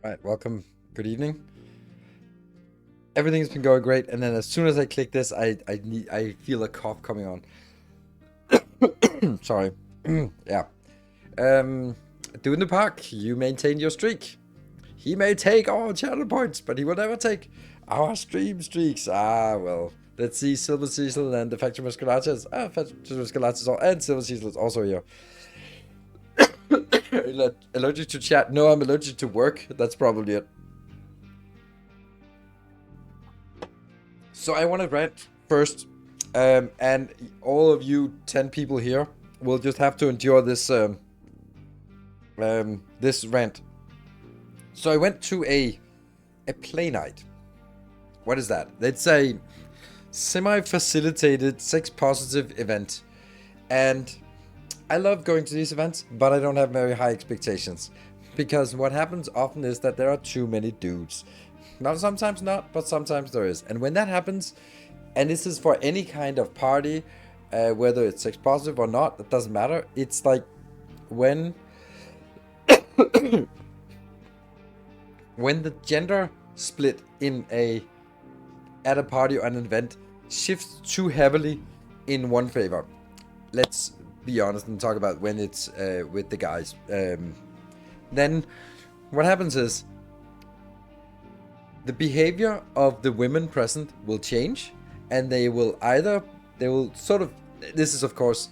Right, welcome. Good evening. Everything's been going great, and then as soon as I click this, I feel a cough coming on. Sorry. Yeah. Um, Doing the park. You maintain your streak. He may take all channel points, but he will never take our stream streaks. Ah, well. Let's see. Silver Cecil and the Factory Musculatus. Factory Musculatus and Silver Cecil is also here. Allergic to chat? No, I'm allergic to work. That's probably it. So I want to rant first, and all of you 10 people here will just have to endure this this rant. So I went to a play night. What is that? It's a semi-facilitated sex-positive event, and I love going to these events, but I don't have very high expectations because what happens often is that there are too many dudes. Not sometimes not, but sometimes there is. And when that happens, and this is for any kind of party, whether it's sex positive or not, it doesn't matter. It's like when when the gender split at a party or an event shifts too heavily in one favor. Let's be honest and talk about when it's with the guys. Then what happens is the behavior of the women present will change, and they will sort of, this is of course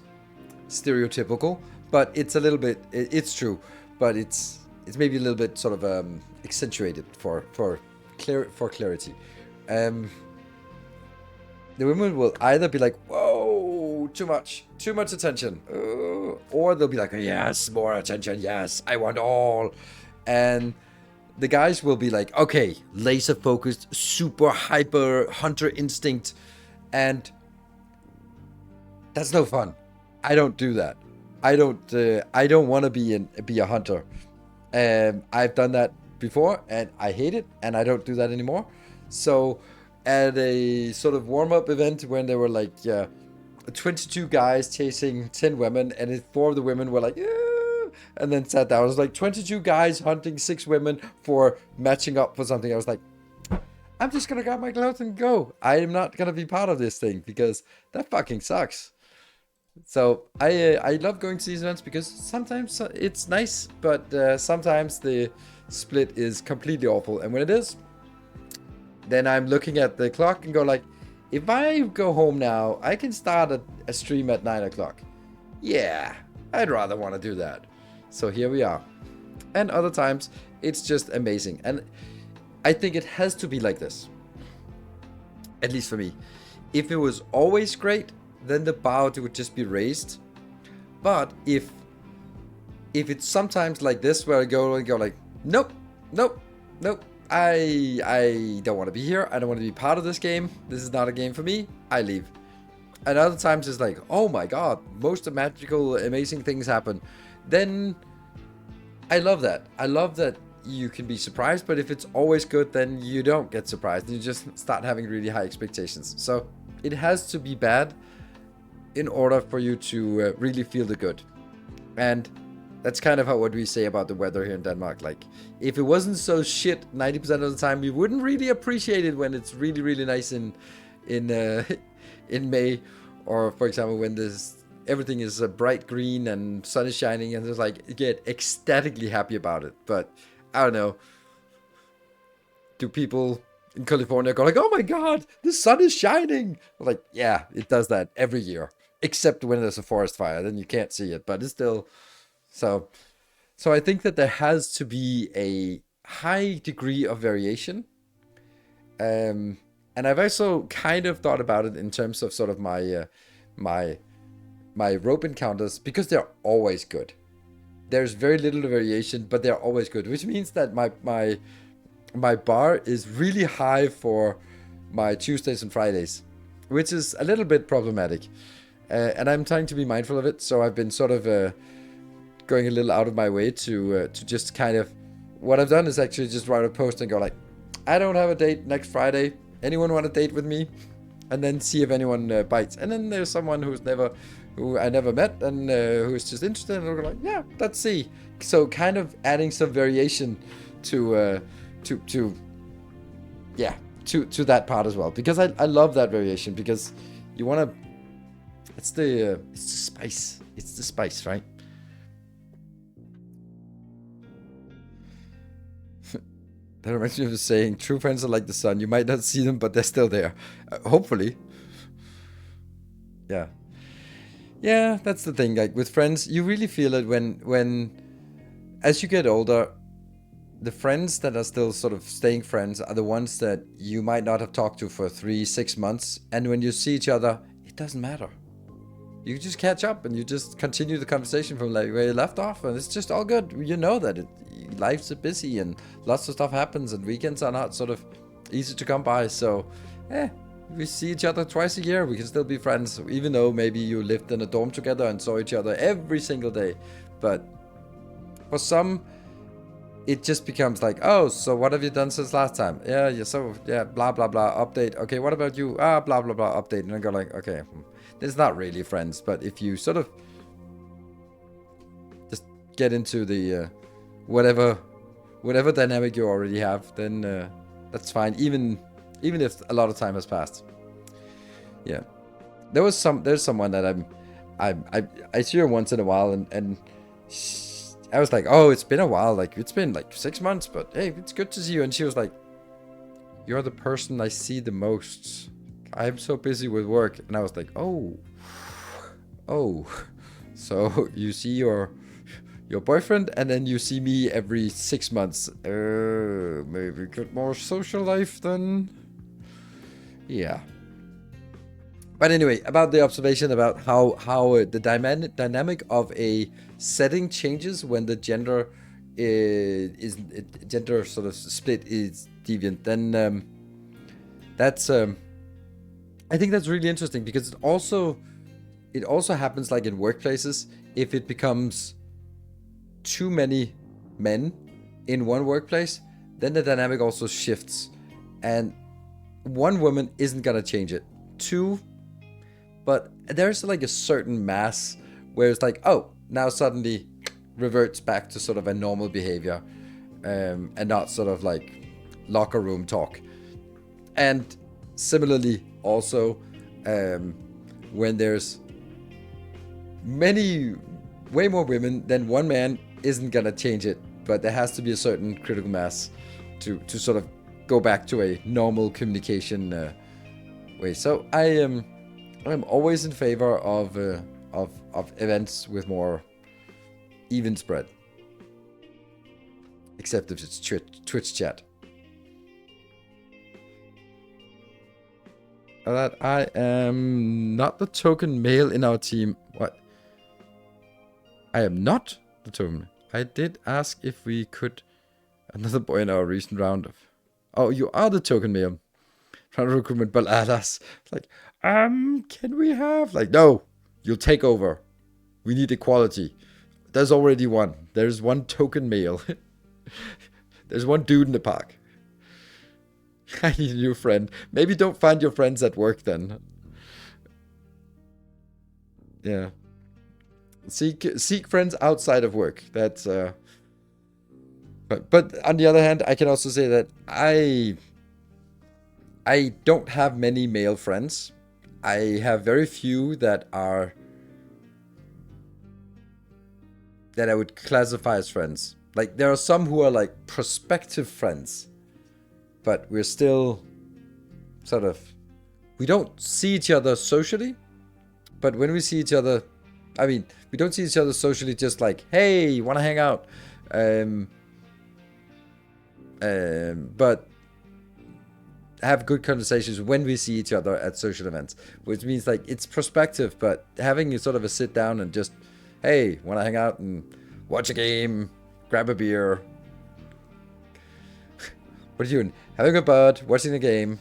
stereotypical, but it's a little bit, it's true, but it's maybe a little bit sort of accentuated for clarity. The women will either be like, whoa, too much attention, or they'll be like, yes, more attention, yes, I want all. And the guys will be like, okay, laser focused, super hyper hunter instinct, and that's no fun. I don't do that. I don't want to be a hunter. I've done that before, and I hate it, and I don't do that anymore. So, at a sort of warm-up event when there were like 22 guys chasing 10 women, and 4 of the women were like, and then sat down. It was like 22 guys hunting 6 women for matching up for something. I was like, I'm just gonna grab my clothes and go. I am not gonna be part of this thing because that fucking sucks. So I love going to these events because sometimes it's nice, but sometimes the split is completely awful. And when it is, then I'm looking at the clock and go like, if I go home now, I can start a stream at 9 o'clock. Yeah, I'd rather want to do that. So here we are. And other times, it's just amazing. And I think it has to be like this. At least for me. If it was always great, then the bar would just be raised. But if it's sometimes like this, where I go like, nope, I don't want to be here. I don't want to be part of this game. This is not a game for me. I leave. And other times it's like, oh my god, most magical, amazing things happen. Then I love that. I love that you can be surprised, but if it's always good, then you don't get surprised. You just start having really high expectations. So it has to be bad in order for you to really feel the good. And that's kind of what we say about the weather here in Denmark. Like, if it wasn't so shit 90% of the time, you wouldn't really appreciate it when it's really, really nice in May, or for example when everything is bright green and sun is shining, and there's like, you get ecstatically happy about it. But I don't know, do people in California go like, oh my god, the sun is shining? Like, yeah, it does that every year, except when there's a forest fire, then you can't see it, but it's still so I think that there has to be a high degree of variation. And I've also kind of thought about it in terms of sort of my rope encounters, because they're always good. There's very little variation, but they're always good, which means that my bar is really high for my Tuesdays and Fridays, which is a little bit problematic. And I'm trying to be mindful of it, so I've been sort of going a little out of my way to just kind of, what I've done is actually just write a post and go like, I don't have a date next Friday. Anyone want a date with me? And then see if anyone bites. And then there's someone who I never met and who's just interested, and we're like, yeah, let's see. So kind of adding some variation to yeah, to that part as well, because I love that variation, because you want to, it's the spice, it's the spice, right? That reminds me of the saying, true friends are like the sun, you might not see them but they're still there. Hopefully. Yeah, that's the thing, like with friends you really feel it when as you get older, the friends that are still sort of staying friends are the ones that you might not have talked to for 3-6 months, and when you see each other, it doesn't matter. You just catch up and you just continue the conversation from like where you left off, and it's just all good. You know that life's busy and lots of stuff happens, and weekends are not sort of easy to come by. So, we see each other twice a year. We can still be friends, even though maybe you lived in a dorm together and saw each other every single day. But for some, it just becomes like, oh, so what have you done since last time? Yeah, blah, blah, blah, update. Okay, what about you? Blah, blah, blah, update. And I go like, okay, it's not really friends. But if you sort of just get into the whatever dynamic you already have, then that's fine. Even if a lot of time has passed. Yeah, there's someone that I see her once in a while, and I was like, oh, it's been a while, like it's been like 6 months, but hey, it's good to see you. And she was like, you're the person I see the most. I'm so busy with work. And I was like, oh, so you see your boyfriend, and then you see me every 6 months. Maybe get more social life then. Yeah. But anyway, about the observation about how the dynamic of a setting changes when the gender gender sort of split is deviant, then that's I think that's really interesting, because it also happens like in workplaces. If it becomes too many men in one workplace, then the dynamic also shifts, and one woman isn't gonna change it. Two, but there's like a certain mass where it's like, oh, now suddenly reverts back to sort of a normal behavior, and not sort of like locker room talk. And similarly also, when there's way more women than one man, isn't gonna change it, but there has to be a certain critical mass to sort of go back to a normal communication way. So I'm always in favor of events with more even spread, except if it's Twitch chat. That I am not the token male in our team. What? I am not the token. I did ask if we could another boy in our recent round of. Oh, you are the token male. Trying to recruitment baladas. Like, can we have like, no, you'll take over. We need equality. There's already one. There's one token male. There's one dude in the park. I need a new friend. Maybe don't find your friends at work then. Yeah. Seek friends outside of work. That's but on the other hand, I can also say that I don't have many male friends. I have very few that I would classify as friends. Like, there are some who are like prospective friends, but we're still sort of, we don't see each other socially, but when we see each other, I mean, we don't see each other socially just like, hey, you want to hang out? But have good conversations when we see each other at social events, which means like it's prospective, but having sort of a sit down and just, hey, want to hang out and watch a game, grab a beer. What are you doing? Having a bud, watching the game.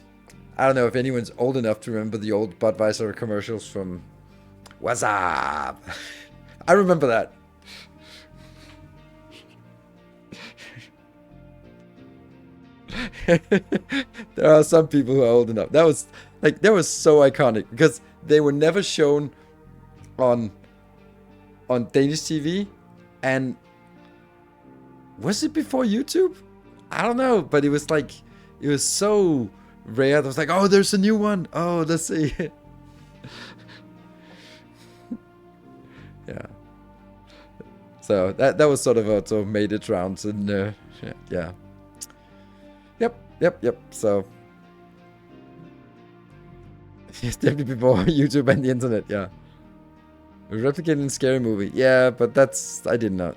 I don't know if anyone's old enough to remember the old Budweiser commercials from What's Up? I remember that. There are some people who are old enough. That was so iconic because they were never shown on Danish TV. And was it before YouTube? I don't know, but it was like, it was so rare. I was like, oh, there's a new one. Oh, let's see. Yeah. So that was sort of also made its rounds, and yeah. Yep. So it's definitely before YouTube and the internet. Yeah. Replicating Scary Movie. Yeah, but I did not.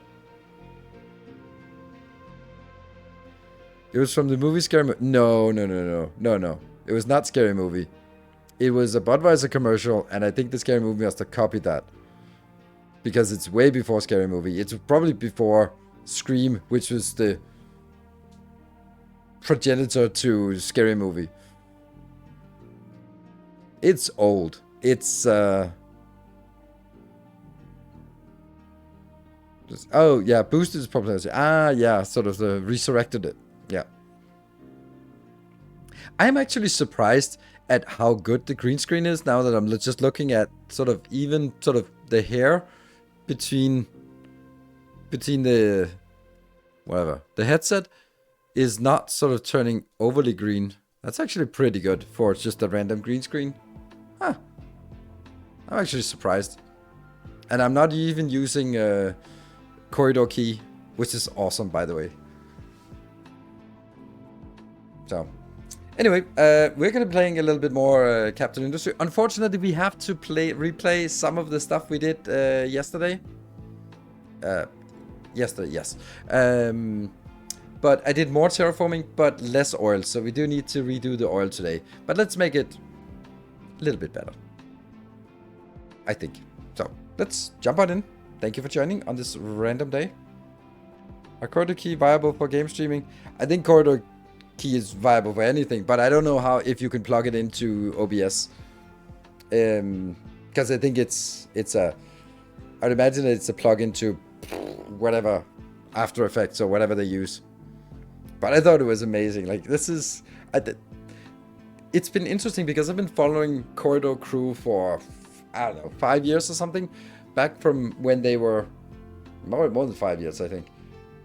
It was from the movie Scary Movie. No. It was not Scary Movie. It was a Budweiser commercial, and I think the Scary Movie must have copied that. Because it's way before Scary Movie. It's probably before Scream, which was the progenitor to Scary Movie. It's old. It's oh yeah, boosted its popularity. Ah yeah, sort of resurrected it. Yeah. I'm actually surprised at how good the green screen is now that I'm just looking at sort of even sort of the hair between the whatever. The headset is not sort of turning overly green. That's actually pretty good for just a random green screen. Huh. I'm actually surprised. And I'm not even using a corridor key, which is awesome, by the way. So, anyway, we're going to be playing a little bit more Captain Industry. Unfortunately, we have to replay some of the stuff we did yesterday. Yesterday, yes. But I did more terraforming, but less oil. So we do need to redo the oil today. But let's make it a little bit better, I think. So let's jump on in. Thank you for joining on this random day. Are corridor key viable for game streaming? I think corridor key is viable for anything, but I don't know how if you can plug it into OBS. Because I think I'd imagine it's a plug-in to whatever After Effects or whatever they use. But I thought it was amazing. Like, this is... it's been interesting because I've been following Corridor Crew for, I don't know, 5 years or something. Back from when they were... more than 5 years, I think.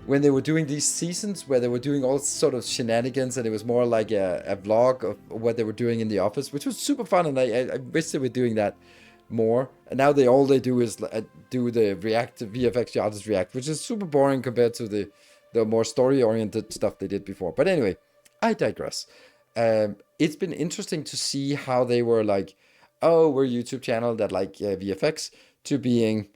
When they were doing these seasons where they were doing all sort of shenanigans, and it was more like a vlog of what they were doing in the office, which was super fun, and I wish they were doing that more. And now all they do is do the reactive VFX artist react, which is super boring compared to the more story-oriented stuff they did before. But anyway, I digress. It's been interesting to see how they were like, oh, we're a YouTube channel that like VFX, to being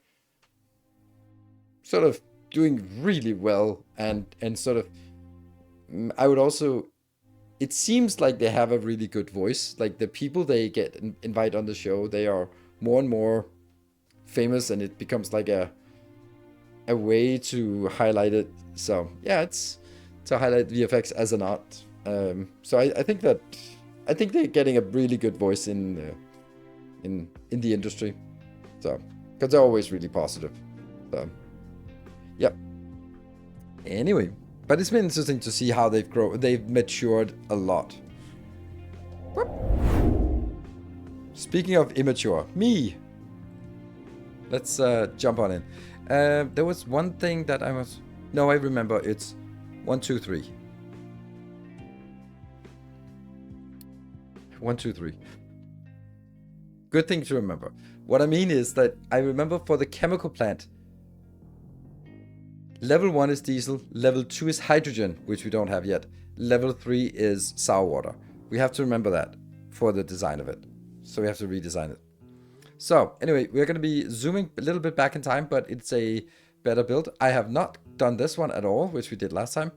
sort of doing really well, and sort of, I would also, it seems like they have a really good voice. Like the people they get invite on the show, they are more and more famous, and it becomes like a way to highlight it. So yeah, it's to highlight VFX as an art. So I think they're getting a really good voice in the industry. So because they're always really positive. So yep. Anyway, but it's been interesting to see how they've matured a lot. Whoop. Speaking of immature, me. Let's jump on in. There was one thing that I was... No, I remember. It's 1, 2, 3. 1, 2, 3. Good thing to remember. What I mean is that I remember for the chemical plant, level 1 is diesel, level 2 is hydrogen, which we don't have yet. Level 3 is sour water. We have to remember that for the design of it. So we have to redesign it. So anyway, we're going to be zooming a little bit back in time, but it's a better build. I have not done this one at all, which we did last time.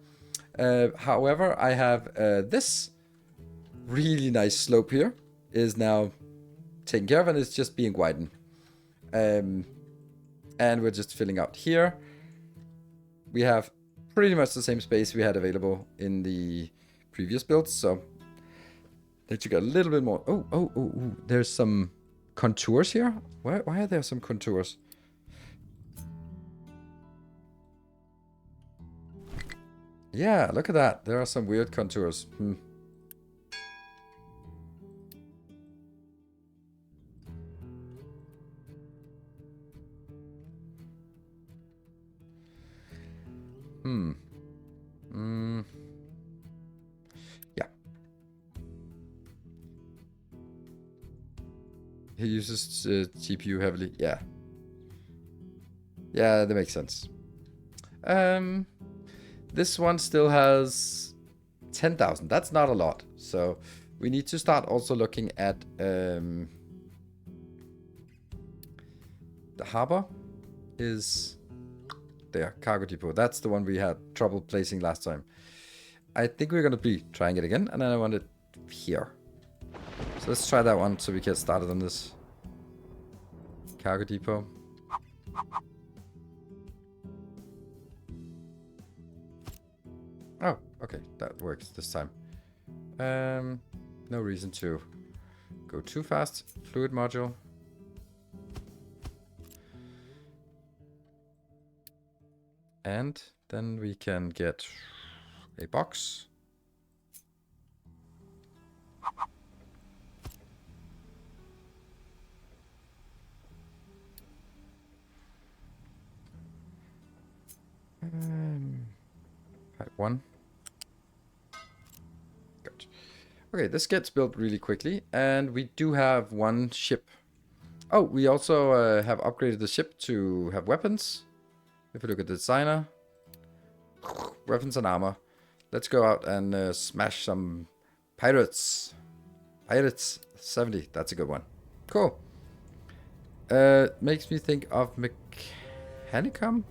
However, I have this really nice slope here is now taken care of, and it's just being widened. And we're just filling out here. We have pretty much the same space we had available in the previous builds, so that you got a little bit more. Oh, there's some contours here. Why are there some contours? Yeah, look at that. There are some weird contours. he uses GPU heavily. Yeah. Yeah, that makes sense. This one still has 10,000. That's not a lot. So we need to start also looking at the harbor is there. Cargo depot. That's the one we had trouble placing last time. I think we're going to be trying it again. And then I want it here. So let's try that one so we get started on this. Cargo depot. Oh, okay. That works this time. No reason to go too fast. Fluid module. And then we can get a box. Type 1. Gotcha. Okay, this gets built really quickly, and we do have one ship. Oh, we also have upgraded the ship to have weapons. If we look at the designer, weapons and armor. Let's go out and smash some pirates. Pirates 70, that's a good one. Cool. Makes me think of Mechanicum.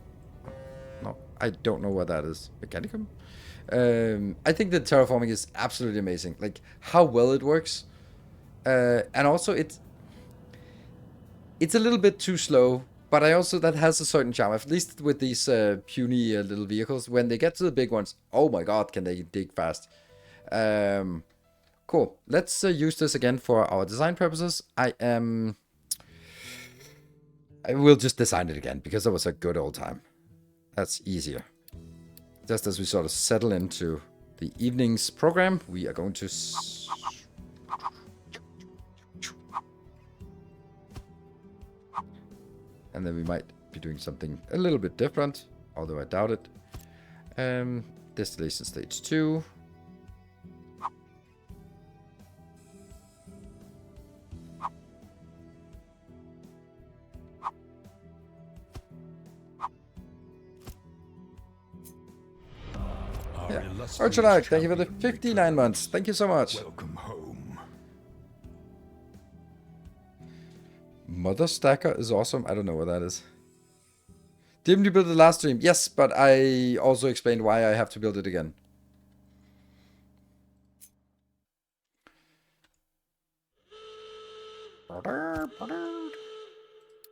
No, I don't know what that is. Mechanicum? I think the terraforming is absolutely amazing. Like, how well it works. And also, it's a little bit too slow. But that has a certain charm. At least with these puny little vehicles. When they get to the big ones, oh my god, can they dig fast. Cool. Let's use this again for our design purposes. I will just design it again, because it was a good old time. That's easier. Just as we sort of settle into the evening's program, we are going to... And then we might be doing something a little bit different, although I doubt it. Distillation stage 2. Yeah. Archulak, thank you for the 59 months. Thank you so much. Welcome home. Mother Stacker is awesome. I don't know what that is. Didn't you build the last stream? Yes, but I also explained why I have to build it again.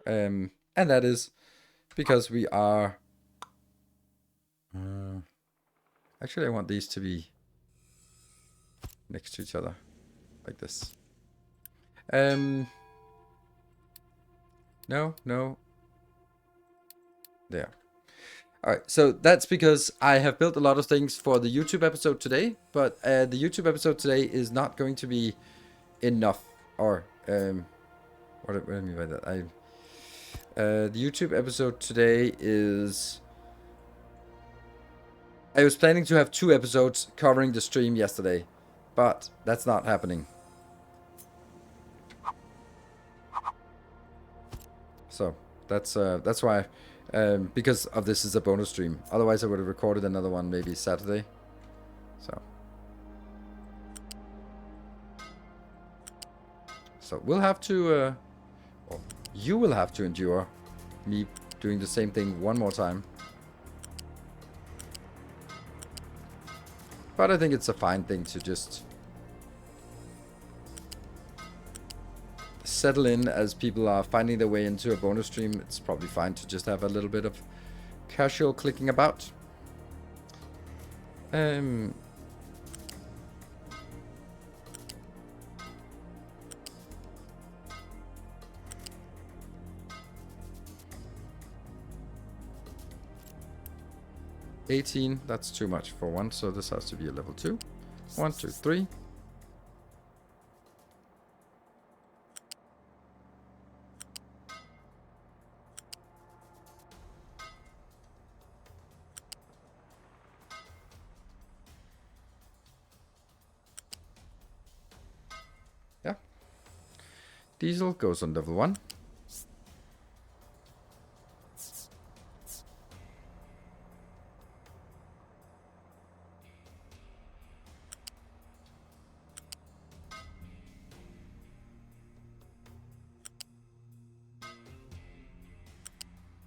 And that is because we are... actually, I want these to be next to each other, like this. No. There. Alright, so that's because I have built a lot of things for the YouTube episode today, but the YouTube episode today is not going to be enough. Or, what do I mean by that? The YouTube episode today is... I was planning to have 2 episodes covering the stream yesterday, but that's not happening. So, that's why, because of this is a bonus stream. Otherwise, I would have recorded another one maybe Saturday. So we'll have to, or you will have to endure me doing the same thing one more time. But I think it's a fine thing to just settle in as people are finding their way into a bonus stream. It's probably fine to just have a little bit of casual clicking about. 18, that's too much for one, so this has to be a level 2. 1, 2, 3. Yeah. diesel goes on level 1.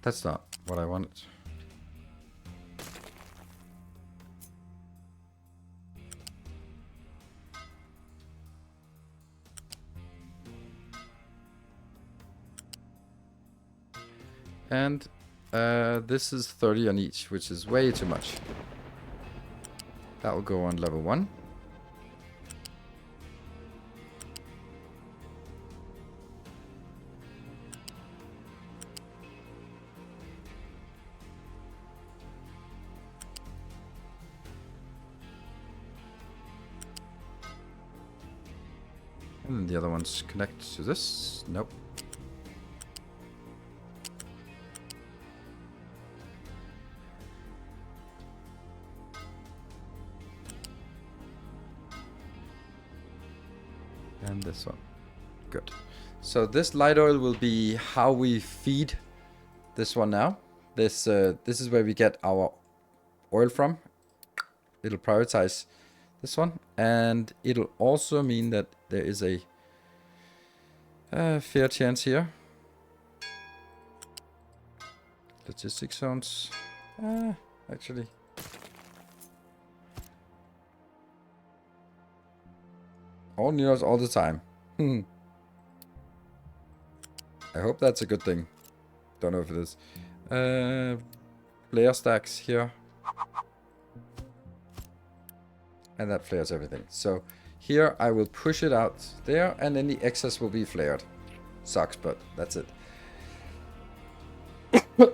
That's not what I wanted. And this is 30 on each, which is way too much. That will go on level 1. And then the other ones connect to this. Nope. And this one. Good. So this light oil will be how we feed this one now. This is where we get our oil from. It'll prioritize this one, and it'll also mean that there is a fair chance here. Logistic zones. Actually. All nears all the time. I hope that's a good thing. Don't know if it is. Flare stacks here. And that flares everything. So here I will push it out there, and then the excess will be flared. Sucks, but that's it.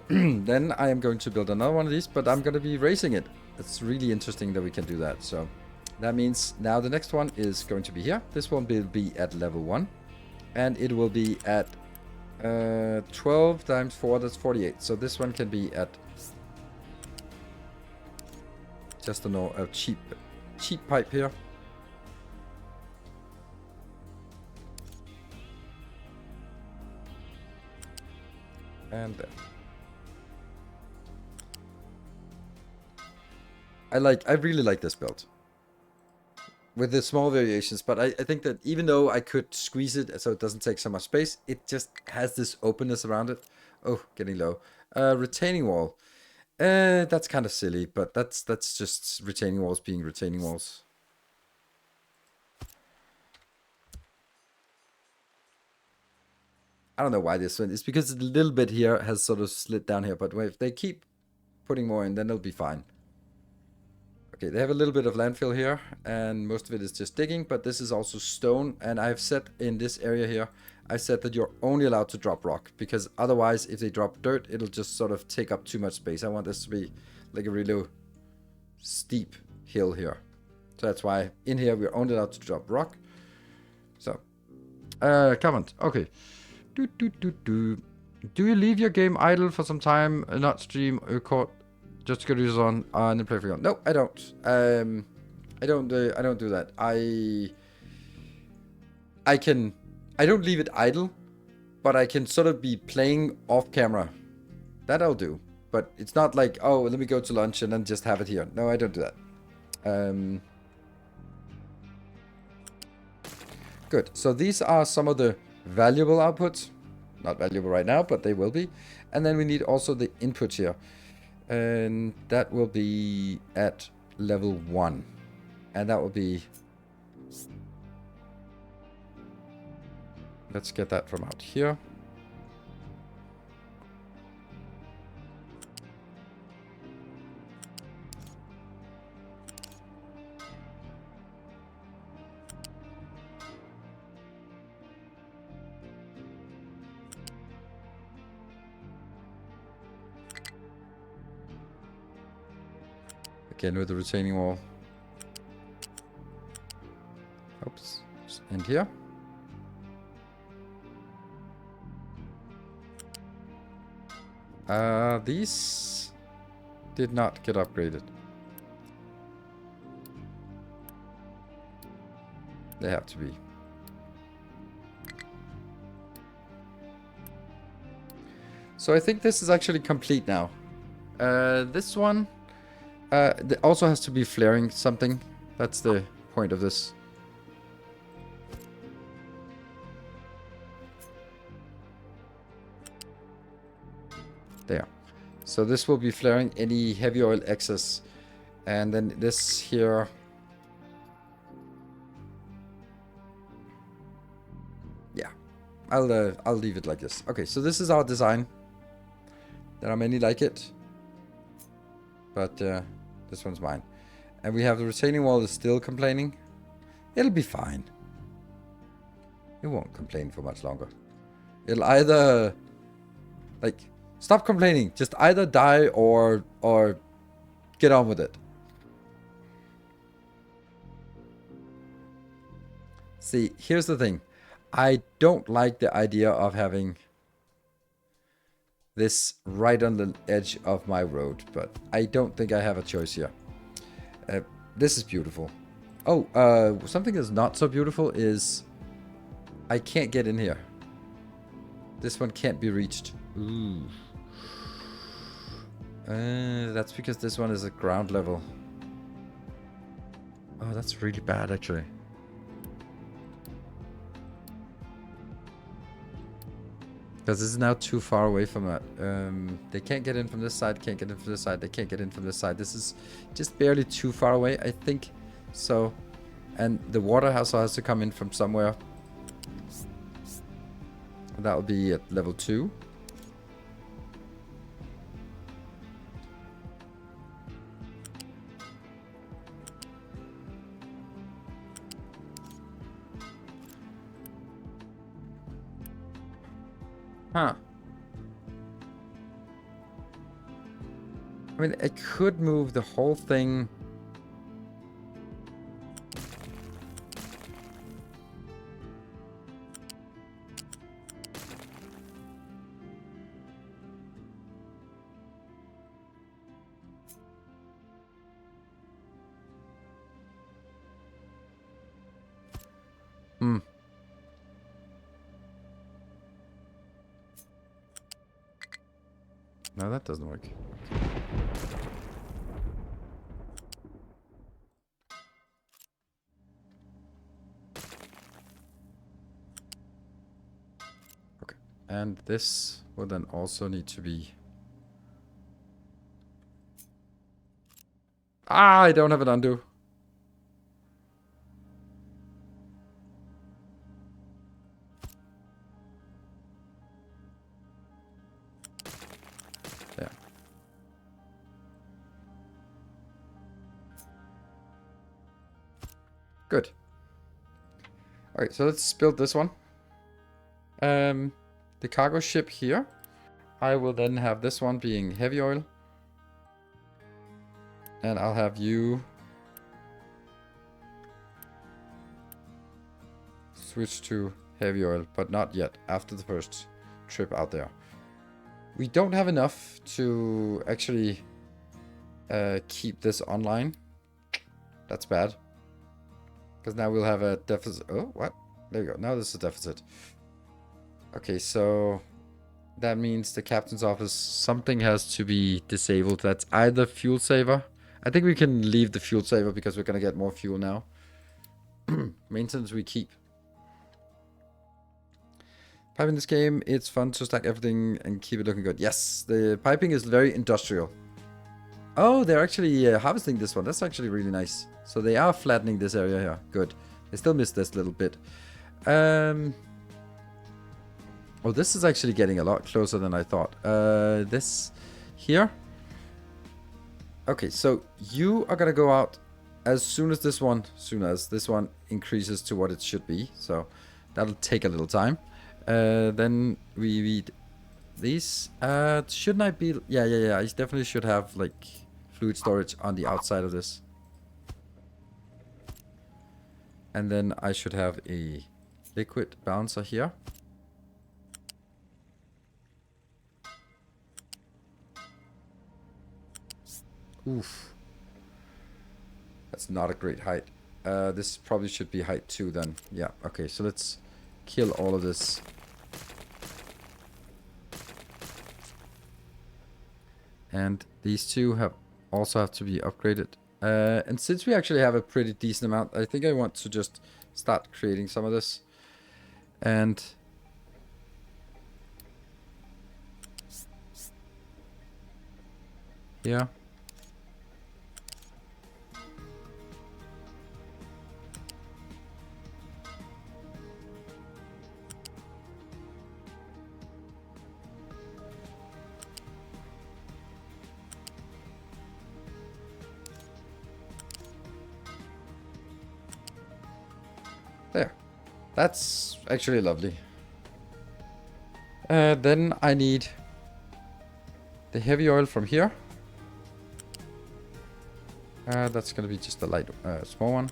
Then I am going to build another one of these, but I'm going to be racing it. It's really interesting that we can do that. So that means now the next one is going to be here. This one will be at level 1. And it will be at 12 times 4, that's 48. So this one can be at just a cheap pipe here. And there. I really like this build. With the small variations, but I think that even though I could squeeze it so it doesn't take so much space, it just has this openness around it. Oh, getting low. Retaining wall. That's kind of silly, but that's just retaining walls being retaining walls. I don't know why this one. It's because a little bit here has sort of slid down here, but if they keep putting more in, then it'll be fine. Okay, they have a little bit of landfill here, and most of it is just digging, but this is also stone, and I've set in this area here, I said that you're only allowed to drop rock, because otherwise, if they drop dirt, it'll just sort of take up too much space. I want this to be like a really steep hill here. So that's why in here, we're only allowed to drop rock. So, comment. Okay. Do you leave your game idle for some time, not stream, record? Just get users on and then play for you. No, I don't. I don't do that. I don't leave it idle, but I can sort of be playing off camera. That I'll do. But it's not like, oh, let me go to lunch and then just have it here. No, I don't do that. Good. So these are some of the valuable outputs. Not valuable right now, but they will be. And then we need also the input here. And that will be at level 1. And that will be... Let's get that from out here. Again with the retaining wall. Oops. And here. These did not get upgraded. They have to be. So I think this is actually complete now. This one also has to be flaring something. That's the point of this. There. So this will be flaring any heavy oil excess. And then this here. Yeah. I'll leave it like this. Okay, so this is our design. There are many like it. But this one's mine. And we have the retaining wall is still complaining. It'll be fine. It won't complain for much longer. It'll either... Like, stop complaining. Just either die or get on with it. See, here's the thing. I don't like the idea of having this right on the edge of my road, but I don't think I have a choice here. This is beautiful. Oh, something that's not so beautiful is I can't get in here. This one can't be reached. Ooh. That's because this one is at ground level. Oh, that's really bad, actually. Because this is now too far away from that. They can't get in from this side, can't get in from this side, they can't get in from this side. This is just barely too far away, I think. So, and the water also has to come in from somewhere. That will be at level 2. Huh. I mean, I could move the whole thing. Hmm. No, that doesn't work. Okay. And this will then also need to be... Ah, I don't have an undo. There. Good. Alright, so let's build this one. The cargo ship here. I will then have this one being heavy oil. And I'll have you switch to heavy oil, but not yet, after the first trip out there. We don't have enough to actually keep this online. That's bad. Because now we'll have a deficit. Oh, what? There we go. Now this is a deficit. Okay, so that means the captain's office, something has to be disabled. That's either fuel saver. I think we can leave the fuel saver because we're going to get more fuel now. Maintenance we keep. Pipe in this game, it's fun to stack everything and keep it looking good. Yes, the piping is very industrial. Oh, they're actually harvesting this one. That's actually really nice. So they are flattening this area here. Good. They still missed this little bit. Oh, this is actually getting a lot closer than I thought. This here. Okay, so you are gonna go out as soon as this one increases to what it should be. So that'll take a little time. Then we read these. Shouldn't I be? Yeah. I definitely should have like fluid storage on the outside of this. And then I should have a liquid balancer here. Oof. That's not a great height. This probably should be height 2 then. Yeah, okay, so let's kill all of this. And these two also have to be upgraded. And since we actually have a pretty decent amount, I think I want to just start creating some of this. And yeah. There. That's actually lovely. Then I need the heavy oil from here. That's gonna be just a light, small one.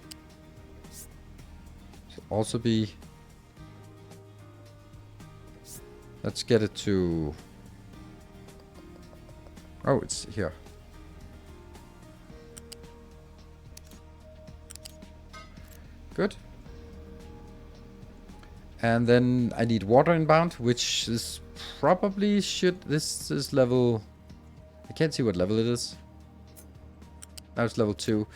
Should also be. Let's get it to. Oh, it's here. Good. And then I need water inbound, which is probably this is level. I can't see what level it is. Now it's level 2.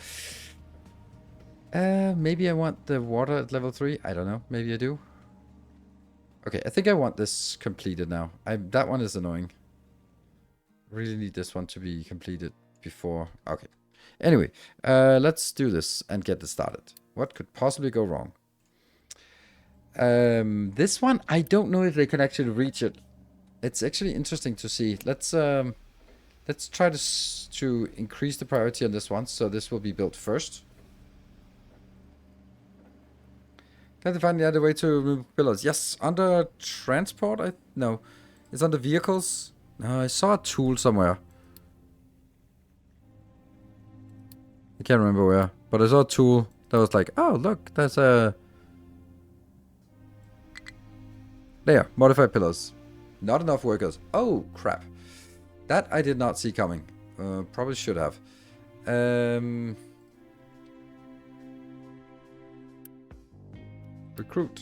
Maybe I want the water at level 3. I don't know. Maybe I do. Okay, I think I want this completed now. That one is annoying. Really need this one to be completed before. Okay. Anyway, let's do this and get this started. What could possibly go wrong? This one, I don't know if they can actually reach it. It's actually interesting to see. Let's try to increase the priority on this one. So this will be built first. Can I find the other way to remove pillars? Yes, under transport. No, it's under vehicles. No, I saw a tool somewhere. I can't remember where, but I saw a tool that was like, oh look, there's a. There, modify pillars. Not enough workers. Oh, crap. That I did not see coming. Probably should have. Recruit.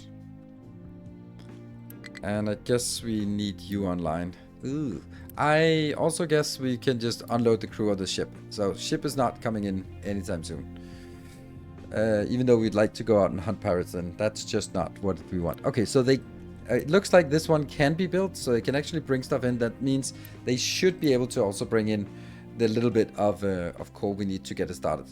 And I guess we need you online. Ooh. I also guess we can just unload the crew of the ship. So ship is not coming in anytime soon. Even though we'd like to go out and hunt pirates, and that's just not what we want. Okay, so it looks like this one can be built, so they can actually bring stuff in. That means they should be able to also bring in the little bit of coal we need to get it started.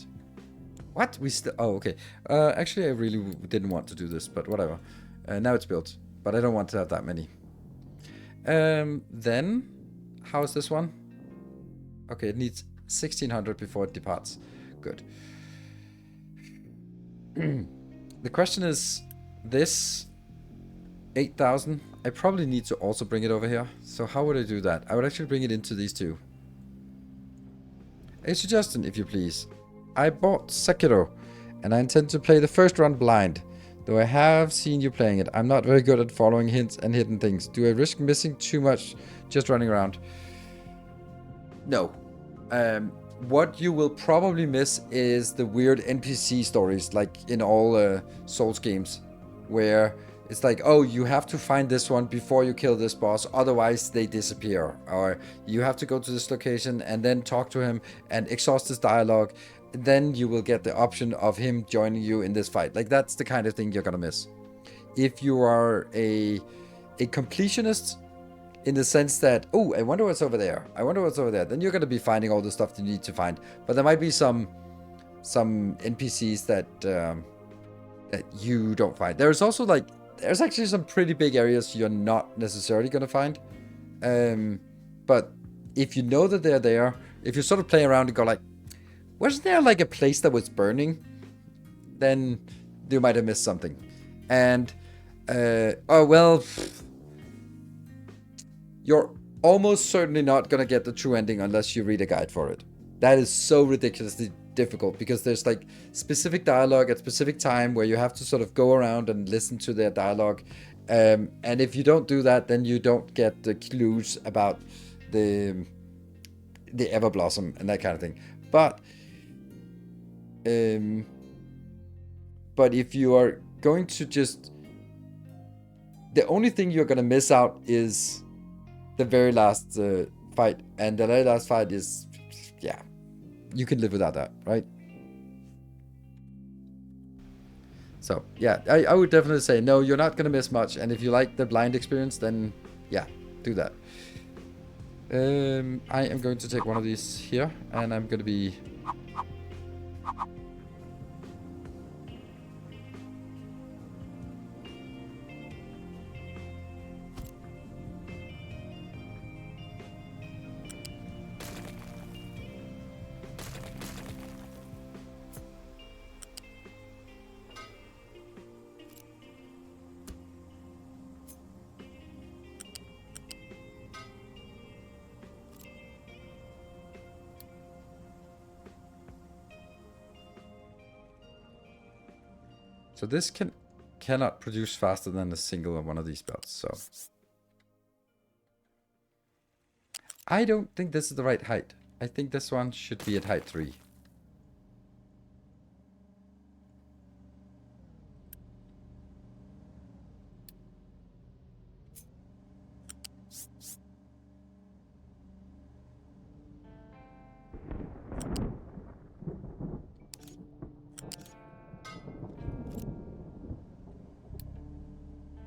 What? Oh, okay. Actually, I really didn't want to do this, but whatever. Now it's built, but I don't want to have that many. Then, how is this one? Okay, it needs 1600 before it departs. Good. The question is, this 8,000, I probably need to also bring it over here. So how would I do that? I would actually bring it into these two. A suggestion, if you please. I bought Sekiro, and I intend to play the first run blind. Though I have seen you playing it, I'm not very good at following hints and hidden things. Do I risk missing too much just running around? No. What you will probably miss is the weird NPC stories, like in all Souls games, where it's like, oh, you have to find this one before you kill this boss, otherwise they disappear. Or you have to go to this location and then talk to him and exhaust his dialogue. Then you will get the option of him joining you in this fight. Like, that's the kind of thing you're gonna miss. If you are a completionist, in the sense that, oh, I wonder what's over there. I wonder what's over there. Then you're going to be finding all the stuff you need to find. But there might be some NPCs that you don't find. There's also there's actually some pretty big areas you're not necessarily going to find. But if you know that they're there, if you sort of play around and go like, wasn't there like a place that was burning? Then you might have missed something. And, oh, well, you're almost certainly not going to get the true ending unless you read a guide for it. That is so ridiculously difficult because there's like specific dialogue at specific time where you have to sort of go around and listen to their dialogue. And if you don't do that, then you don't get the clues about the Everblossom and that kind of thing. But if you are going to just... The only thing you're going to miss out is the very last fight, and the very last fight is, yeah, you can live without that, right? So yeah, I would definitely say no, you're not gonna miss much, and if you like the blind experience, then yeah, do that. I am going to take one of these here, and I'm gonna be... So this cannot produce faster than a single of one of these belts, so... I don't think this is the right height. I think this one should be at height 3.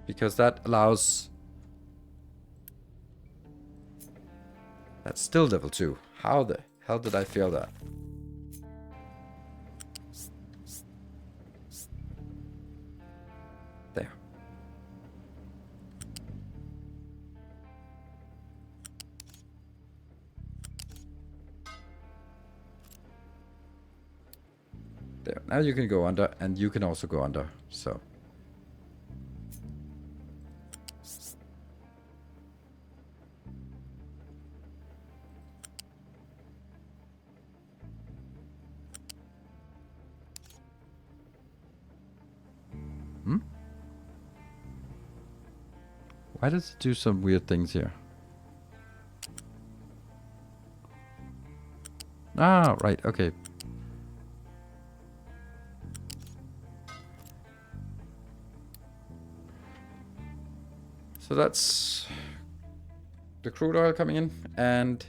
Because that allows... That's still level 2. How the hell did I fail that? There. There. Now you can go under, and you can also go under, so... Why does it do some weird things here? Ah, right, okay. So that's the crude oil coming in. And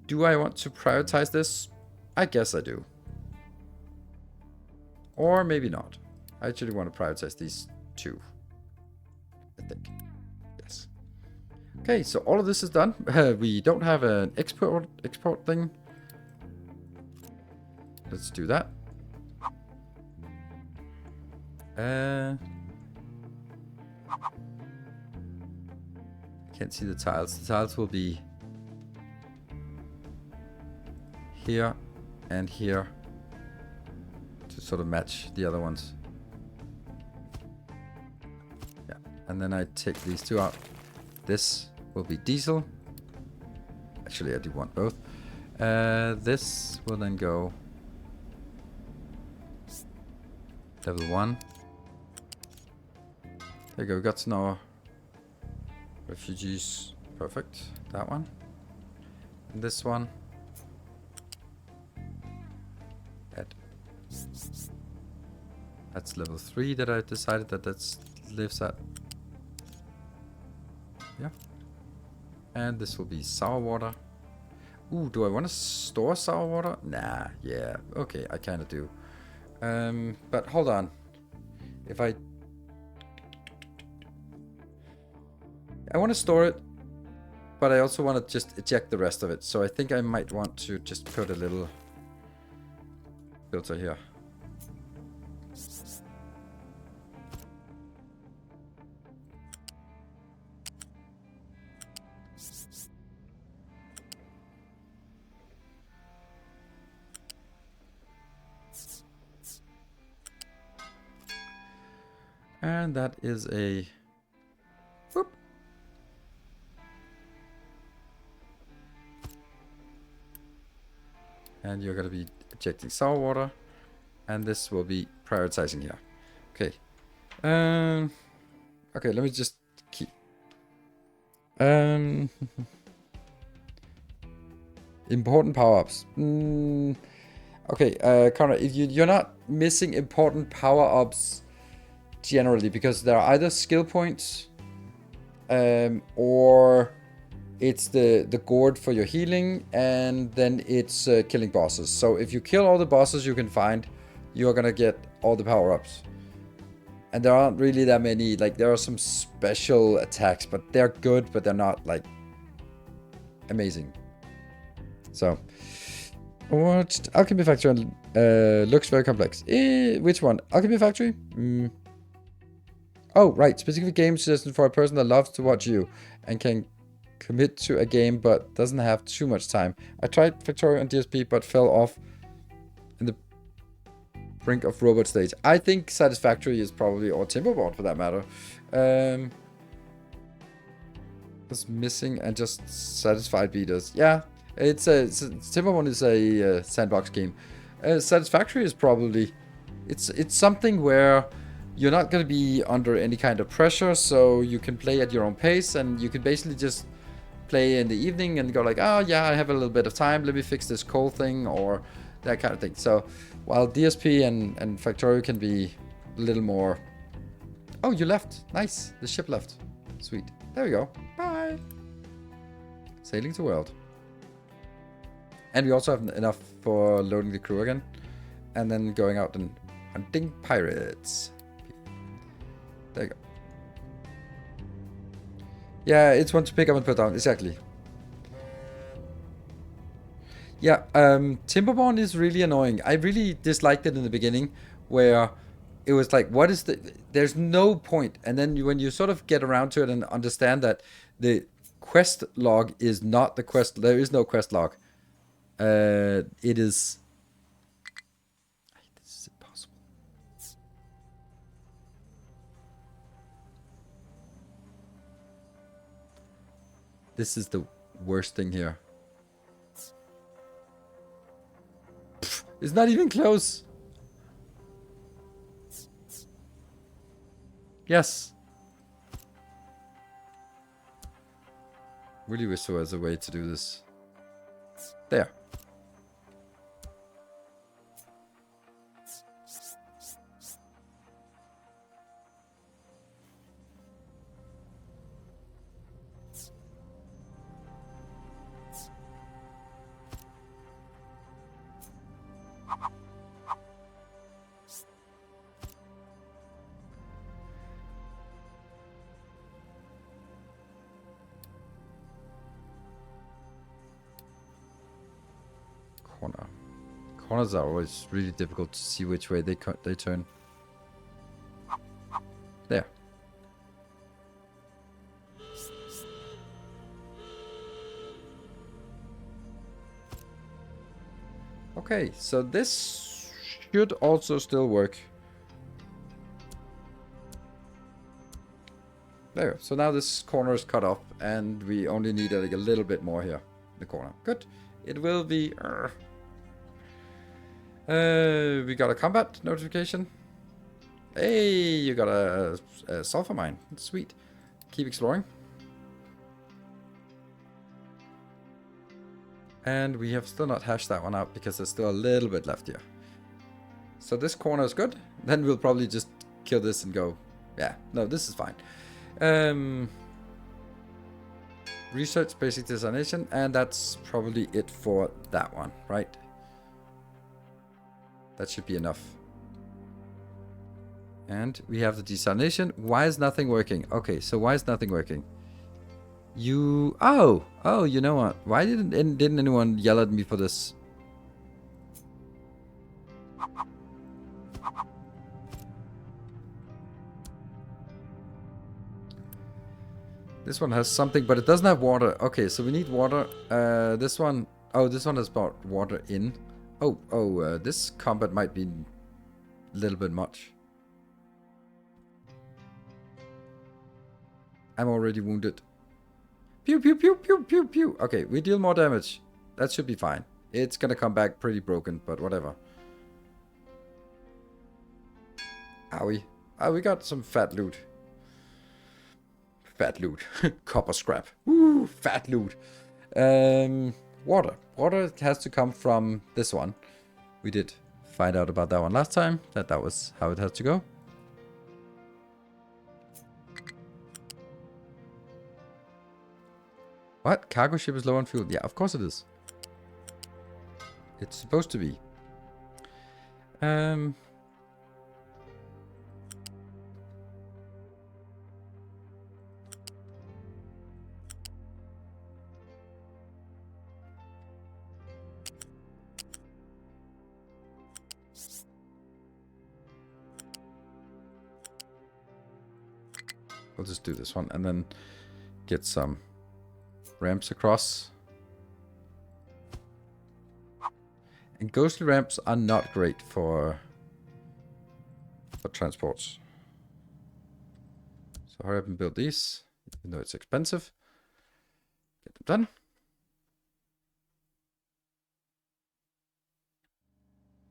do I want to prioritize this? I guess I do. Or maybe not. I actually want to prioritize these two, I think. Yes. Okay, so all of this is done. We don't have an export thing. Let's do that. Can't see the tiles. The tiles will be here and here to sort of match the other ones. Yeah, and then I take these two out. This will be diesel. Actually, I do want both. This will then go level 1. There you go, we got some our refugees. Perfect. That one. And this one. That's level 3 that I decided that lives at. Yeah. And this will be sour water. Ooh, do I want to store sour water? Nah, yeah. Okay, I kind of do. But hold on. If I want to store it, but I also want to just eject the rest of it. So I think I might want to just put a little filter here. And that is a whoop. And you're going to be ejecting sour water, and this will be prioritizing here. Okay. Okay, let me just keep important power-ups. Okay, Conrad, if you're not missing important power-ups generally, because there are either skill points or it's the gourd for your healing, and then it's killing bosses. So if you kill all the bosses you can find, you're gonna get all the power-ups. And there aren't really that many, like there are some special attacks, but they're good, but they're not like amazing. So, what? Alchemy Factory looks very complex. Which one? Alchemy Factory? Oh, right. Specific game suggestion for a person that loves to watch you and can commit to a game but doesn't have too much time. I tried Factorio on DSP but fell off in the brink of robot stage. I think Satisfactory is probably, or Timberborn for that matter. Was missing and just satisfied beaters. Yeah, Timberborn is a sandbox game. Satisfactory is probably, it's something where you're not going to be under any kind of pressure, so you can play at your own pace, and you can basically just play in the evening and go like, oh yeah, I have a little bit of time, let me fix this coal thing, or that kind of thing. So while DSP and Factorio can be a little more... Oh, you left. Nice. The ship left. Sweet. There we go. Bye. Sailing to world. And we also have enough for loading the crew again. And then going out and hunting pirates. There you go. Yeah, it's one to pick up and put down. Exactly. Yeah, Timberborn is really annoying. I really disliked it in the beginning, where it was like, what is the... There's no point. And then when you sort of get around to it and understand that the quest log is not the quest... There is no quest log. It is... This is impossible. This is the worst thing here. It's not even close. Yes. Really wish there was a way to do this. There. Corner. Corners are always really difficult to see which way they turn. There. Okay, so this should also still work. There. So now this corner is cut off, and we only need like a little bit more here in the corner. Good. It will be... we got a combat notification. Hey, you got a sulfur mine. Sweet. Keep exploring. And we have still not hashed that one out because there's still a little bit left here. So this corner is good. Then we'll probably just kill this and go, yeah, no, this is fine. Research basic desalination, and that's probably it for that one, right? That should be enough. And we have the desalination. Why is nothing working? Okay, so why is nothing working? You... Oh, you know what? Why didn't anyone yell at me for this? This one has something, but it doesn't have water. Okay, so we need water. This one... Oh, this one has brought water in. This combat might be a little bit much. I'm already wounded. Pew, pew, pew, pew, pew, pew. Okay, we deal more damage. That should be fine. It's gonna come back pretty broken, but whatever. Owie. Oh, we got some fat loot. Fat loot. Copper scrap. Woo, fat loot. Water. Water has to come from this one. We did find out about that one last time. That was how it has to go. What? Cargo ship is low on fuel? Yeah, of course it is. It's supposed to be. We'll just do this one and then get some ramps across. And ghostly ramps are not great for transports. So hurry up and build these, even though it's expensive. Get them done.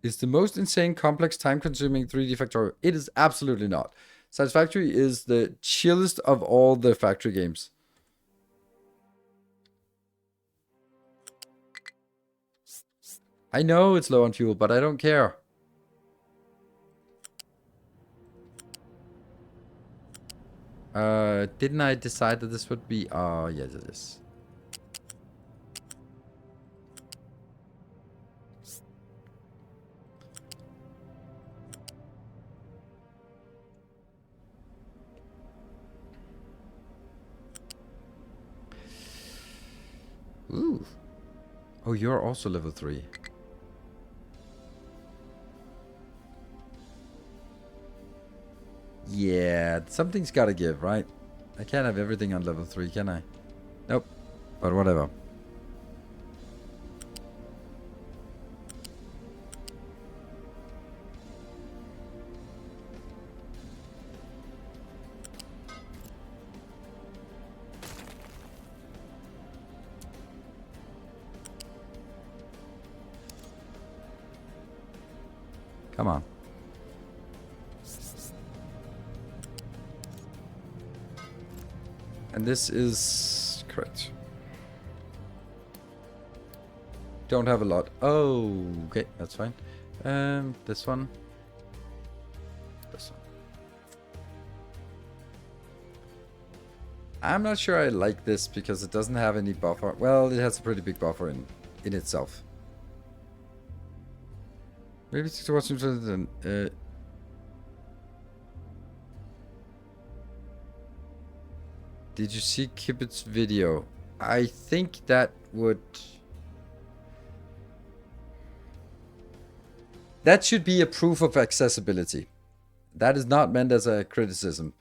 Is the most insane, complex, time-consuming 3D Factorio? It is absolutely not. Satisfactory is the chillest of all the factory games. I know it's low on fuel, but I don't care. Didn't I decide that this would be... Oh, yes, it is. Ooh. Oh, you're also level 3. Yeah, something's gotta give, right? I can't have everything on level 3, can I? Nope. But whatever. Come on. And this is correct. Don't have a lot. Oh, okay, that's fine. This one. This one. I'm not sure I like this because it doesn't have any buffer. Well, it has a pretty big buffer in itself. Maybe to watch them. Did you see Kibit's video? I think that would... That should be a proof of accessibility. That is not meant as a criticism.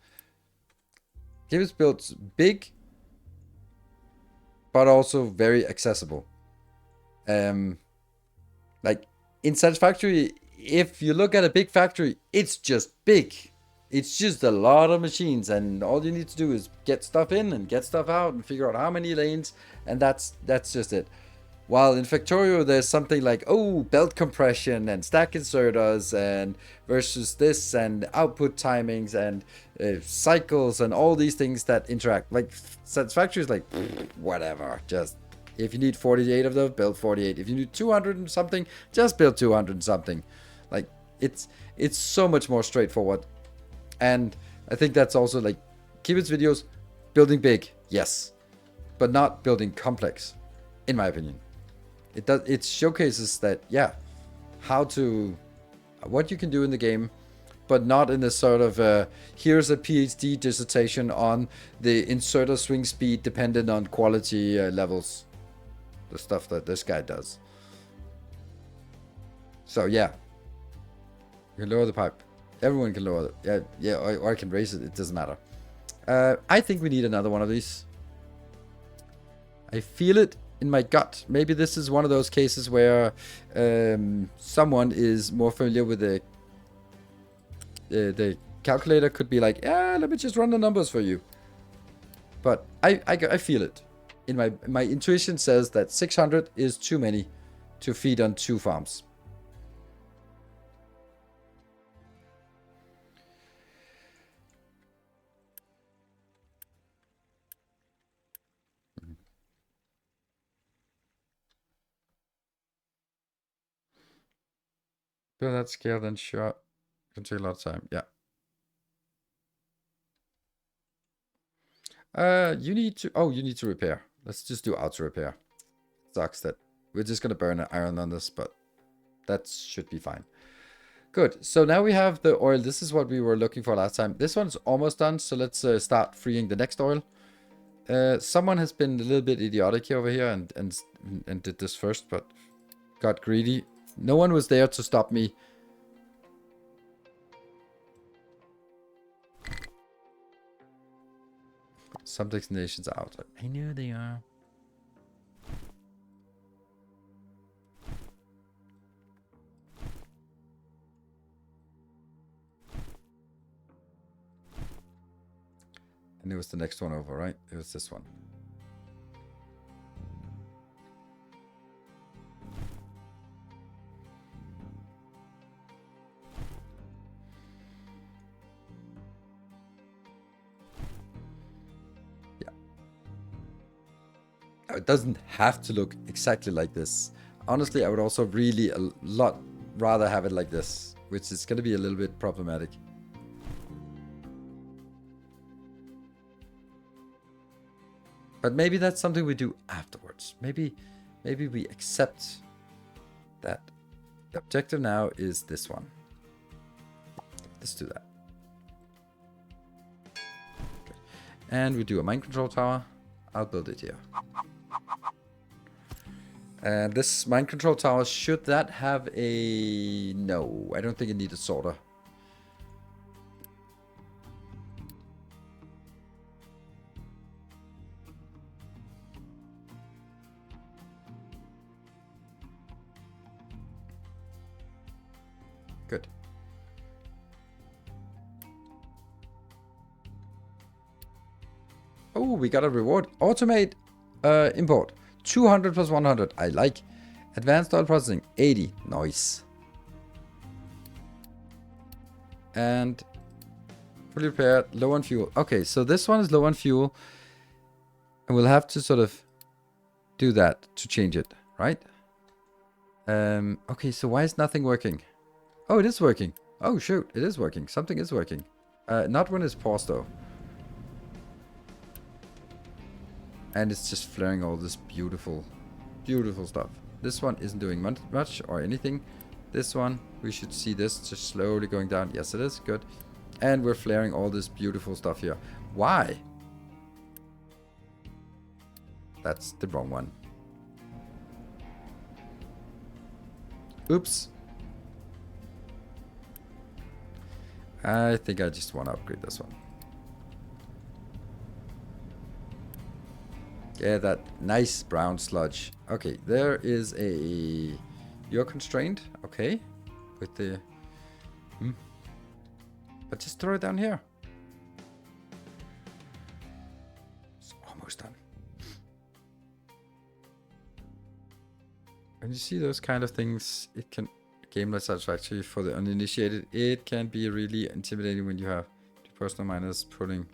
Kibit's built big, but also very accessible. Like in Satisfactory, if you look at a big factory, it's just big. It's just a lot of machines, and all you need to do is get stuff in and get stuff out and figure out how many lanes, and that's just it. While in Factorio, there's something like, oh, belt compression and stack inserters and versus this and output timings and cycles and all these things that interact. Like Satisfactory is like, whatever, just if you need 48 of them, build 48. If you need 200 and something, just build 200 and something. Like it's so much more straightforward. And I think that's also like Kibit's videos, building big, yes, but not building complex, in my opinion. It showcases that, yeah, what you can do in the game, but not in a sort of here's a PhD dissertation on the inserter swing speed dependent on quality levels, the stuff that this guy does. So yeah, you can lower the pipe. Everyone can lower it. Yeah, or I can raise it. It doesn't matter. I think we need another one of these. I feel it in my gut. Maybe this is one of those cases where someone is more familiar with the calculator, could be like, yeah, let me just run the numbers for you. But I feel it. In my intuition says that 600 is too many to feed on 2 farms. Build that scale, then sure. Can take a lot of time. Yeah. You need to repair. Let's just do auto repair. Sucks that we're just gonna burn an iron on this, but that should be fine. Good. So now we have the oil. This is what we were looking for last time. This one's almost done, so let's start freeing the next oil. Someone has been a little bit idiotic over here and did this first, but got greedy. No one was there to stop me. Some destinations are out. I know they are. And it was the next one over, right? It was this one. Yeah. It doesn't have to look exactly like this. Honestly, I would also really a lot rather have it like this, which is going to be a little bit problematic. But maybe that's something we do afterwards. Maybe we accept that the objective now is this one. Let's do that. Okay. And we do a mind control tower. I'll build it here. And this mind control tower, should that have a... No, I don't think it needs a sorter. Good. Oh, we got a reward. Automate import. 200 plus 100. I like. Advanced oil processing. 80. Nice. And fully repaired. Low on fuel. Okay, so this one is low on fuel. And we'll have to sort of do that to change it, right? Okay, so why is nothing working? Oh, it is working. Oh, shoot. It is working. Something is working. Not when it's paused, though. And it's just flaring all this beautiful, beautiful stuff. This one isn't doing much or anything. This one, we should see this just slowly going down. Yes, it is. Good. And we're flaring all this beautiful stuff here. Why? That's the wrong one. Oops. I think I just want to upgrade this one. Yeah, that nice brown sludge. Okay, there is a... You're constrained. Okay. With the... But just throw it down here. It's almost done. When you see those kind of things, it can... Game-like satisfactory for the uninitiated. It can be really intimidating when you have two personal miners pulling.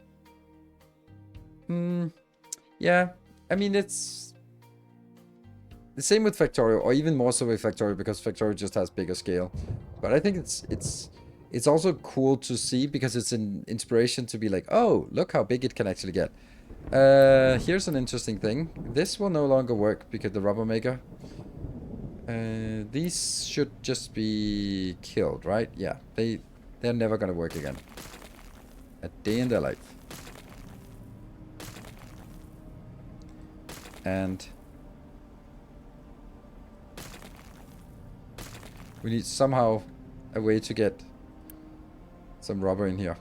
Yeah. I mean, it's the same with Factorio, or even more so with Factorio, because Factorio just has bigger scale. But I think it's also cool to see, because it's an inspiration to be like, oh, look how big it can actually get. Here's an interesting thing. This will no longer work because the rubber maker. These should just be killed, right? Yeah, they're never gonna work again. A day in their life. And we need somehow a way to get some rubber in here.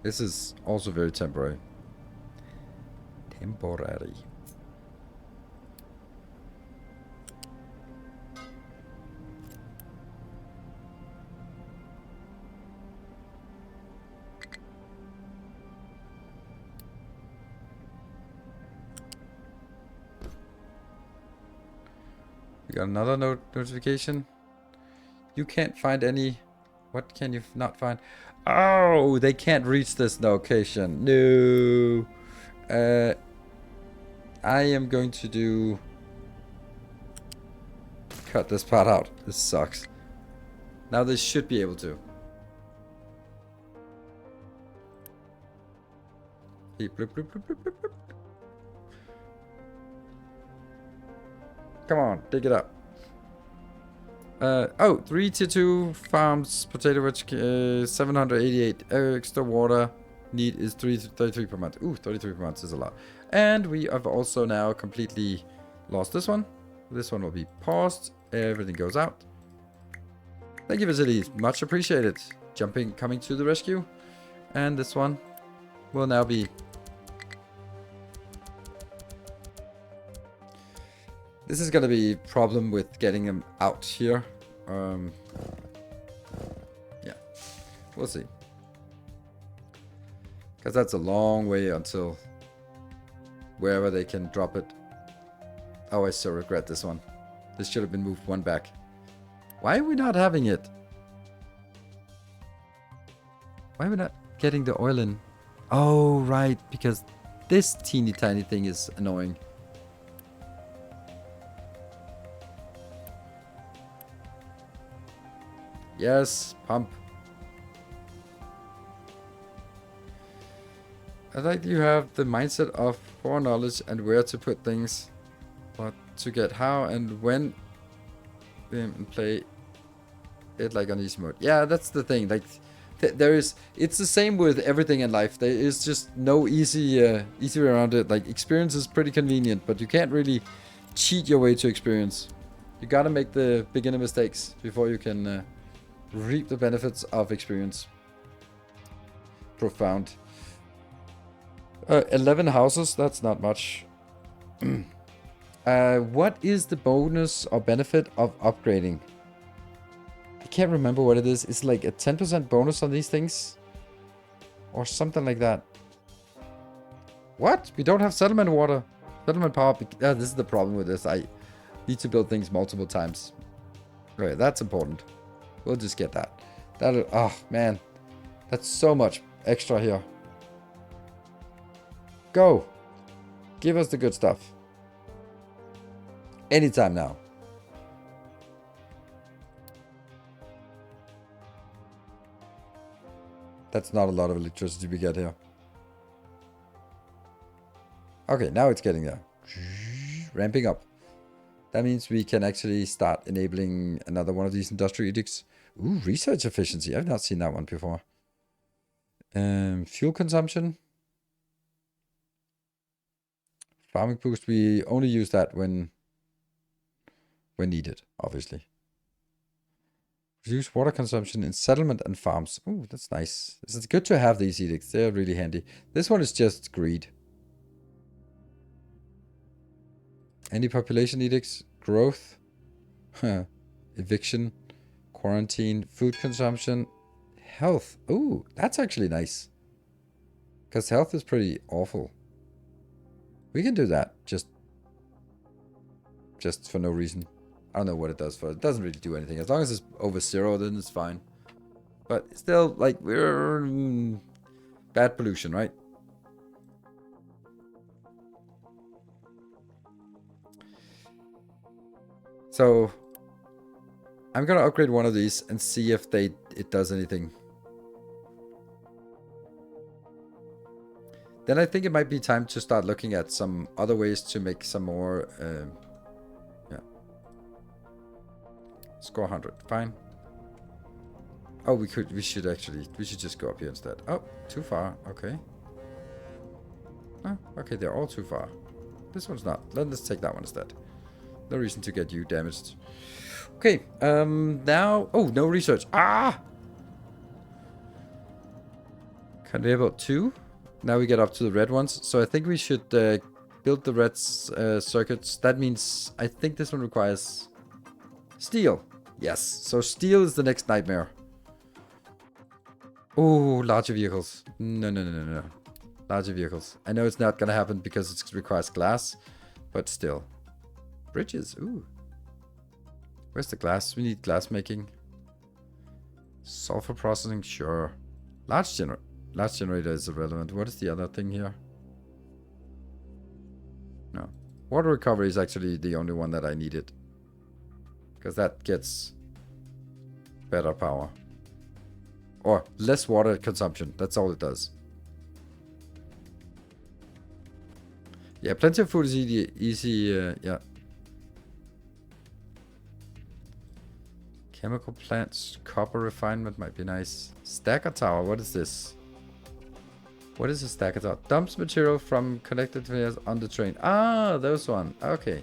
This is also very temporary. Temporary. We got another notification. You can't find any... What can you not find? Oh, they can't reach this location. No. I am going to do... Cut this part out. This sucks. Now they should be able to. Come on, dig it up. Oh, 3 to 2 farms, potato wedge, 788 extra water need is 33 per month. Ooh, 33 per month is a lot. And we have also now completely lost this one. This one will be paused. Everything goes out. Thank you, Vasily. Much appreciated. Coming to the rescue. And this one will now be... This is gonna be a problem with getting them out here. Yeah, we'll see. Because that's a long way until wherever they can drop it. Oh, I so regret this one. This should have been moved one back. Why are we not having it? Why are we not getting the oil in? Oh, right, because this teeny tiny thing is annoying. Yes, pump. I like you have the mindset of foreknowledge and where to put things, but to get how and when and play it like on easy mode. Yeah, that's the thing. Like, it's the same with everything in life. There is just no easy way around it. Like, experience is pretty convenient, but you can't really cheat your way to experience. You gotta make the beginner mistakes before you can reap the benefits of experience. Profound. 11 houses, that's not much. What is the bonus or benefit of upgrading? I can't remember what it is. It's like a 10% bonus on these things? Or something like that. What? We don't have settlement water. Settlement power. This is the problem with this. I need to build things multiple times. Okay, that's important. We'll just get that. Oh, man. That's so much extra here. Go. Give us the good stuff. Anytime now. That's not a lot of electricity we get here. Okay, now it's getting there. Ramping up. That means we can actually start enabling another one of these industrial edicts. Ooh, research efficiency. I've not seen that one before. Fuel consumption. Farming boost. We only use that when needed, obviously. Reduce water consumption in settlement and farms. Ooh, that's nice. It's good to have these edicts. They're really handy. This one is just greed. Any population edicts? Growth. Eviction. Quarantine. Food consumption. Health. Ooh, that's actually nice. Because health is pretty awful. We can do that. Just for no reason. I don't know what it does for. It doesn't really do anything. As long as it's over 0, then it's fine. But still, like, we're... bad pollution, right? So, I'm gonna upgrade one of these and see if it does anything. Then I think it might be time to start looking at some other ways to make some more... yeah. Score 100. Fine. Oh, we should just go up here instead. Oh, too far. Okay. Oh, okay, they're all too far. This one's not. Let's take that one instead. No reason to get you damaged. Okay, now... Oh, no research. Ah! Conveyor 2. Now we get up to the red ones. So I think we should build the red circuits. That means... I think this one requires... steel. Yes, so steel is the next nightmare. Oh, larger vehicles. No. Larger vehicles. I know it's not gonna happen because it requires glass. But still. Bridges, ooh. Where's the glass? We need glass making. Sulfur processing, sure. Large generator is irrelevant. What is the other thing here? No. Water recovery is actually the only one that I needed. Because that gets better power. Or less water consumption. That's all it does. Yeah, plenty of food is easy, yeah. Chemical plants, copper refinement might be nice. Stacker tower, what is this? What is a stacker tower? Dumps material from connected wires on the train. Ah, those one. Okay.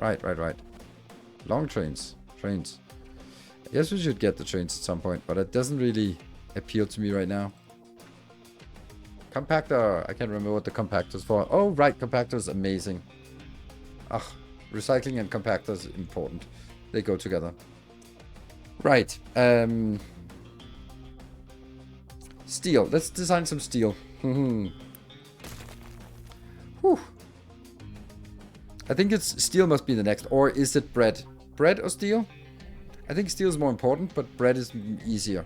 Right. Long trains. I guess we should get the trains at some point, but it doesn't really appeal to me right now. Compactor. I can't remember what the compactor's for. Oh, right. Compactor's amazing. Ugh. Recycling and compactor's important. They go together. Right. Steel. Let's design some steel. Whew. I think it's steel must be the next. Or is it bread? Bread or steel? I think steel is more important, but bread is easier.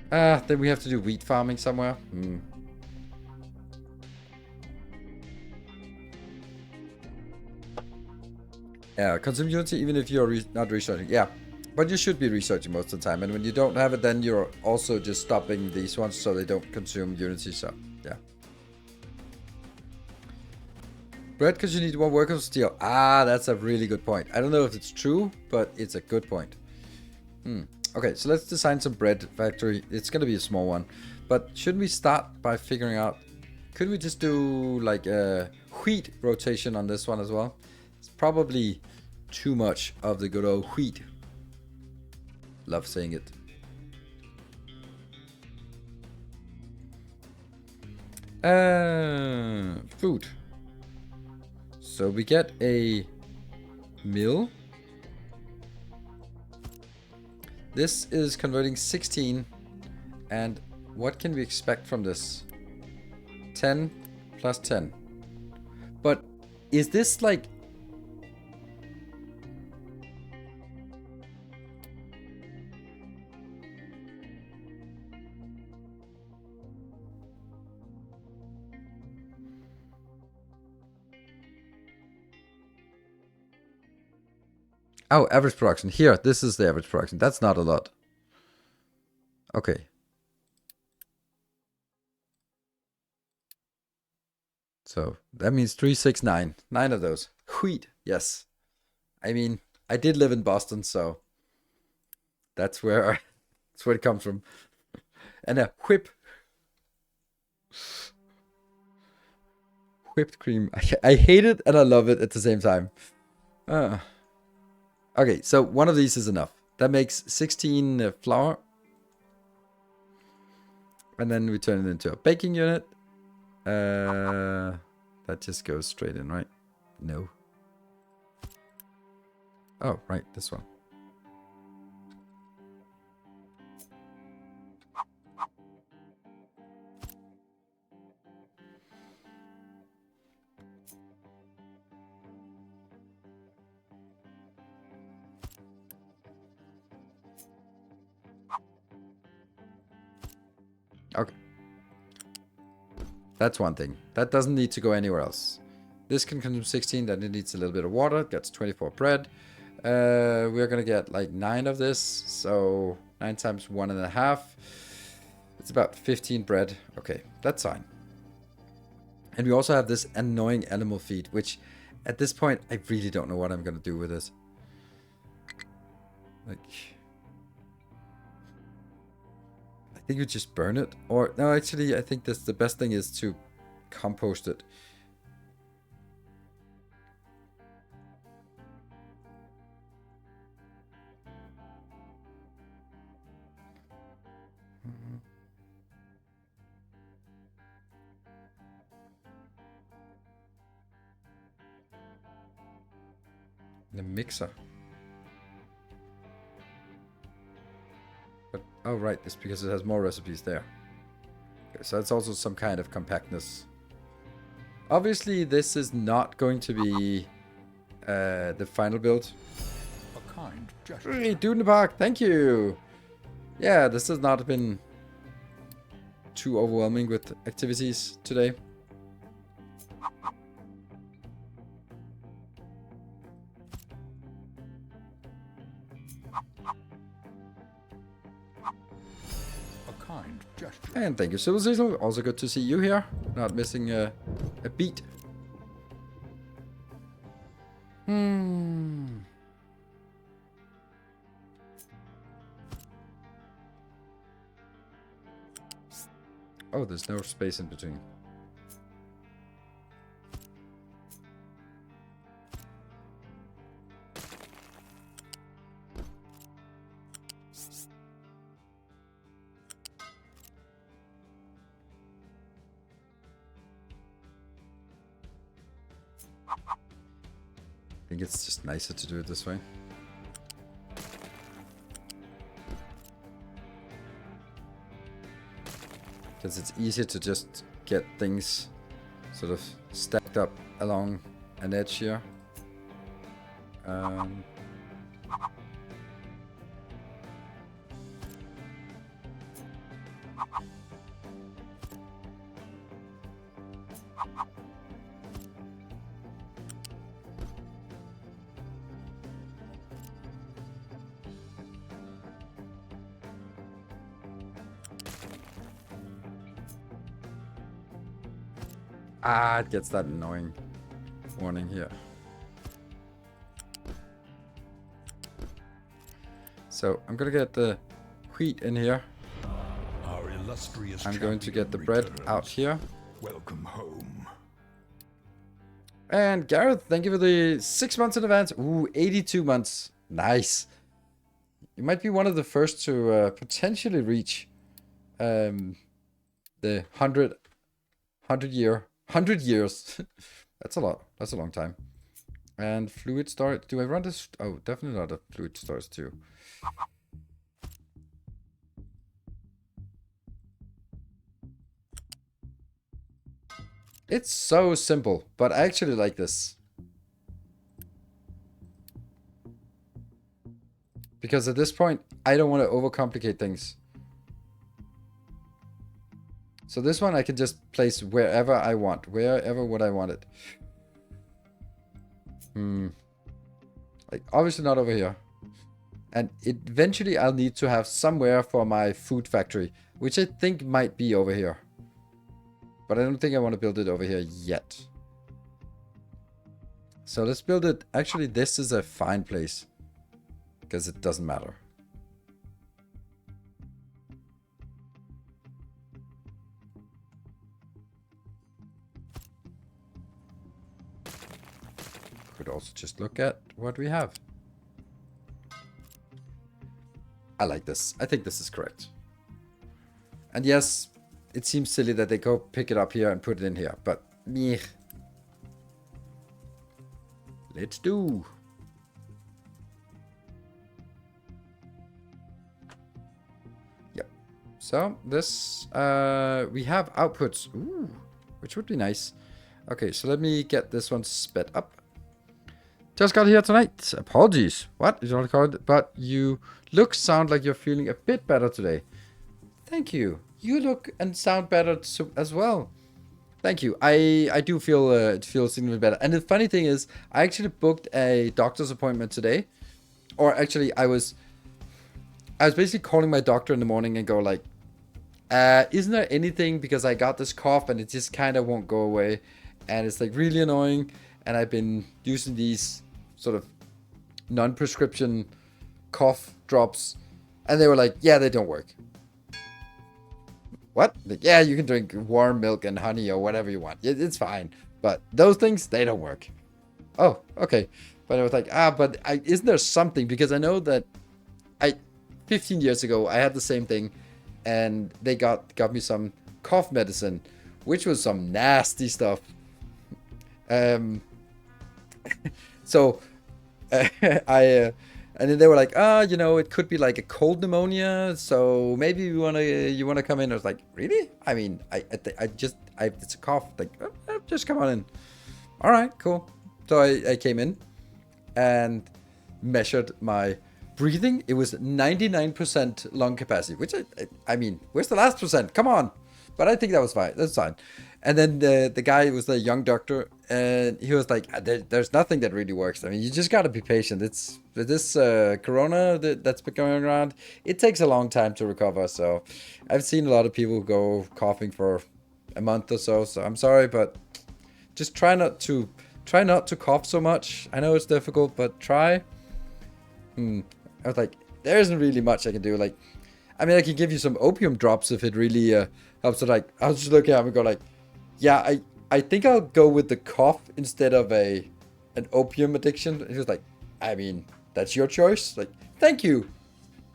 Then we have to do wheat farming somewhere. Yeah, consume Unity even if you're not researching. Yeah, but you should be researching most of the time. And when you don't have it, then you're also just stopping these ones so they don't consume Unity. So, yeah. Bread because you need one worker of steel. Ah, that's a really good point. I don't know if it's true, but it's a good point. Okay, so let's design some bread factory. It's going to be a small one. But shouldn't we start by figuring out... Could we just do like a wheat rotation on this one as well? It's probably too much of the good old wheat. Love saying it. Food. So we get a mill. This is converting 16. And what can we expect from this? 10 plus 10. But is this like... Oh, average production. Here, this is the average production. That's not a lot. Okay. So that means 369. 9 of those. Wheat. Yes. I mean, I did live in Boston, so that's where it comes from. And a whipped cream. I hate it and I love it at the same time. Okay, so one of these is enough. That makes 16 flour. And then we turn it into a baking unit. That just goes straight in, right? No. Oh, right, this one. Okay. That's one thing. That doesn't need to go anywhere else. This can consume 16, then it needs a little bit of water. Gets 24 bread. We're gonna get like 9 of this. So 9 times 1.5. It's about 15 bread. Okay, that's fine. And we also have this annoying animal feed, which at this point, I really don't know what I'm gonna do with this. Like... I think you just burn it. Or, no, actually, I think the best thing is to compost it. The mixer. But, oh right, it's because it has more recipes there. Okay, so it's also some kind of compactness. Obviously, this is not going to be the final build. A kind gesture. Hey, dude in the park, thank you. Yeah, this has not been too overwhelming with activities today. A kind gesture. And thank you, Civilization. Also good to see you here. Not missing a beat. Oh, there's no space in between. I think it's just nicer to do it this way. Because it's easier to just get things sort of stacked up along an edge here. It gets that annoying warning here. So I'm gonna get the wheat in here. Our illustrious I'm going to get the champion bread out returns. here. Welcome home. And Gareth, thank you for the 6 months in advance. Ooh, 82 months. Nice. You might be one of the first to potentially reach the 100 years. That's a lot. That's a long time. And fluid storage. Do I run this? Oh, definitely not a fluid storage too. It's so simple, but I actually like this. Because at this point, I don't want to overcomplicate things. So this one I can just place wherever I want. Wherever would I want it? Like, obviously not over here. And eventually I'll need to have somewhere for my food factory, which I think might be over here. But I don't think I want to build it over here yet. So let's build it. Actually, this is a fine place. Because it doesn't matter. Could also just look at what we have. I like this. I think this is correct. And yes, it seems silly that they go pick it up here and put it in here, but meh. Let's do. Yep. So this, we have outputs, ooh, which would be nice. Okay, so let me get this one sped up. Just got here tonight. Apologies. What? You don't call it? But you sound like you're feeling a bit better today. Thank you. You look and sound better as well. Thank you. I do feel it feels significantly better. And the funny thing is, I actually booked a doctor's appointment today. Or actually, I was basically calling my doctor in the morning and go like, isn't there anything, because I got this cough and it just kind of won't go away. And it's like really annoying. And I've been using these sort of non-prescription cough drops. And they were like, yeah, they don't work. What? Like, yeah, you can drink warm milk and honey or whatever you want. It's fine. But those things, they don't work. Oh, okay. But I was like, but isn't there something? Because I know that 15 years ago, I had the same thing. And they got me some cough medicine, which was some nasty stuff. So and then they were like, you know, it could be like a cold pneumonia, so maybe you wanna come in. I was like, really? I mean, it's a cough. Like, just come on in. All right, cool. So I came in, and measured my breathing. It was 99% lung capacity, which I mean, where's the last percent? Come on. But I think that was fine. That's fine. And then the guy was the young doctor, and he was like, "There's nothing that really works. I mean, you just gotta be patient. It's this corona that's been going around. It takes a long time to recover. So, I've seen a lot of people go coughing for a month or so. So I'm sorry, but just try not to cough so much. I know it's difficult, but try." I was like, there isn't really much I can do. Like, I mean, I can give you some opium drops if it really helps. So like, I was just looking at him and go like, yeah, I think I'll go with the cough instead of an opium addiction. And he was like, I mean, that's your choice. Like, thank you.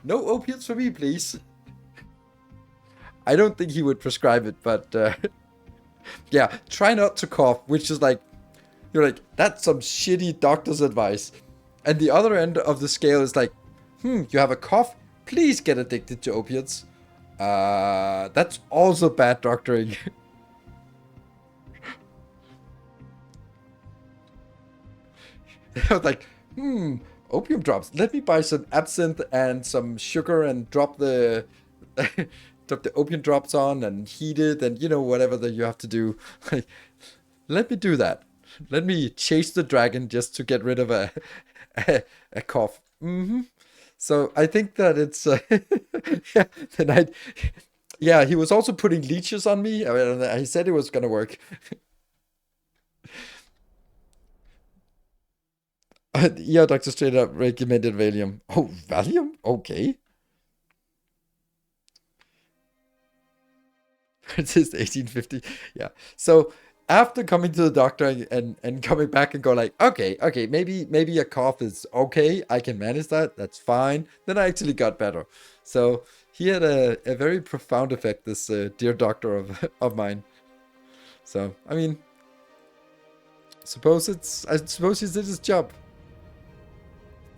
No opiates for me, please. I don't think he would prescribe it, but yeah, try not to cough, which is like, you're like, that's some shitty doctor's advice. And the other end of the scale is like, you have a cough, please get addicted to opiates. That's also bad doctoring. I was like, opium drops. Let me buy some absinthe and some sugar and drop the drop the opium drops on and heat it and whatever that you have to do. Like, let me do that. Let me chase the dragon just to get rid of a cough. So I think that it's yeah. He was also putting leeches on me. I mean, he said it was gonna work. Yeah, Doctor straight up recommended Valium. Oh, Valium? Okay. It's 1850. Yeah. So after coming to the doctor and coming back and go like, okay, maybe a cough is okay. I can manage that. That's fine. Then I actually got better. So he had a very profound effect, this dear doctor of mine. So, I mean, I suppose he did his job.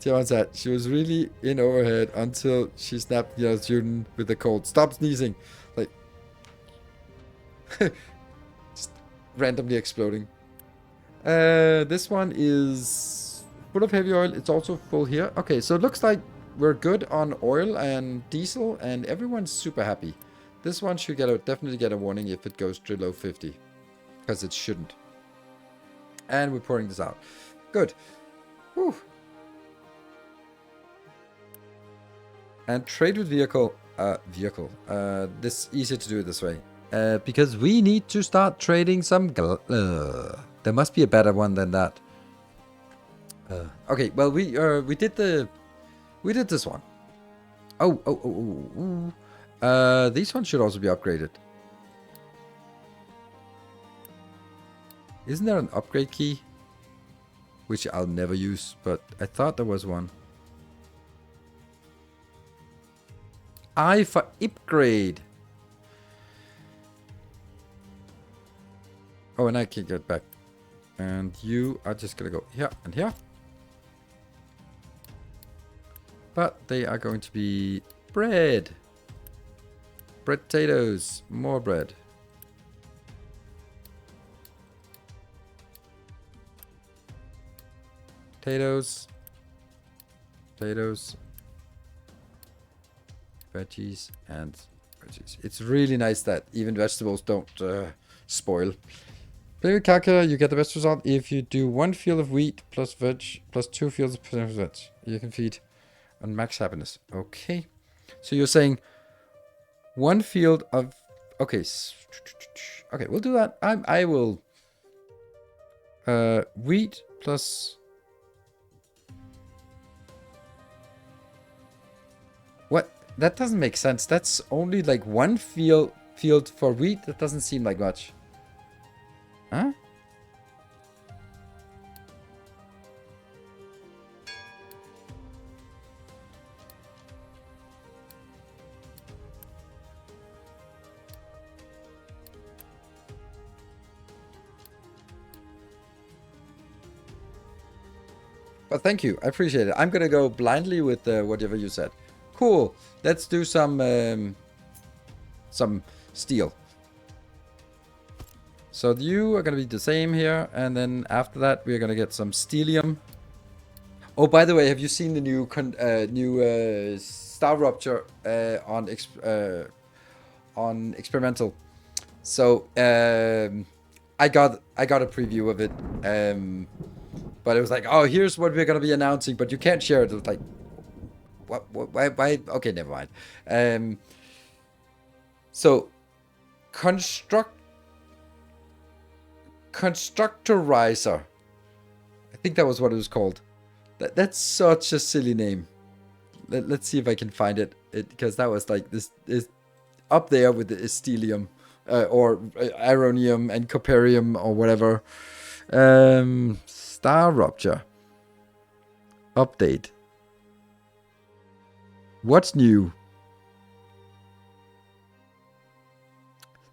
Tiamat said she was really in overhead until she snapped the other student with a cold. Stop sneezing. Like, just randomly exploding. This one is full of heavy oil. It's also full here. Okay, so it looks like we're good on oil and diesel, and everyone's super happy. This one should definitely get a warning if it goes below 50, because it shouldn't. And we're pouring this out. Good. Whew. And trade with vehicle. This easier to do it this way. Because we need to start trading some. There must be a better one than that. Okay, well we did this one. These ones should also be upgraded. Isn't there an upgrade key? Which I'll never use, but I thought there was one. I for upgrade. Oh, and I can get back. And you are just gonna go here and here. But they are going to be bread. Bread potatoes. More bread. Potatoes. Potatoes. Veggies and veggies. It's really nice that even vegetables don't spoil. Play with calculator, you get the best result if you do 1 field of wheat plus veg plus 2 fields of veg. You can feed on max happiness. Okay. So you're saying 1 field of... Okay. Okay, we'll do that. I will... wheat plus... What? That doesn't make sense. That's only like 1 field for wheat. That doesn't seem like much. Huh? But thank you. I appreciate it. I'm gonna go blindly with whatever you said. Cool. Let's do some steel. So you are going to be the same here. And then after that, we're going to get some steelium. Oh, by the way, have you seen the new Star Rupture on experimental? So I got a preview of it, but it was like, oh, here's what we're gonna be announcing, but you can't share it. It was like, what why? Okay, never mind. So constructorizer, I think that was what it was called. That's such a silly name. Let's see if I can find it, because that was like this is up there with the Stellium, or Ironium and Coperium or whatever. Star Rupture update. What's new?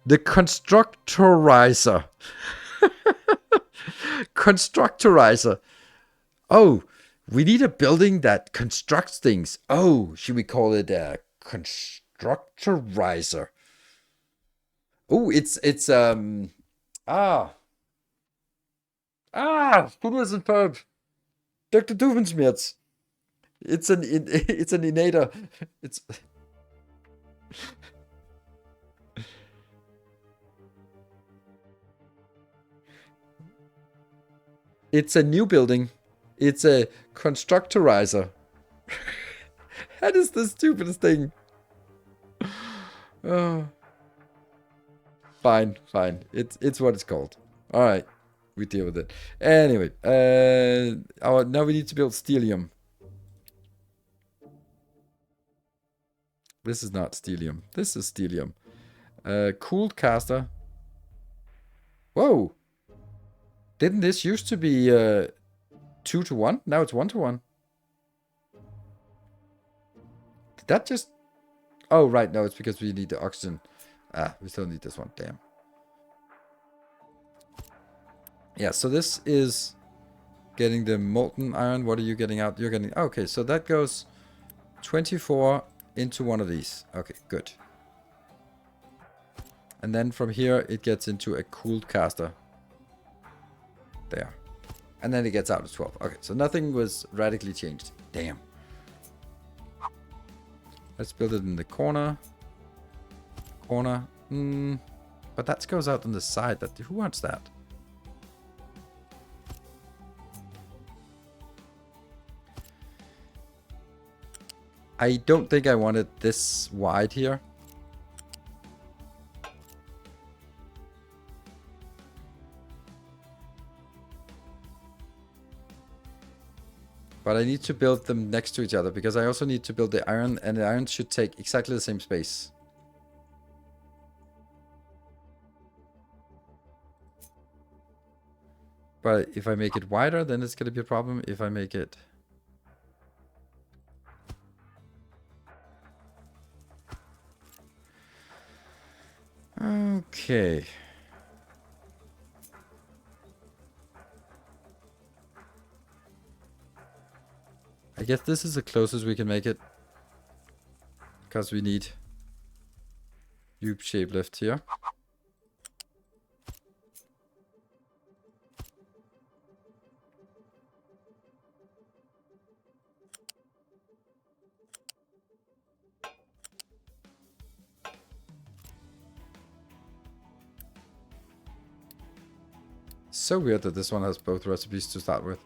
The constructorizer. Constructorizer. Oh, we need a building that constructs things. Oh, should we call it a constructorizer? Oh, it's ah Studios and Pub. Dr. Doofenshmirtz. It's an innator. It's it's a new building. It's a constructorizer. That is the stupidest thing. Oh. Fine. It's what it's called. All right, we deal with it. Anyway, now we need to build Stellium. This is not Stellium. This is Stellium. Cooled caster. Whoa! Didn't this used to be 2 to 1? Now it's 1 to 1. Did that just... Oh, right. No, it's because we need the oxygen. We still need this one. Damn. Yeah, so this is getting the molten iron. What are you getting out? You're getting... Okay, so that goes 24 into one of these. Okay, good. And then from here, it gets into a cooled caster. There. And then it gets out of 12. Okay, so nothing was radically changed. Damn. Let's build it in the corner. But that goes out on the side. Who wants that? I don't think I wanted this wide here. But I need to build them next to each other, because I also need to build the iron, and the iron should take exactly the same space. But if I make it wider, then it's going to be a problem. If I make it... Okay. I guess this is the closest we can make it, because we need loop shape left here. So weird that this one has both recipes to start with.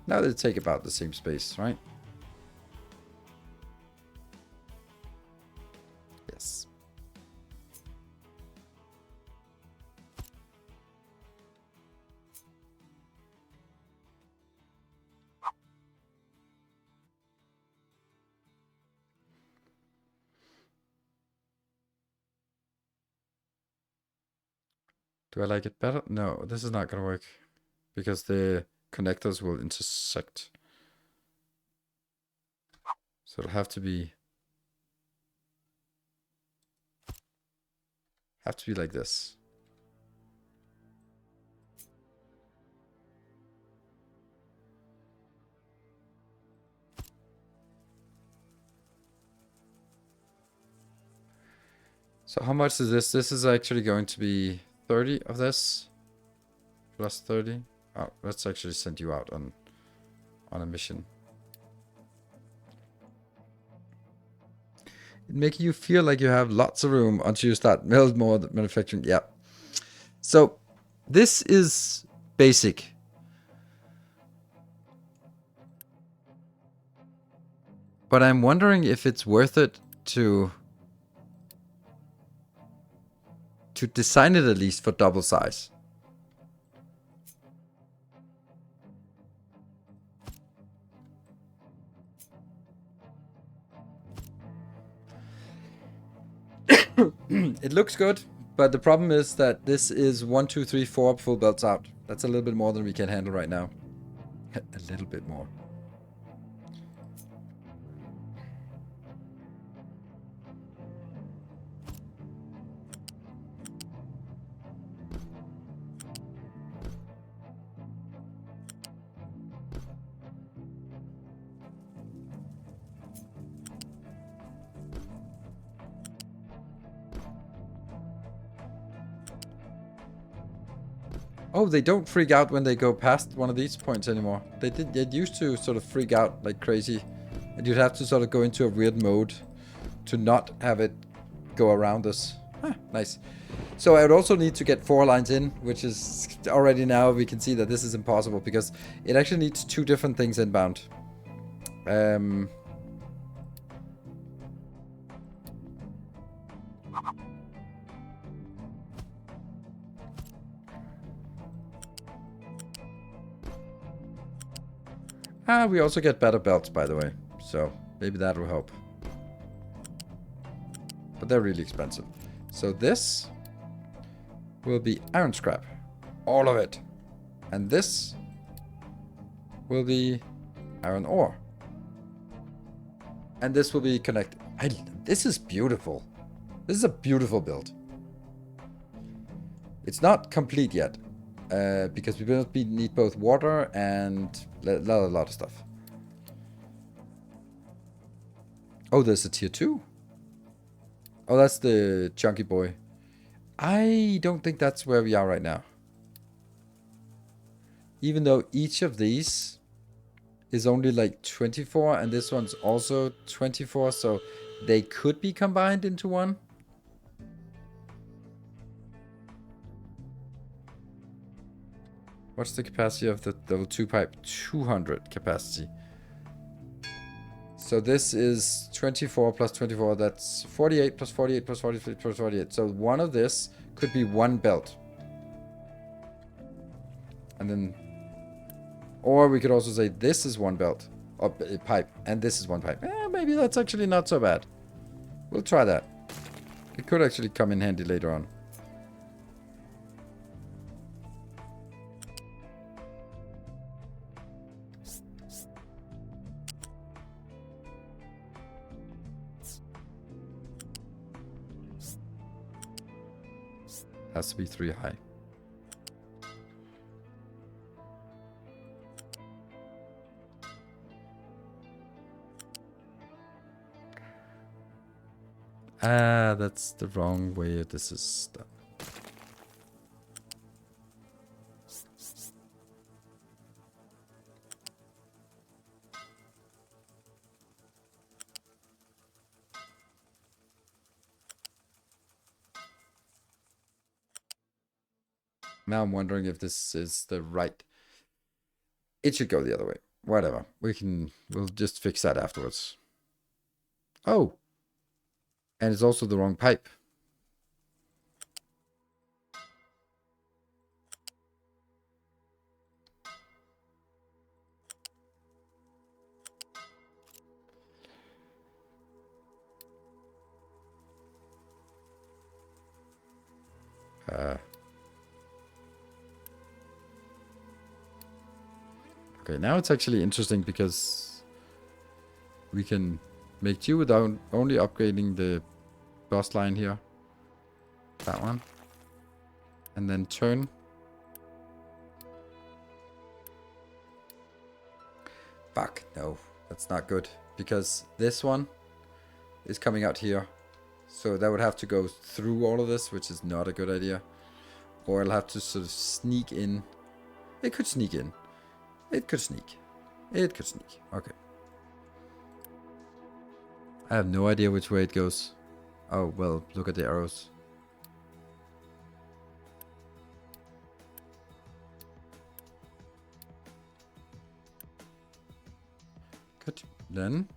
Now they take about the same space, right? Yes. Do I like it better? No, this is not going to work, because the connectors will intersect. So it'll have to be... Have to be like this. So how much is this? This is actually going to be 30 of this. Plus 30. Oh, let's actually send you out on a mission. It makes you feel like you have lots of room until you start build more manufacturing. Yeah. So this is basic. But I'm wondering if it's worth it to design it at least for double size. It looks good, but the problem is that this is 1, 2, 3, 4 full belts out. That's a little bit more than we can handle right now. A little bit more. Oh, they don't freak out when they go past one of these points anymore. They used to sort of freak out like crazy. And you'd have to sort of go into a weird mode to not have it go around us. Nice. So I would also need to get 4 lines in, which is already now we can see that this is impossible because it actually needs 2 different things inbound. We also get better belts, by the way. So maybe that will help. But they're really expensive. So this will be iron scrap. All of it. And this will be iron ore. And this will be connected. This is beautiful. This is a beautiful build. It's not complete yet. Because we need both water and a lot of stuff. Oh, there's a tier 2. Oh, that's the chunky boy. I don't think that's where we are right now. Even though each of these is only like 24 and this one's also 24, so they could be combined into one. What's the capacity of the level 2 pipe? 200 capacity. So this is 24 plus 24. That's 48 plus 48 plus 48 plus 48. So one of this could be one belt. And then... Or we could also say this is one belt. Or pipe. And this is one pipe. Maybe that's actually not so bad. We'll try that. It could actually come in handy later on. Has to be 3 high. That's the wrong way this is done. Now I'm wondering if this is the right... It should go the other way. Whatever. We'll just fix that afterwards. Oh! And it's also the wrong pipe. Okay, now it's actually interesting because we can make do without only upgrading the bus line here. That one. And then turn. Fuck, no. That's not good. Because this one is coming out here. So that would have to go through all of this, which is not a good idea. Or I'll have to sort of sneak in. It could sneak in. It could sneak. It could sneak. Okay. I have no idea which way it goes. Oh, well, look at the arrows. Good. Then.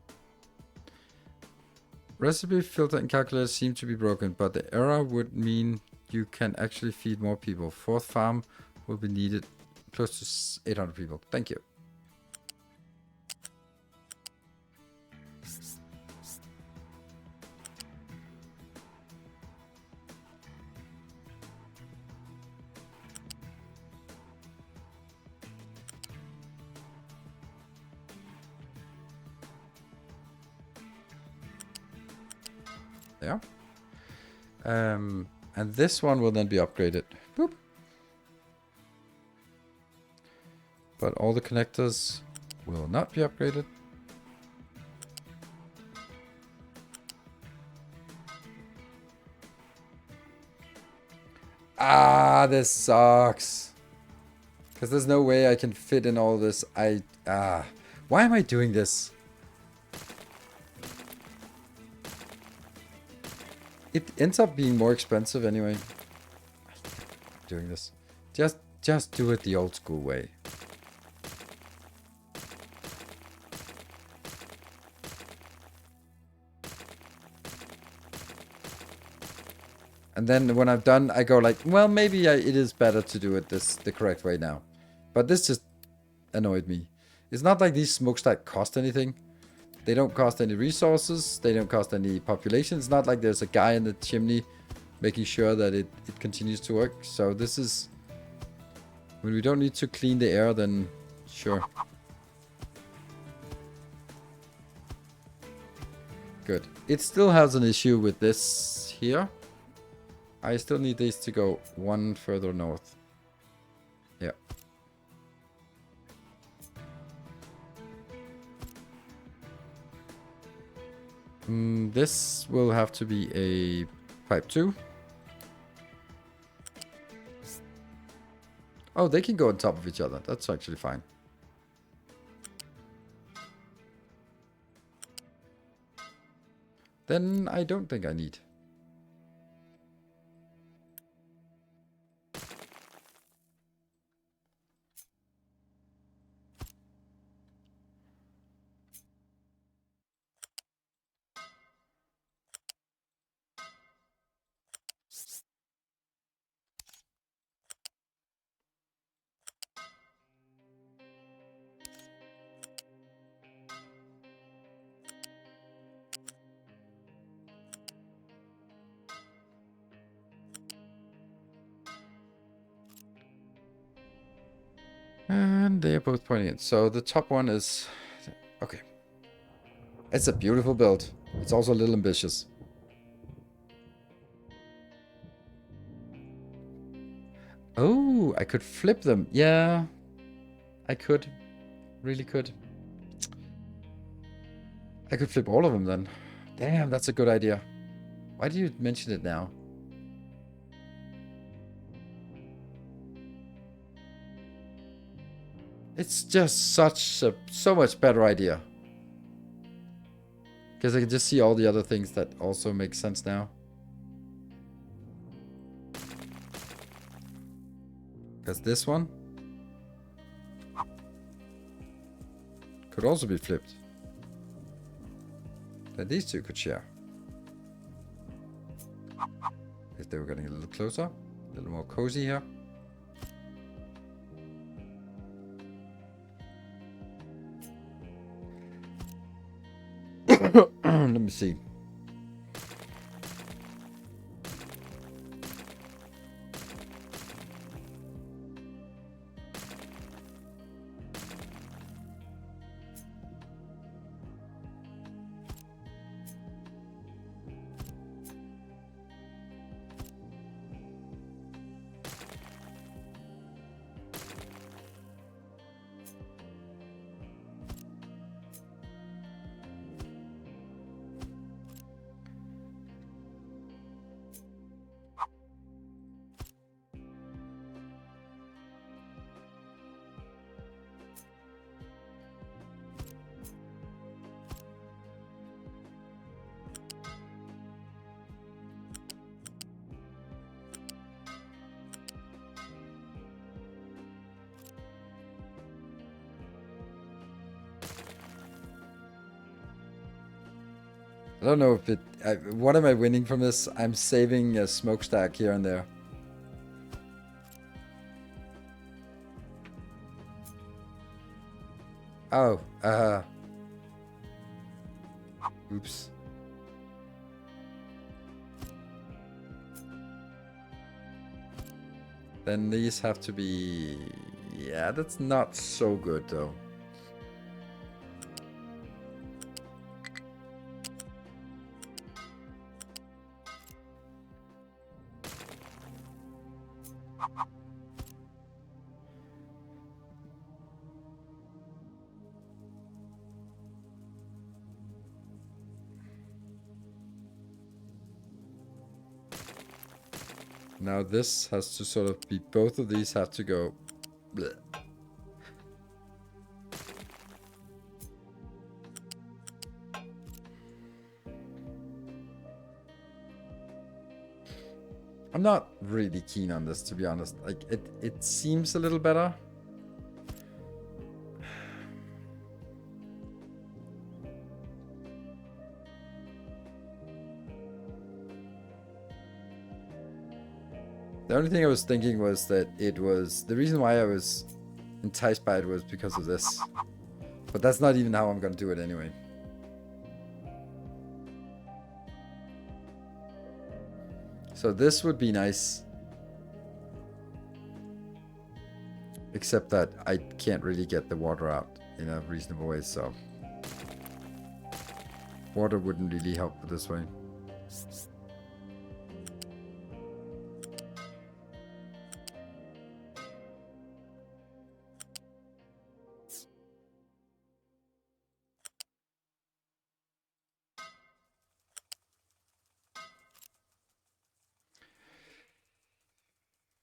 Recipe filter and calculator seem to be broken, but the error would mean you can actually feed more people. Fourth farm will be needed close to 800 people. Thank you. There. And this one will then be upgraded. Boop. But all the connectors will not be upgraded. Ah, this sucks. Because there's no way I can fit in all this. Why am I doing this? It ends up being more expensive anyway. Doing this. Just do it the old school way. And then when I'm done, I go like, well, maybe it is better to do it the correct way now. But this just annoyed me. It's not like these smokestacks cost anything. They don't cost any resources. They don't cost any population. It's not like there's a guy in the chimney making sure that it continues to work. So this is... When we don't need to clean the air, then sure. Good. It still has an issue with this here. I still need these to go one further north. Yeah. This will have to be a pipe 2. Oh, they can go on top of each other. That's actually fine. Then I don't think I need. And they are both pointing in. So the top one is... Okay. It's a beautiful build. It's also a little ambitious. Oh, I could flip them. Yeah. I could. Really could. I could flip all of them then. Damn, that's a good idea. Why do you mention it now? It's just so much better idea. Because I can just see all the other things that also make sense now. Because this one could also be flipped. Then these two could share. If they were getting a little closer, a little more cozy here. Let me see. I don't know if it... what am I winning from this? I'm saving a smokestack here and there. Oh, oops. Then these have to be... Yeah, that's not so good though. Now this has to sort of be... Both of these have to go... Bleh. I'm not really keen on this, to be honest. Like, it seems a little better. The only thing I was thinking was that it was... The reason why I was enticed by it was because of this. But that's not even how I'm going to do it anyway. So this would be nice. Except that I can't really get the water out in a reasonable way, so... Water wouldn't really help with this way.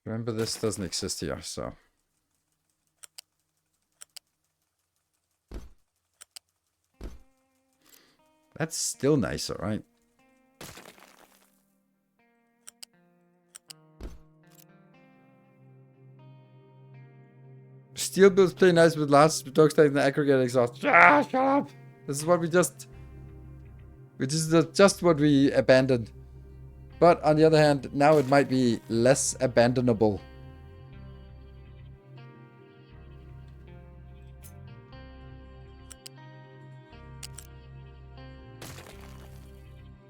Remember, this doesn't exist here, so... That's still nicer, right? Steel builds play nice with large dog stacks and aggregate exhaust. Ah, shut up! This is what we just... Which is just what we abandoned. But on the other hand, now it might be less abandonable.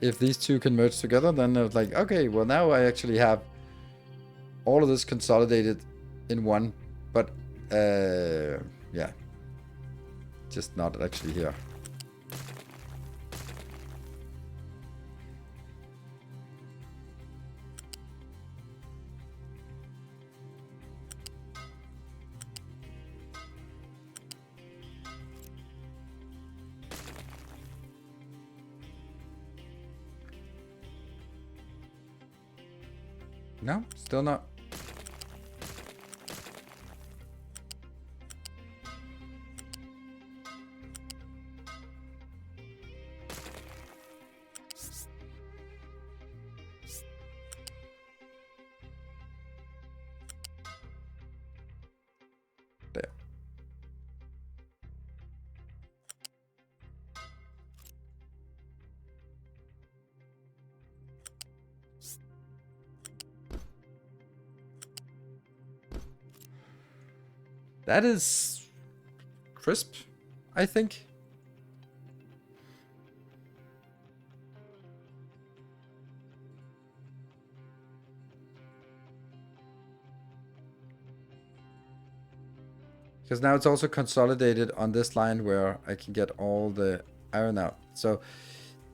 If these two can merge together, then it's like, okay, well now I actually have all of this consolidated in one. But, yeah. Just not actually here. No, still not. There. That is crisp, I think. Because now it's also consolidated on this line where I can get all the iron out. So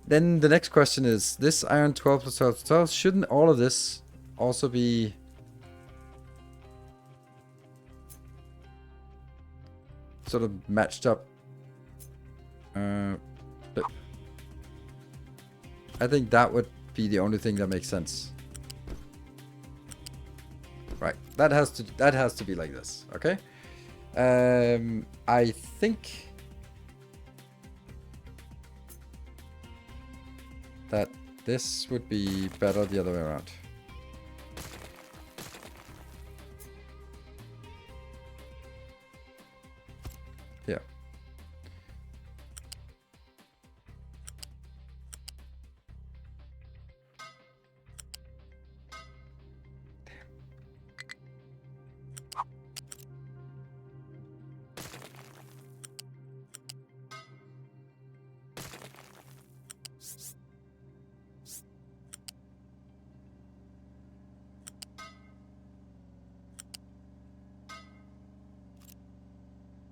then the next question is, this iron 12 plus 12 plus 12, shouldn't all of this also be... sort of matched up? But I think that would be the only thing that makes sense. Right, that has to be like this, okay? I think that this would be better the other way around. Yeah.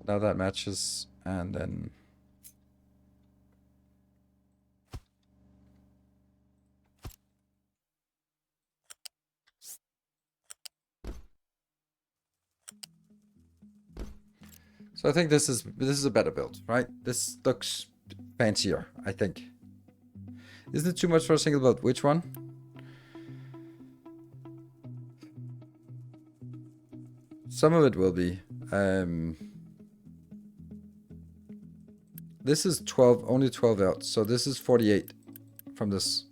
Now that matches, and then so I think this is a better build, right? This looks fancier, I think. Isn't it too much for a single build? Which one? Some of it will be. This is 12, only 12 out, so this is 48 from this.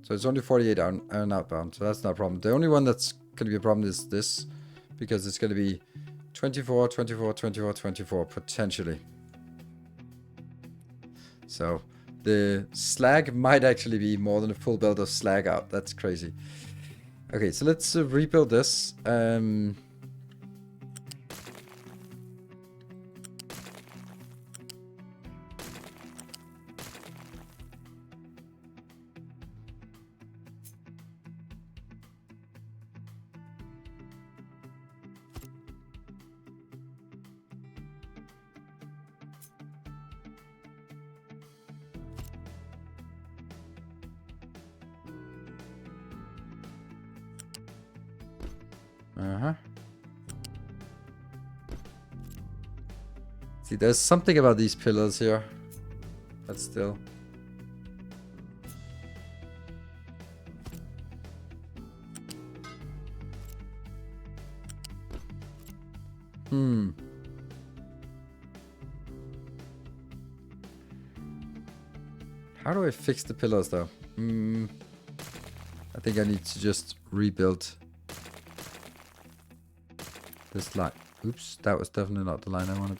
So it's only 48 on outbound, so that's not a problem. The only one that's going to be a problem is this, because it's going to be 24, 24, 24, 24, potentially. So the slag might actually be more than a full build of slag out. That's crazy. Okay, so let's rebuild this. See, there's something about these pillars here. But still. How do I fix the pillars though? I think I need to just rebuild this line. Oops, that was definitely not the line I wanted.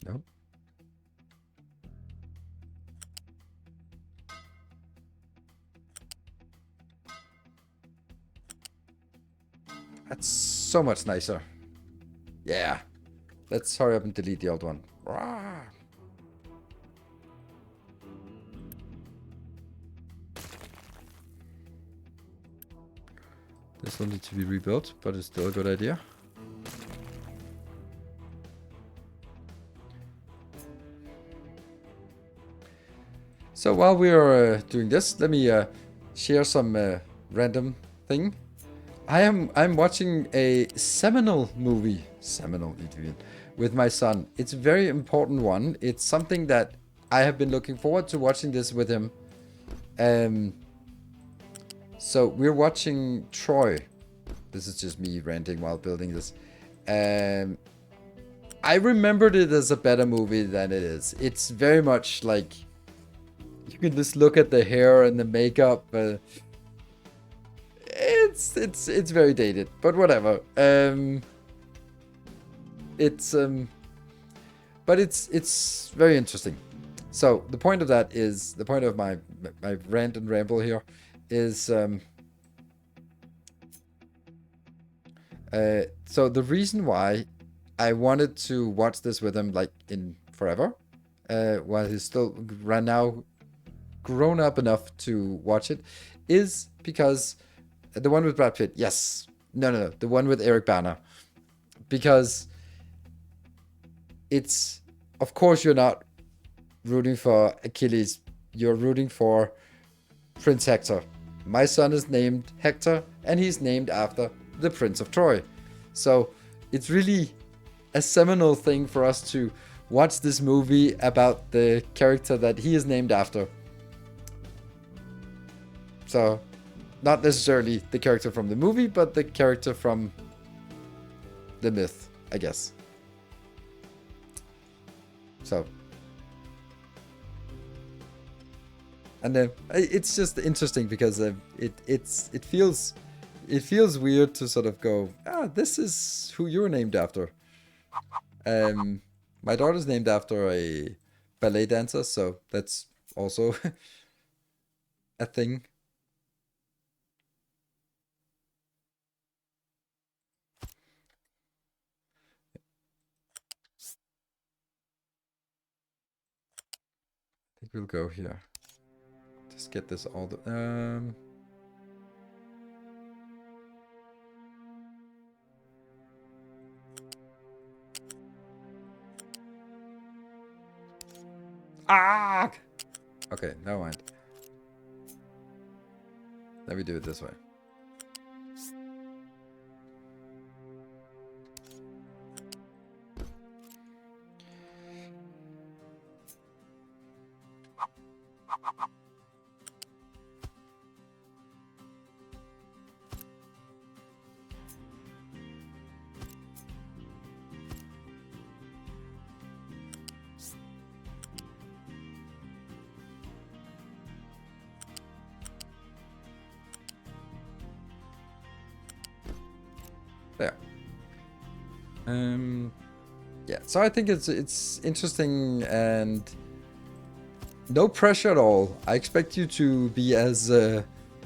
Nope. That's so much nicer. Yeah. Let's hurry up and delete the old one. Rah. This will need to be rebuilt, but it's still a good idea. So while we are doing this, let me share some random thing. I'm watching a seminal movie, with my son. It's a very important one. It's something that I have been looking forward to watching this with him. So we're watching Troy. This is just me ranting while building this. I remembered it as a better movie than it is. It's very much like, you can just look at the hair and the makeup. It's very dated, but whatever. But it's very interesting. So the point of that is, the point of my rant and ramble here is, so the reason why I wanted to watch this with him like in forever, while he's still right now grown up enough to watch it, is because the one with Brad Pitt, yes, no, the one with Eric Bana, because it's, of course, you're not rooting for Achilles, you're rooting for Prince Hector. My son is named Hector, and he's named after the Prince of Troy. So it's really a seminal thing for us to watch this movie about the character that he is named after. So not necessarily the character from the movie, but the character from the myth, I guess. So, and then it's just interesting because it feels weird to sort of go, this is who you're named after. My daughter's named after a ballet dancer, so that's also a thing. we'll go here. Just get this all the Ah! Okay, never mind. Let me do it this way. There. Yeah, so I think it's interesting and no pressure at all. I expect you to be as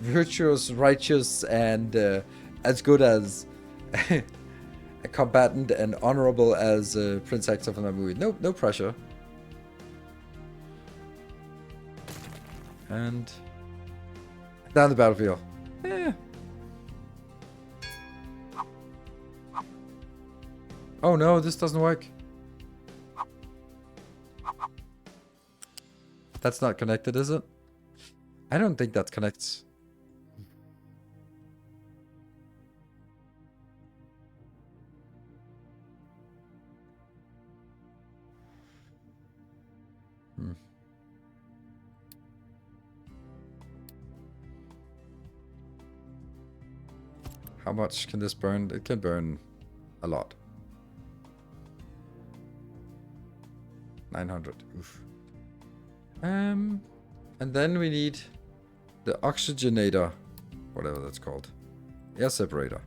virtuous, righteous, and as good as a combatant and honorable as Prince Hector from that movie. No pressure. And down the battlefield. Eh. Oh no, this doesn't work. That's not connected, is it? I don't think that connects. How much can this burn? It can burn a lot. 900. Oof. And then we need the oxygenator, whatever that's called. Air separator.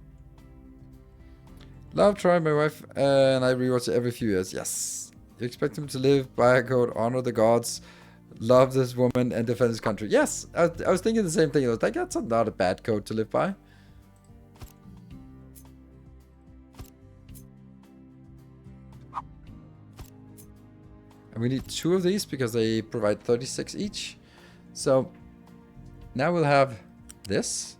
Love, try my wife, and I rewatch it every few years. Yes. You expect him to live by a code, honor the gods, love this woman, and defend his country. Yes, I was thinking the same thing. I was like, that's not a bad code to live by. And we need 2 of these because they provide 36 each. So now we'll have this.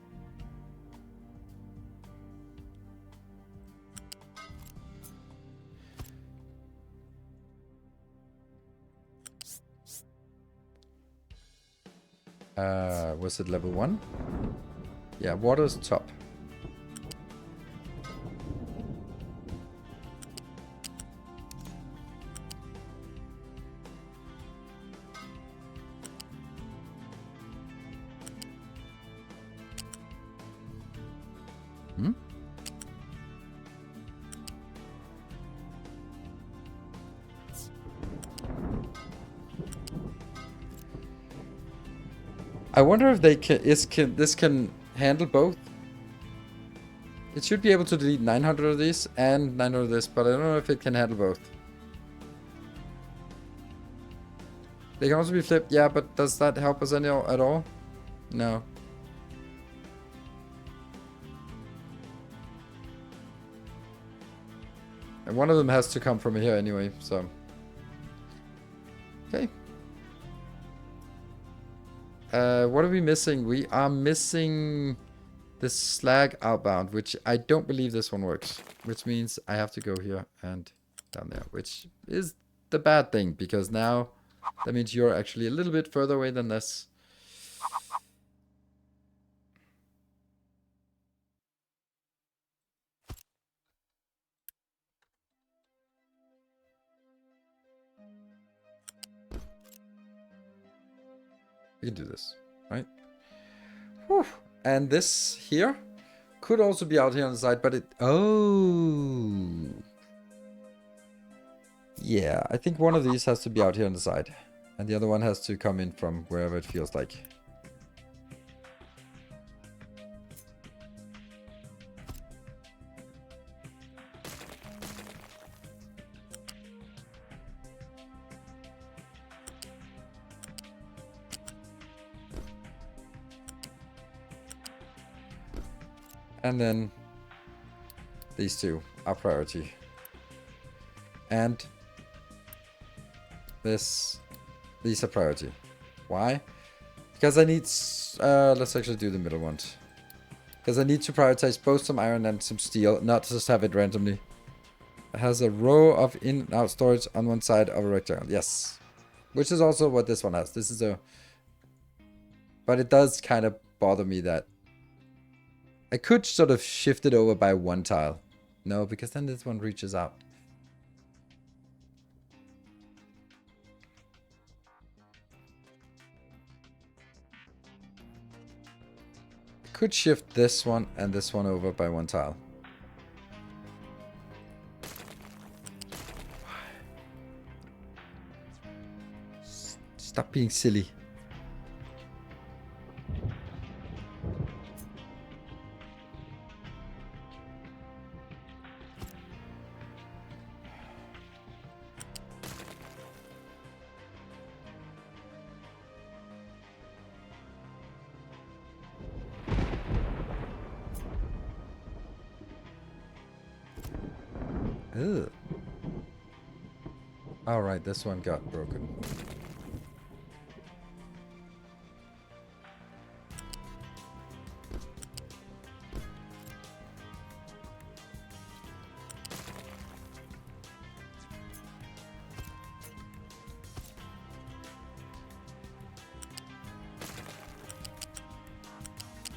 Was it level 1? Yeah, water's top. I wonder if they this can handle both. It should be able to delete 900 of these and 900 of this, but I don't know if it can handle both. They can also be flipped, yeah, but does that help us any at all? No. And one of them has to come from here anyway, so. Okay. What are we missing? We are missing the slag outbound, which I don't believe this one works. Which means I have to go here and down there, which is the bad thing, because now that means you're actually a little bit further away than this. We can do this, right? Whew. And this here could also be out here on the side, but it... Oh! Yeah, I think one of these has to be out here on the side. And the other one has to come in from wherever it feels like. And then these two are priority. And these are priority. Why? Because I need... let's actually do the middle ones. Because I need to prioritize both some iron and some steel, not just have it randomly. It has a row of in and out storage on one side of a rectangle. Yes. Which is also what this one has. This is a... But it does kind of bother me that... I could sort of shift it over by one tile. No, because then this one reaches out. I could shift this one and this one over by one tile. Stop being silly. Ugh. All right, this one got broken.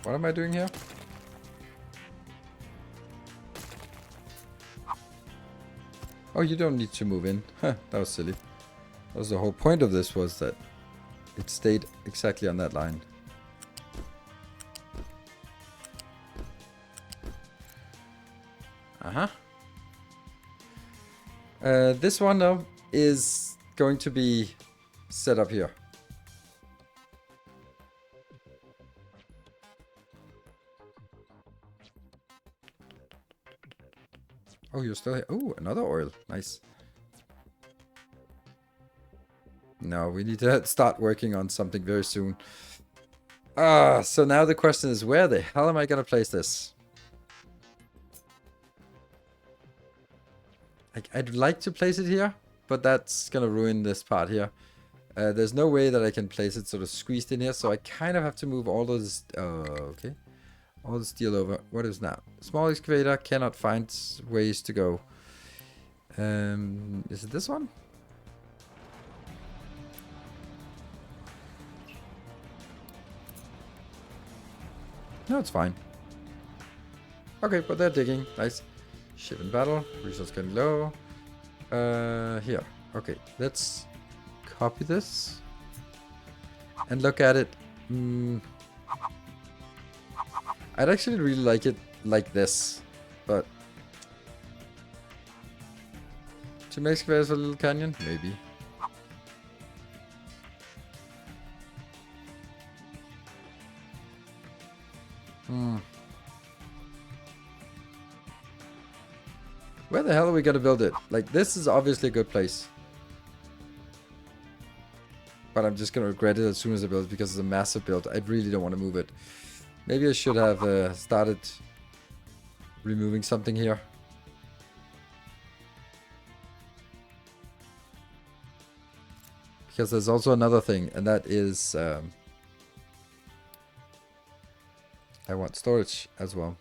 What am I doing here? Oh, you don't need to move in. Huh, that was silly. That was the whole point of this, was that it stayed exactly on that line. Uh-huh. This one, though, is going to be set up here. Oh, you're still here. Oh, another oil. Nice. No, we need to start working on something very soon. So now the question is, where the hell am I going to place this? I'd like to place it here, but that's going to ruin this part here. There's no way that I can place it sort of squeezed in here, so I kind of have to move all those... okay. All the steel over. What is now? Small excavator cannot find ways to go. Is it this one? No, it's fine. Okay, but they're digging. Nice. Ship in battle. Resource getting low. Here. Okay, let's copy this. And look at it. I'd actually really like it like this, but to make squares for a little canyon, maybe. Where the hell are we gonna build it? Like, this is obviously a good place, but I'm just gonna regret it as soon as I build it because it's a massive build. I really don't want to move it. Maybe I should have started removing something here. Because there's also another thing, and that is... I want storage as well.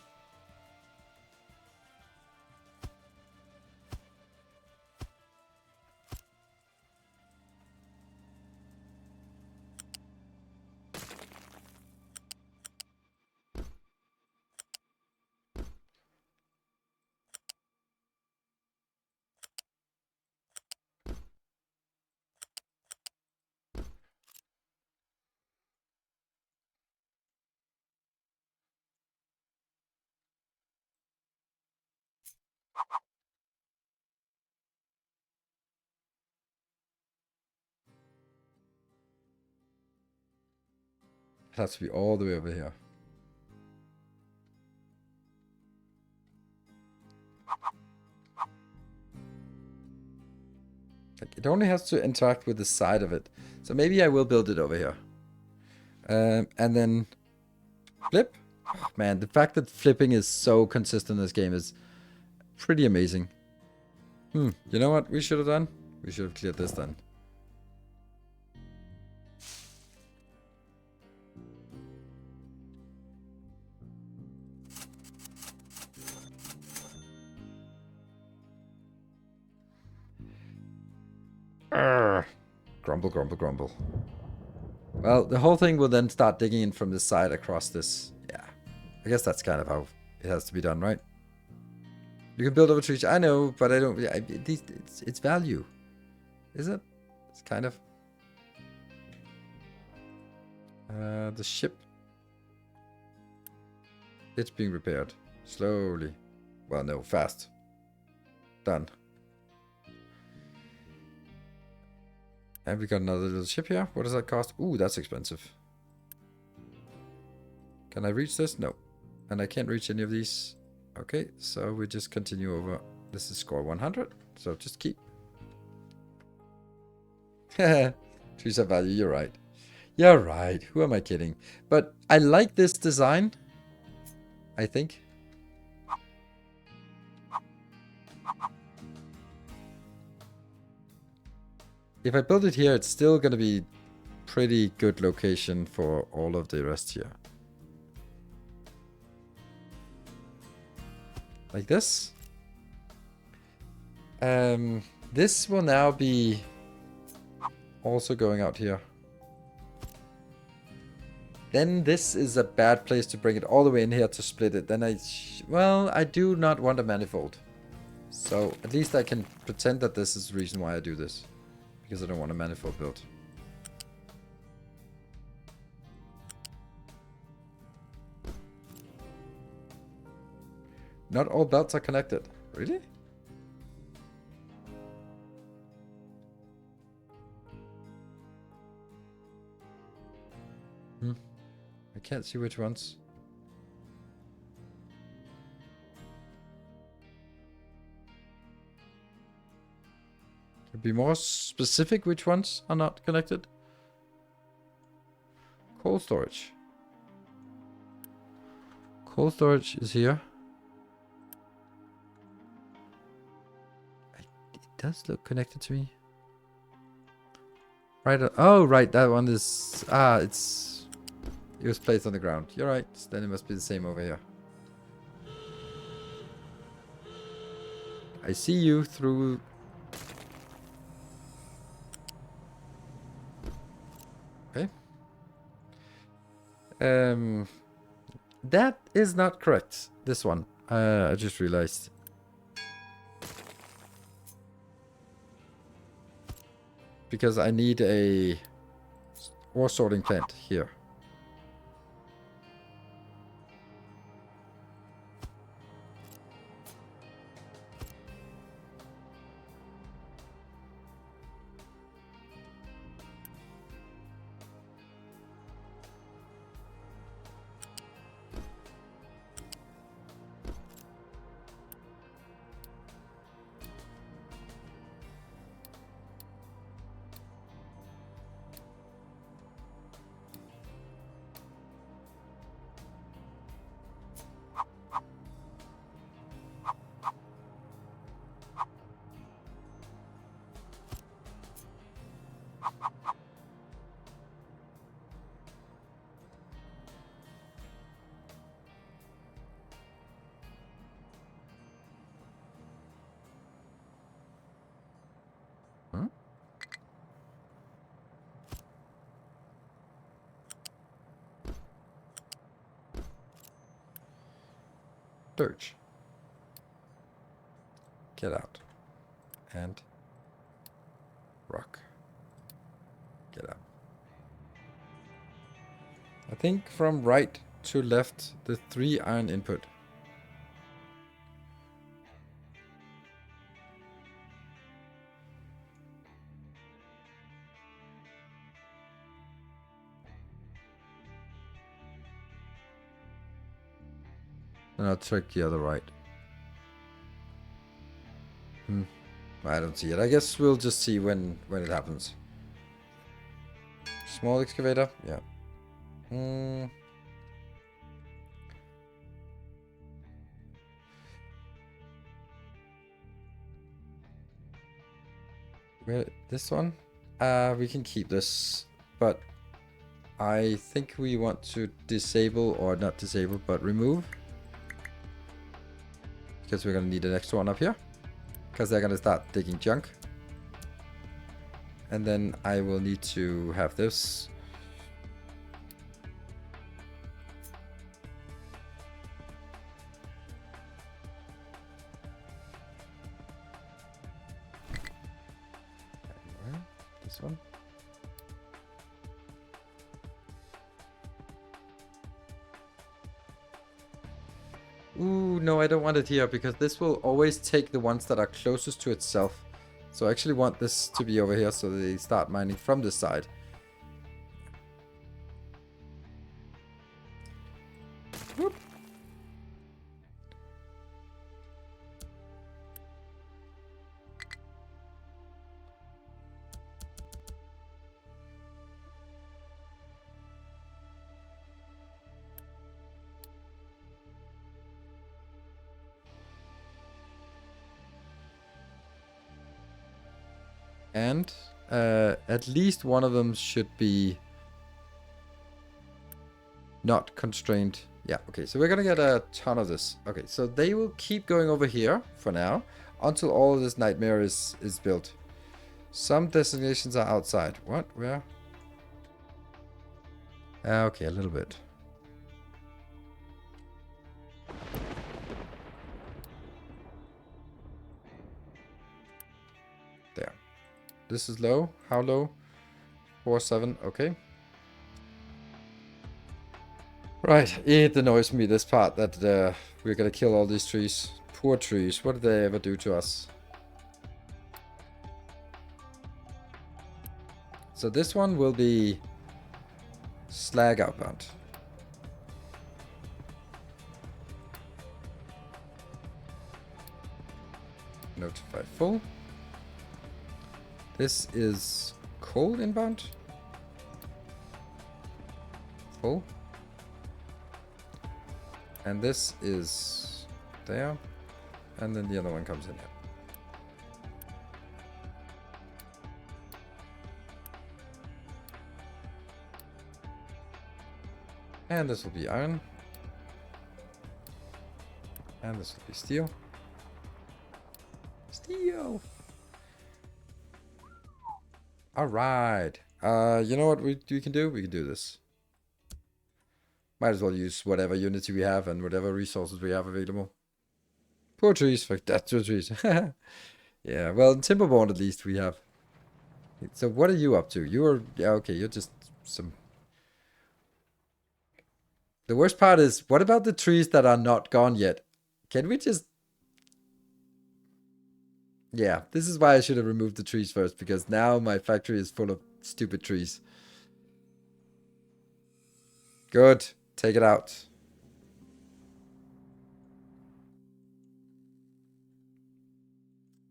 It has to be all the way over here. Like, it only has to interact with the side of it. So maybe I will build it over here. And then flip. Oh, man, the fact that flipping is so consistent in this game is pretty amazing. You know what we should have done? We should have cleared this then. Urgh. Grumble, grumble, grumble. Well, the whole thing will then start digging in from this side across this. Yeah. I guess that's kind of how it has to be done, right? You can build over trees. I know, but I don't... it's value. Is it? It's kind of... the ship. It's being repaired. Slowly. Well, no, fast. Done. And we got another little ship here. What does that cost? Ooh, that's expensive. Can I reach this? No. And I can't reach any of these. Okay, so we just continue over. This is score 100. So just keep. Trees have value, you're right. You're right. Who am I kidding? But I like this design. I think. If I build it here, it's still going to be pretty good location for all of the rest here. Like this. This will now be also going out here. Then this is a bad place to bring it all the way in here to split it. Then well, I do not want a manifold. So at least I can pretend that this is the reason why I do this. Because I don't want a manifold built. Not all belts are connected. Really? I can't see which ones. Could be more specific which ones are not connected. Cold storage. Cold storage is here. It does look connected to me. Right. Oh, right. That one is... it was placed on the ground. You're right. Then it must be the same over here. I see you through... Okay. That is not correct. This one. I just realized. Because I need a ore sorting plant here. Search. Get out. And rock. Get out. I think from right to left, the 3 iron input. And I'll check the other right. I don't see it. I guess we'll just see when it happens. Small excavator? Yeah. Where, this one? We can keep this, but I think we want to disable, or not disable, but remove. Because we're going to need an extra one up here. Because they're going to start digging junk. And then I will need to have this. This one. Ooh, no, I don't want it here because this will always take the ones that are closest to itself. So I actually want this to be over here so they start mining from this side. Whoop. And at least one of them should be not constrained. Yeah, okay, so we're gonna get a ton of this. Okay, so they will keep going over here for now until all of this nightmare is built. Some destinations are outside. What? Where? Okay, a little bit. There. This is low. How low? 4-7. Okay. Right. It annoys me, this part, that we're gonna kill all these trees. Poor trees. What did they ever do to us? So this one will be slag outbound. Notify full. This is coal inbound. Full. And this is there. And then the other one comes in here. And this will be iron. And this will be steel. Steel! Alright. You know what we can do? We can do this. Might as well use whatever unity we have and whatever resources we have available. Poor trees. Fuck that, two trees. Yeah, well, in Timberborn at least we have. So what are you up to? You're... Yeah, okay, you're just some... The worst part is, what about the trees that are not gone yet? Can we just... Yeah, this is why I should have removed the trees first, because now my factory is full of stupid trees. Good. Take it out.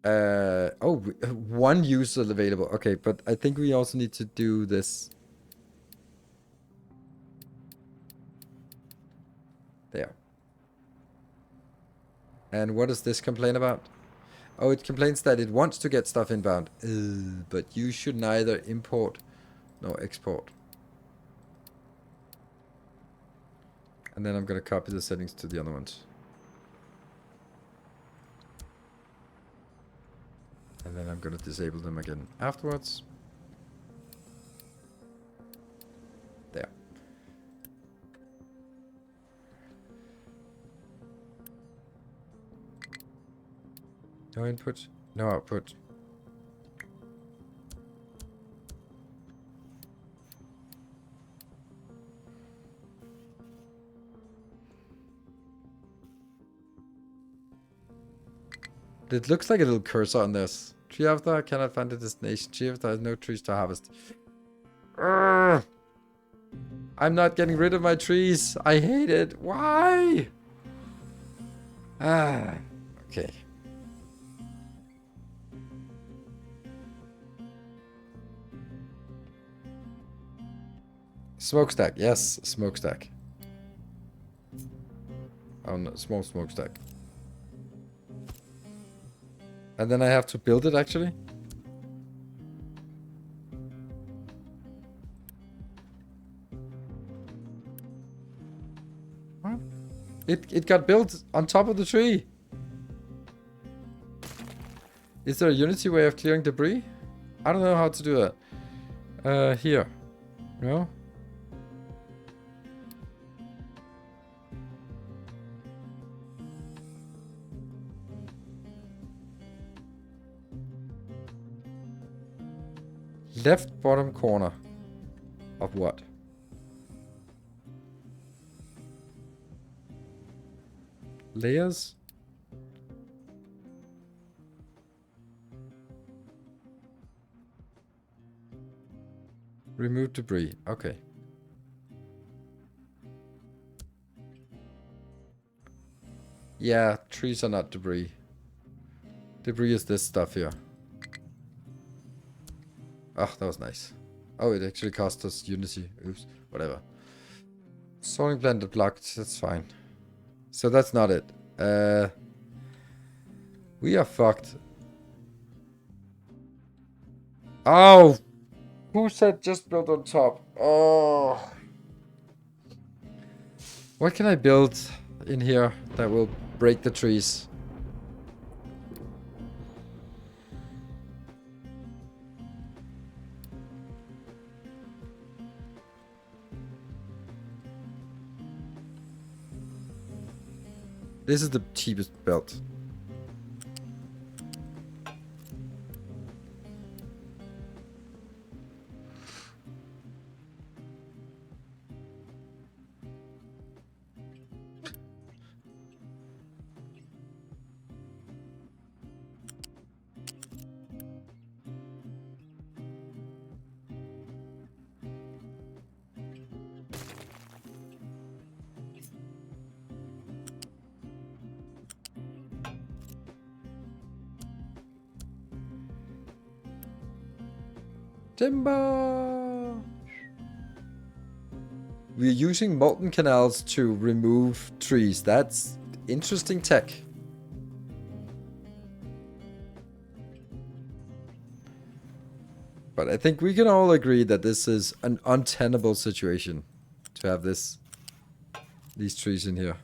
Oh, one user available. Okay, but I think we also need to do this. There. And what does this complain about? Oh, it complains that it wants to get stuff inbound. But you should neither import nor export. And then I'm going to copy the settings to the other ones. And then I'm going to disable them again afterwards. There. No input, no output. It looks like a little cursor on this. Tree avatar cannot find a destination. Tree avatar has no trees to harvest. Urgh. I'm not getting rid of my trees. I hate it. Why? Ah, okay. Smokestack. Yes, smokestack. Oh, no, small smokestack. And then I have to build it, actually. What? It got built on top of the tree. Is there a Unity way of clearing debris? I don't know how to do that. Here. No? Left bottom corner. Of what? Layers? Remove debris. Okay. Yeah, trees are not debris. Debris is this stuff here. Oh, that was nice. Oh, it actually cost us Unity. Oops. Whatever. Sawing blended blocked. That's fine. So that's not it. We are fucked. Oh! Who said just build on top? Oh! What can I build in here that will break the trees? This is the cheapest belt. Timber! We're using molten canals to remove trees. That's interesting tech. But I think we can all agree that this is an untenable situation to have these trees in here.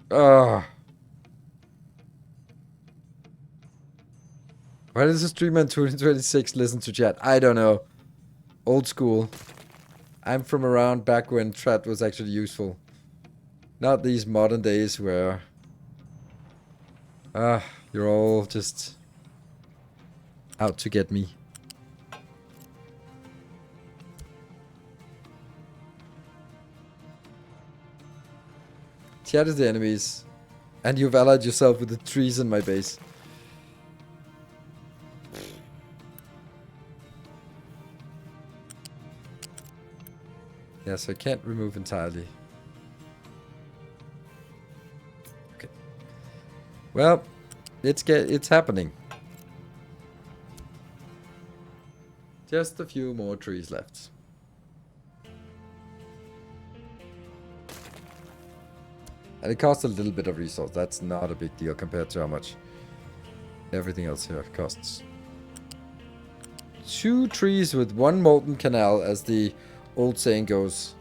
Ugh. Why does a streamer in 2026 listen to chat? I don't know. Old school. I'm from around back when chat was actually useful. Not these modern days where... you're all just... out to get me. Chat is the enemies. And you've allied yourself with the trees in my base. Yes, I can't remove entirely. Okay. Well, it's happening. Just a few more trees left. And it costs a little bit of resource. That's not a big deal compared to how much everything else here costs. 2 trees with 1 molten canal, as the old saying goes.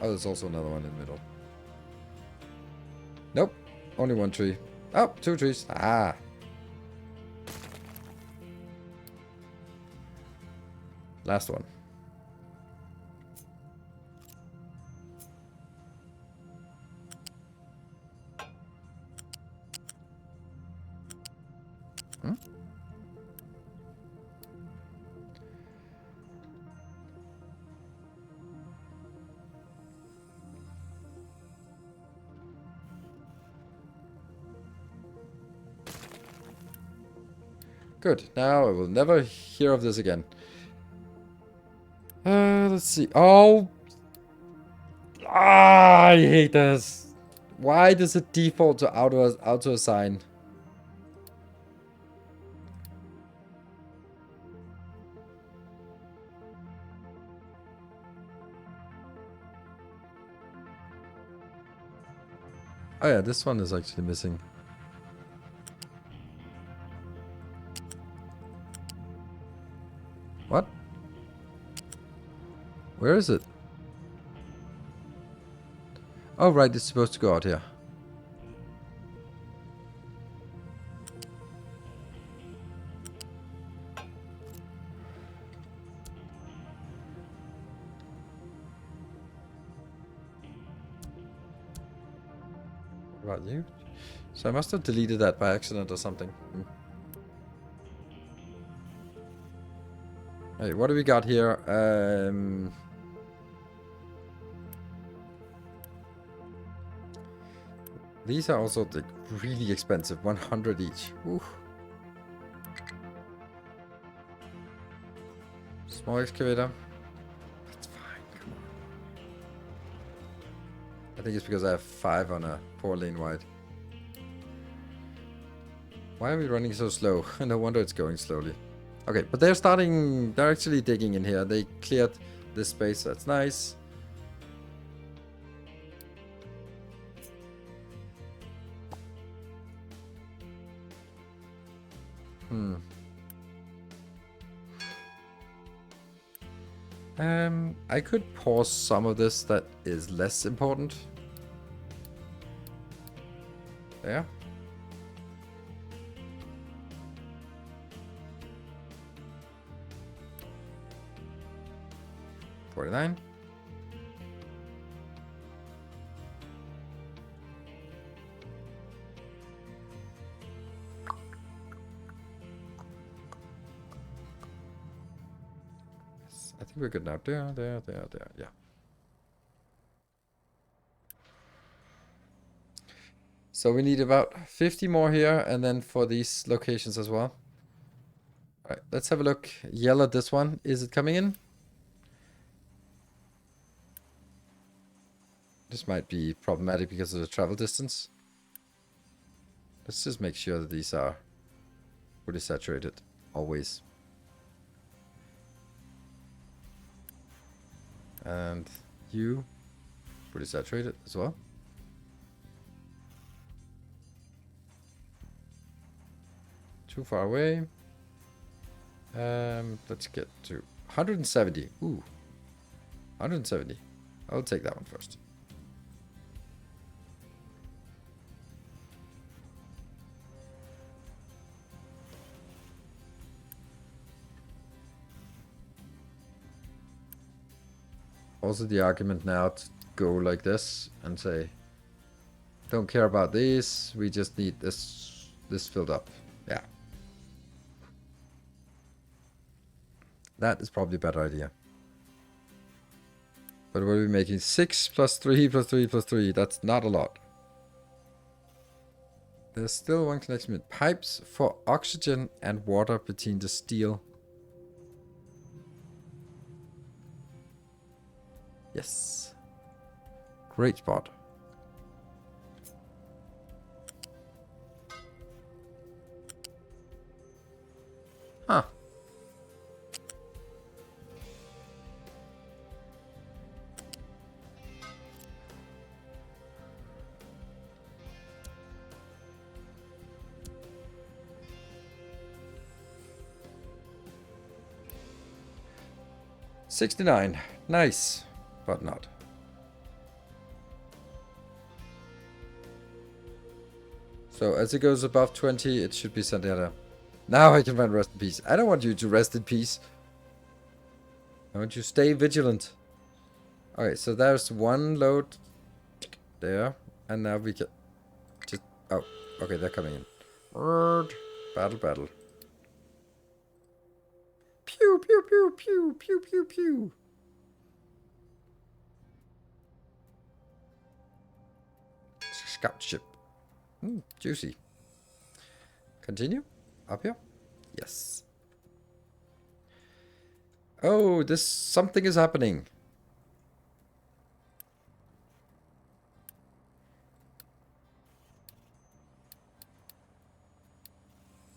Oh, there's also another one in the middle. Nope. Only 1 tree. Oh, 2 trees. Ah. Last one. Hmm? Good. Now I will never hear of this again. Let's see. Oh! Ah, I hate this. Why does it default to auto assign? Oh yeah, this one is actually missing. What? Where is it? Oh right, it's supposed to go out here. What about you? So I must have deleted that by accident or something. Hey, what do we got here? These are also like really expensive, 100 each. Ooh. Small excavator. That's fine, come on. I think it's because I have 5 on a 4 lane wide. Why are we running so slow? No wonder it's going slowly. Okay, but they're actually digging in here. They cleared this space, that's nice. I could pause some of this that is less important. There. $49. I think we're good now. There. Yeah. So we need about 50 more here, and then for these locations as well. Alright, let's have a look. Yell at this one. Is it coming in? This might be problematic because of the travel distance. Let's just make sure that these are fully saturated. Always. And you, fully saturated as well. Too far away. Let's get to 170. Ooh, 170. I'll take that one first. Also the argument now to go like this and say, don't care about these, we just need this filled up. Yeah. That is probably a better idea. But what are we making? 6 plus 3 plus 3 plus 3. That's not a lot. There's still one connection with pipes for oxygen and water between the steel. Yes. Great spot. Huh. $69. Nice. But not. So as it goes above 20, it should be sent out. Now I can find rest in peace. I don't want you to rest in peace. I want you to stay vigilant. Okay, so there's one load there. And now we can just... Oh, okay, they're coming in. Battle. Pew, pew, pew, pew, pew, pew, pew. Scout ship. Juicy. Continue. Up here. Yes. Oh, something is happening.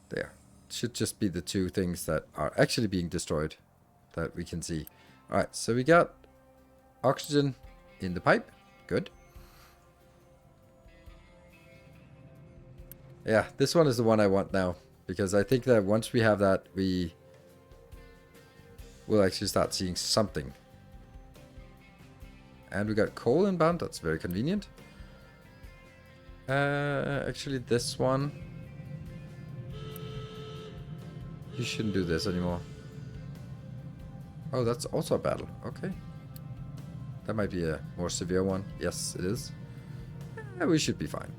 There. Should just be the 2 things that are actually being destroyed that we can see. Alright, so we got oxygen in the pipe. Good. Yeah, this one is the one I want now. Because I think that once we have that, we will actually start seeing something. And we got coal inbound, that's very convenient. Actually this one... You shouldn't do this anymore. Oh, that's also a battle. Okay. That might be a more severe one. Yes, it is. Yeah, we should be fine.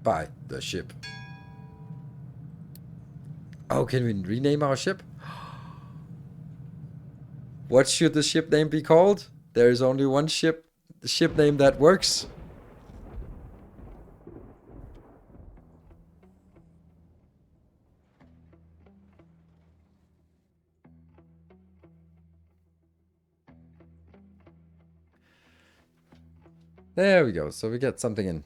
Buy the ship. Oh, can we rename our ship? What should the ship name be called? There is only one ship, the ship name that works. There we go. So we get something in.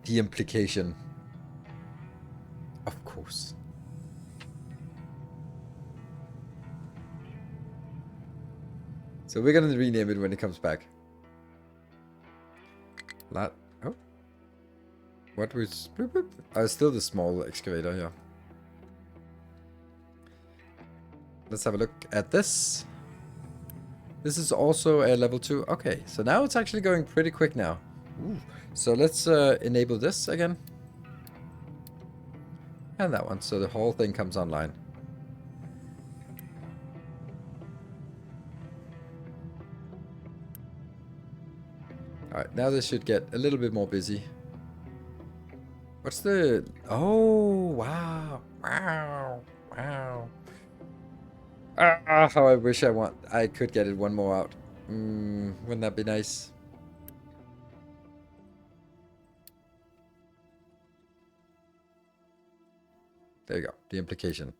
The implication. Of course. So we're gonna rename it when it comes back. Oh. What was... Oh, still the small excavator, yeah. Let's have a look at this. This is also a level 2. Okay, so now it's actually going pretty quick now. Ooh. So let's enable this again. And that one, so the whole thing comes online. Alright, now this should get a little bit more busy. What's the... Oh, wow. Wow. Wow. Ah, how I wish I could get it one more out. Wouldn't that be nice? There you go, the implication.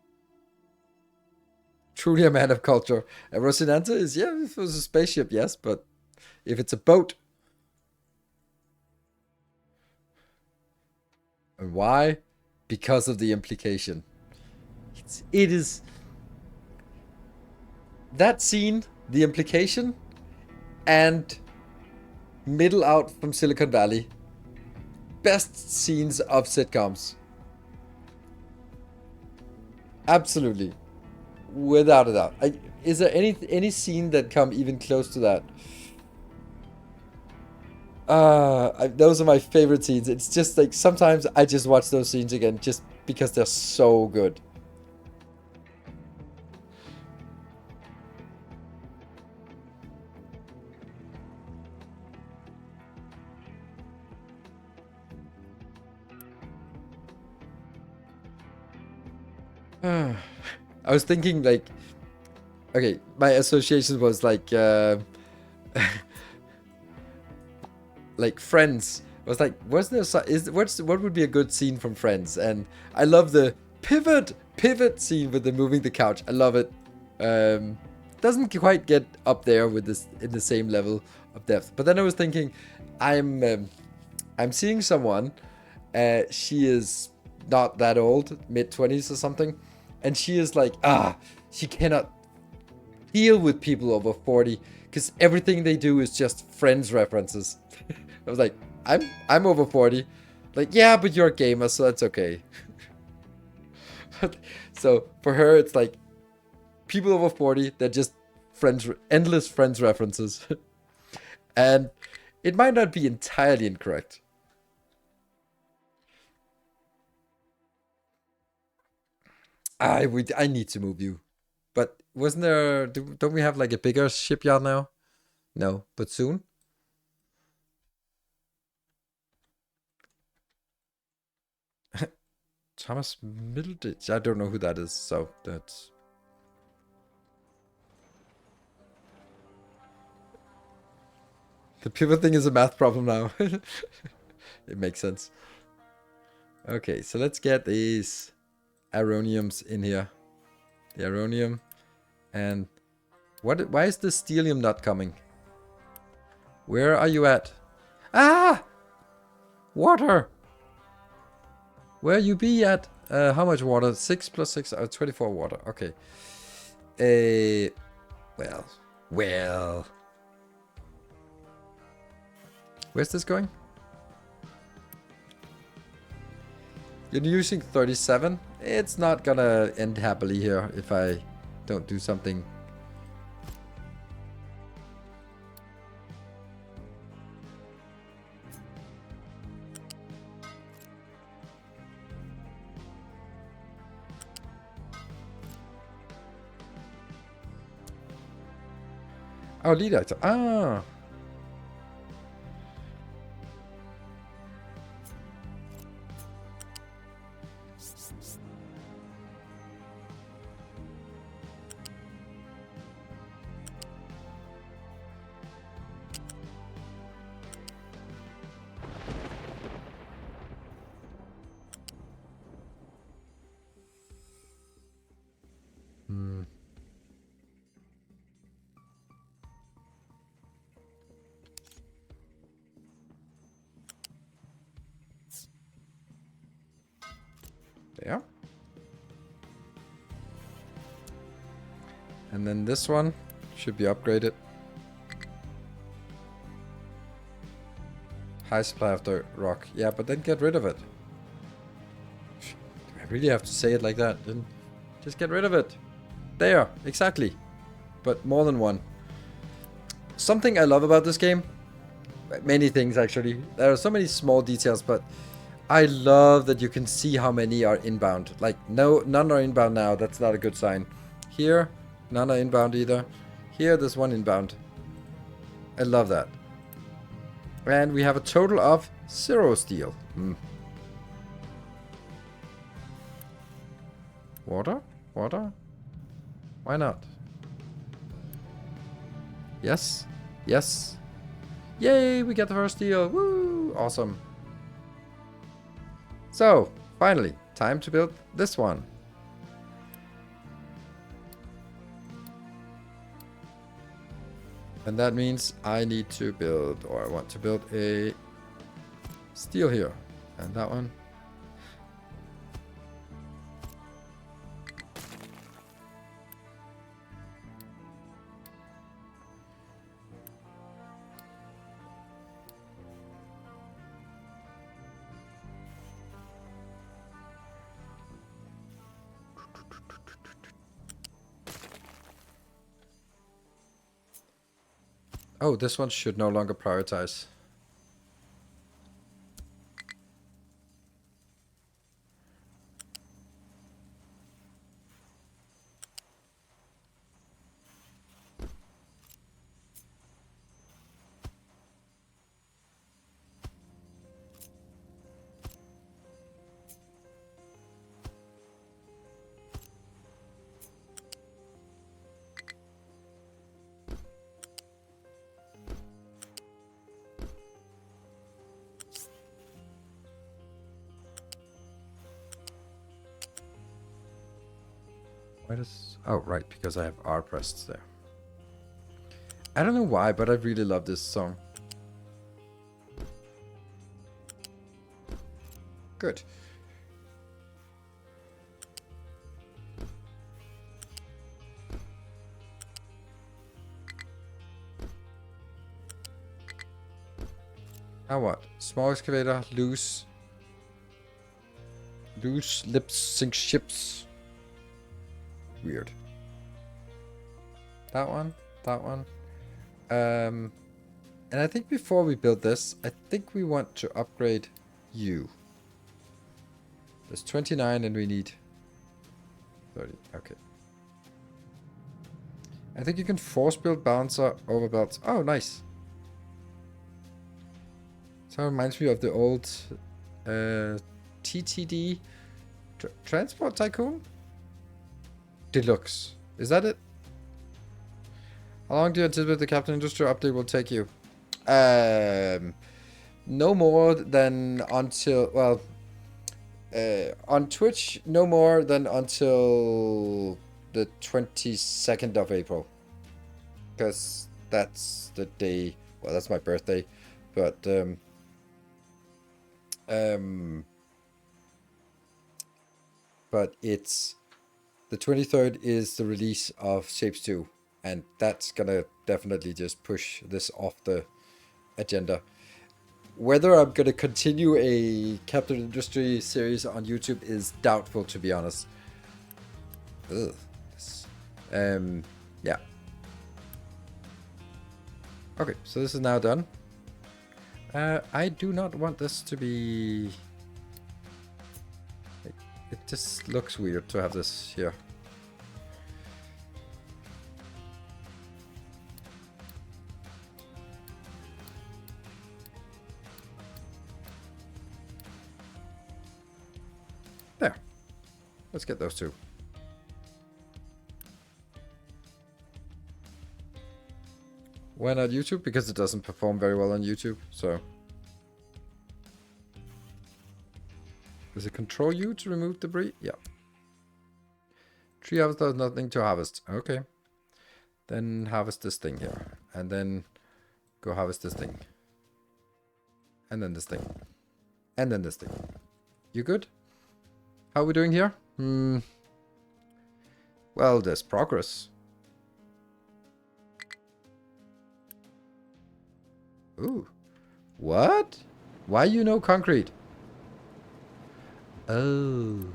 Truly a man of culture. And Rosinante is, yeah, if it was a spaceship, yes, but if it's a boat. And why? Because of the implication. It is... That scene, the implication, and Middle Out from Silicon Valley. Best scenes of sitcoms. Absolutely. Without a doubt. Is there any scene that come even close to that? Those are my favorite scenes. It's just like sometimes I just watch those scenes again just because they're so good. I was thinking like, okay, my association was like Friends. I was like, what would be a good scene from Friends? And I love the pivot scene with the moving the couch. I love it. Doesn't quite get up there with this in the same level of depth. But then I was thinking, I'm seeing someone. She is not that old, mid-20s or something, and she is like, she cannot deal with people over 40 because everything they do is just Friends references. I was like, I'm over 40. Like, yeah, but you're a gamer, so that's okay. So for her, it's like people over 40, they're just Friends, endless Friends references. And it might not be entirely incorrect. I need to move you. But wasn't there... Don't we have like a bigger shipyard now? No, but soon? Thomas Middleditch. I don't know who that is, so that's... The pivot thing is a math problem now. It makes sense. Okay, so let's get these aroniums in here. The aronium. And why is the stellium not coming? Where are you at? Ah! Water! Where you be at? How much water? 6 plus 6, 24 water. Okay. Well. Where's this going? You're using 37. It's not gonna end happily here if I don't do something. Oh, lead actor. Ah. There. And then this one should be upgraded. High supply of dirt rock. Yeah, but then get rid of it. Do I really have to say it like that? Then just get rid of it. There, exactly. But more than one. Something I love about this game, many things actually. There are so many small details, but I love that you can see how many are inbound. Like, none are inbound now. That's not a good sign. Here, none are inbound either. Here, there's one inbound. I love that. And we have a total of 0 steel. Water? Water? Why not? Yes. Yes. Yay, we get the first steel. Woo! Awesome. So, finally, time to build this one. And that means I need to build, or I want to build a steel here. And that one. Oh, this one should no longer prioritize. Why does... Oh, right, because I have R pressed there. I don't know why, but I really love this song. Good. Now what? Small excavator, loose lip sync ships. Weird. That one. And I think before we build this, I think we want to upgrade you. There's 29 and we need 30. Okay. I think you can force build bouncer over belts. Oh, nice. So it reminds me of the old TTD Transport Tycoon Deluxe. Is that it? How long do you anticipate the Captain Industry update will take you? No more than until, well, on Twitch, no more than until the 22nd of April. Because that's the day Well, that's my birthday, but but it's the 23rd is the release of Shapes 2, and that's gonna definitely just push this off the agenda. Whether I'm gonna continue a Captain Industry series on YouTube is doubtful, to be honest. Ugh. Yeah. Okay, so this is now done. I do not want this to be... It just looks weird to have this here. There. Let's get those two. Why not YouTube? Because it doesn't perform very well on YouTube, so... Does it control you to remove debris? Yeah. Tree harvest does nothing to harvest. Okay. Then harvest this thing here. And then go harvest this thing. And then this thing. And then this thing. You good? How are we doing here? Well, there's progress. Ooh. What? Why you know concrete? Oh.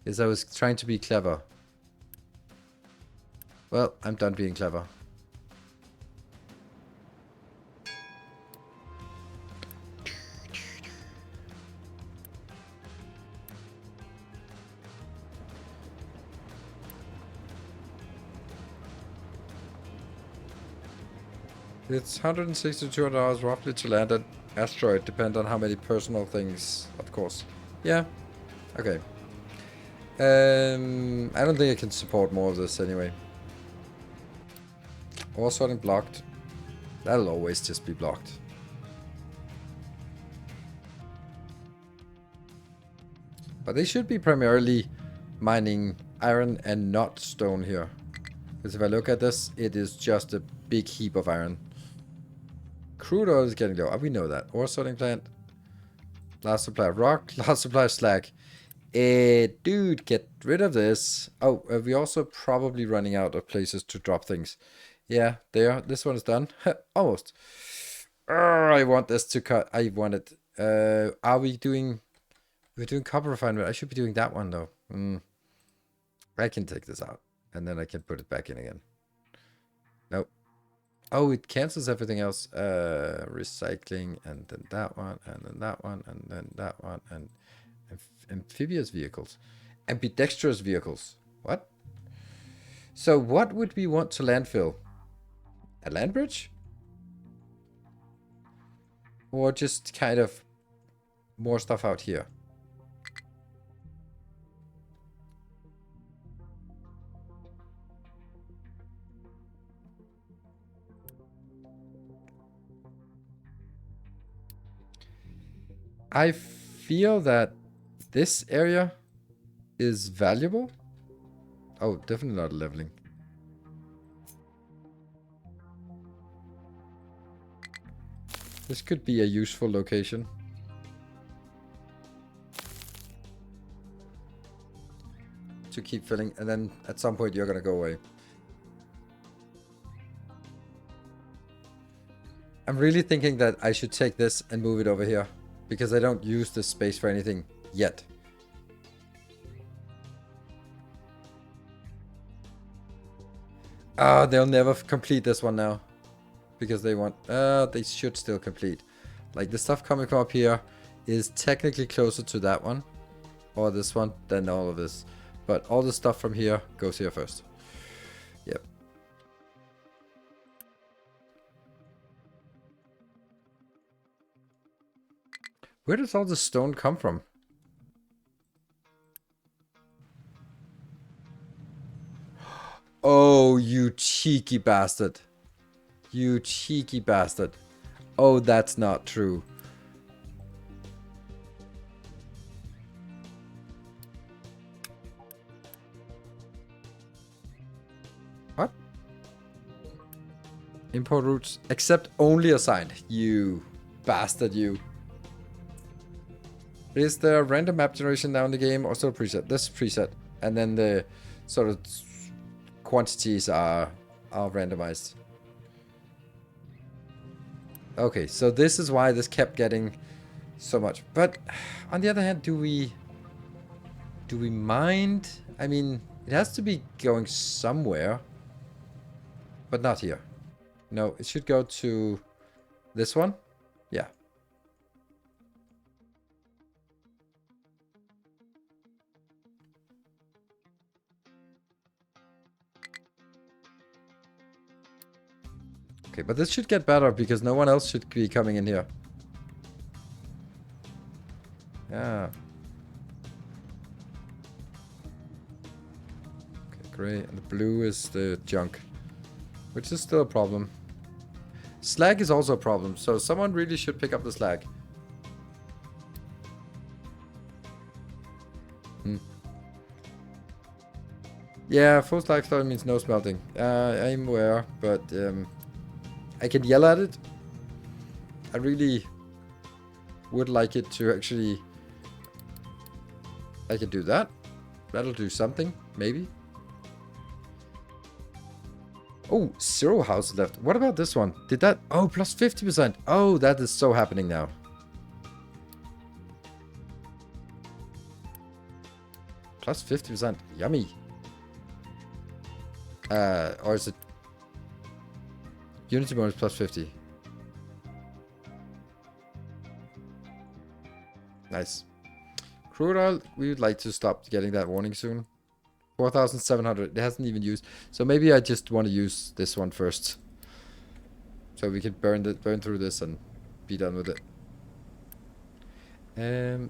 Yes, I was trying to be clever. Well, I'm done being clever. It's 160 to 200 hours roughly to land an asteroid, depend on how many personal things, of course. Yeah. Okay. I don't think I can support more of this anyway. Ore sorting blocked. That'll always just be blocked. But they should be primarily mining iron and not stone here. Because if I look at this, it is just a big heap of iron. Crude oil is getting low. We know that. Ore sorting plant. Last supply of rock. Last supply of slag. Dude, get rid of this. Oh, we're also probably running out of places to drop things. Yeah, there. This one is done. Almost. I want this to cut. I want it. Are we doing... We're doing copper refinement. I should be doing that one, though. I can take this out. And then I can put it back in again. Nope. Oh, it cancels everything else. Recycling, and then that one, and then that one, and then that one, and amphibious vehicles. Ambidextrous vehicles. What? So what would we want to landfill? A land bridge? Or just kind of more stuff out here? I feel that this area is valuable. Oh, definitely not leveling. This could be a useful location. To keep filling, and then at some point you're gonna go away. I'm really thinking that I should take this and move it over here. Because I don't use this space for anything yet. Ah, they'll never complete this one now. Because they want... they should still complete. Like, the stuff coming from up here is technically closer to that one. Or this one than all of this. But all the stuff from here goes here first. Yep. Where does all the stone come from? Oh, you cheeky bastard. You cheeky bastard. Oh, that's not true. What? Import routes. Accept only assigned. You bastard, you. Is there random map generation now in the game or still preset? This is preset. And then the sort of quantities are randomized. Okay, so this is why this kept getting so much. But on the other hand, do we mind? I mean, it has to be going somewhere. But not here. No, it should go to this one. Yeah. Okay, but this should get better because no one else should be coming in here. Yeah. Okay, great. And the blue is the junk, which is still a problem. Slag is also a problem, so someone really should pick up the slag. Yeah, full slag storage means no smelting. I'm aware, but I can yell at it. I really would like it to actually... I can do that. That'll do something, maybe. Oh, 0 houses left. What about this one? Did that... Oh, plus 50%. Oh, that is so happening now. Plus 50%. Yummy. Or is it... Unity bonus plus 50. Nice. Crude oil, we would like to stop getting that warning soon. 4,700. It hasn't even used. So maybe I just want to use this one first. So we can burn through this and be done with it. I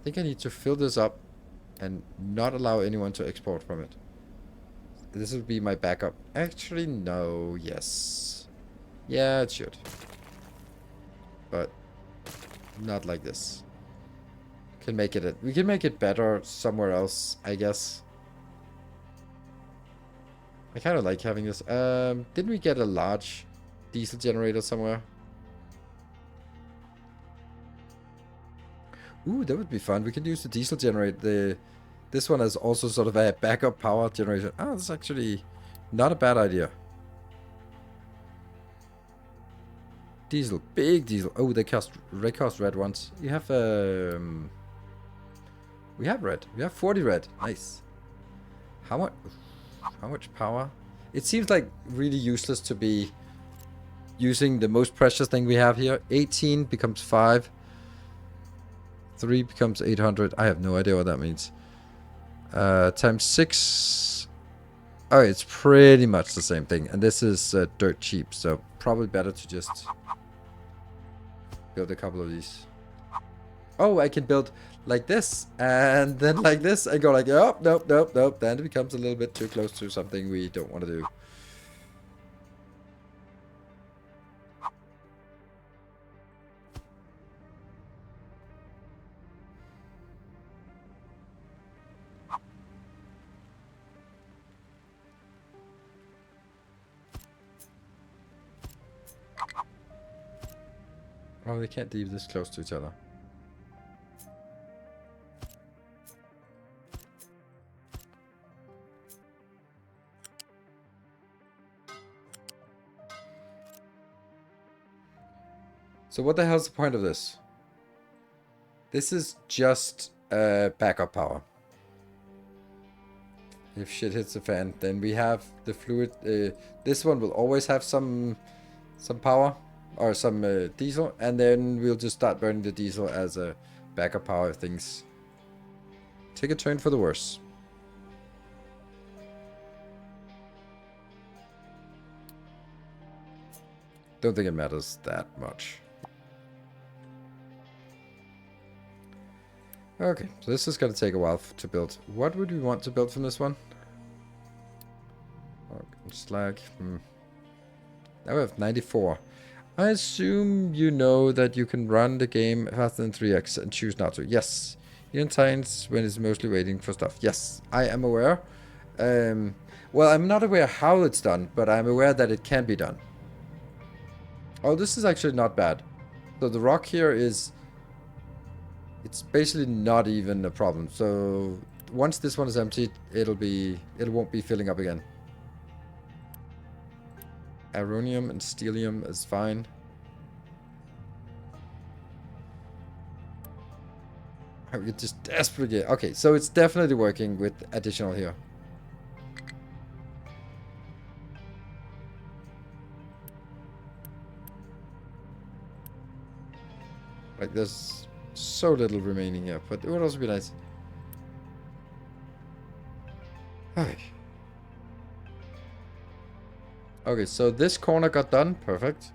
think I need to fill this up and not allow anyone to export from it. This will be my backup. Actually, no. Yes. Yeah, it should. But not like this. We can make it better somewhere else, I guess. I kind of like having this. Didn't we get a large diesel generator somewhere? Ooh, that would be fun. We can use the diesel generator. This one is also sort of a backup power generation. Oh, that's actually not a bad idea. Diesel, big diesel. Oh, they cost red ones. You have we have red. We have 40 red. Nice. How much power? It seems like really useless to be using the most precious thing we have here. 18 becomes 5. 3 becomes 800. I have no idea what that means. Times 6. Oh, it's pretty much the same thing. And this is dirt cheap, so probably better to just build a couple of these. Oh, I can build like this, and then like this, and go like, oh, nope, nope, nope. Then it becomes a little bit too close to something we don't want to do. Oh, they can't be this close to each other. So what the hell's the point of this? This is just backup power. If shit hits the fan, then we have the fluid. This one will always have some power. Or some diesel, and then we'll just start burning the diesel as a backup power if things take a turn for the worse. Don't think it matters that much. Okay, so this is going to take a while to build. What would we want to build from this one? Oh, slag. Now we have 94. I assume you know that you can run the game faster than 3x and choose not to. Yes, Times when it's mostly waiting for stuff. Yes, I am aware. Well, I'm not aware how it's done, but I'm aware that it can be done. Oh, this is actually not bad. So the rock here is... It's basically not even a problem. So once this one is empty, it won't be filling up again. Aronium and Steelium is fine. We just desperately get... Okay, so it's definitely working with additional here. Like, there's so little remaining here, but it would also be nice. Okay, so this corner got done. Perfect.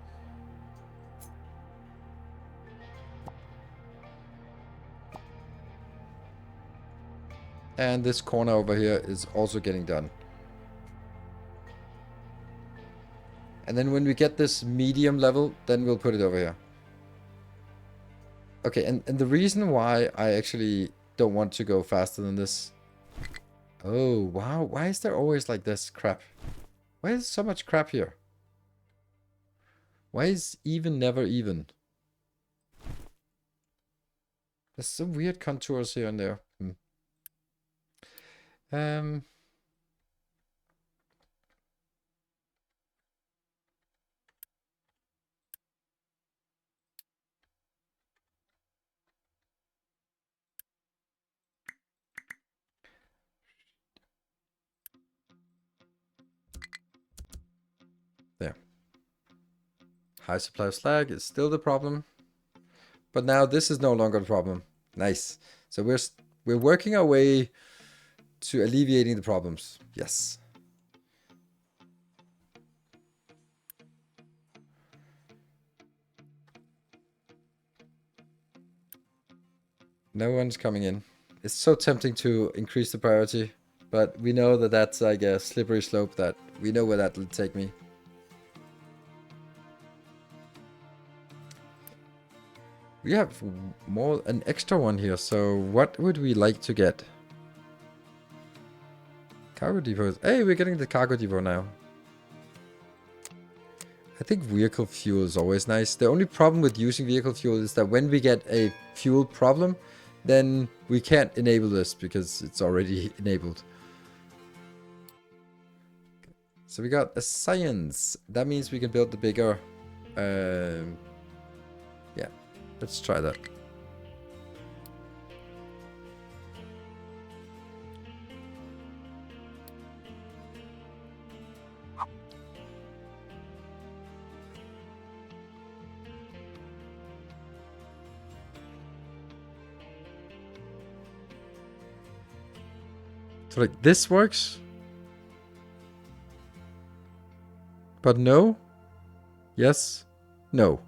And this corner over here is also getting done. And then when we get this medium level, then we'll put it over here. Okay, and the reason why I actually don't want to go faster than this... Oh, wow. Why is there always like this crap? Why is so much crap here? Why is even never even? There's some weird contours here and there. There. High supply of slag is still the problem. But now this is no longer the problem. Nice. So we're working our way to alleviating the problems. Yes. No one's coming in. It's so tempting to increase the priority, but we know that that's like a slippery slope that we know where that will take me. We have an extra one here, so what would we like to get? Cargo depots. Hey, we're getting the cargo depot now. I think vehicle fuel is always nice. The only problem with using vehicle fuel is that when we get a fuel problem, then we can't enable this because it's already enabled. So we got a science. That means we can build the bigger... yeah, let's try that. So like this works, but no, yes, no.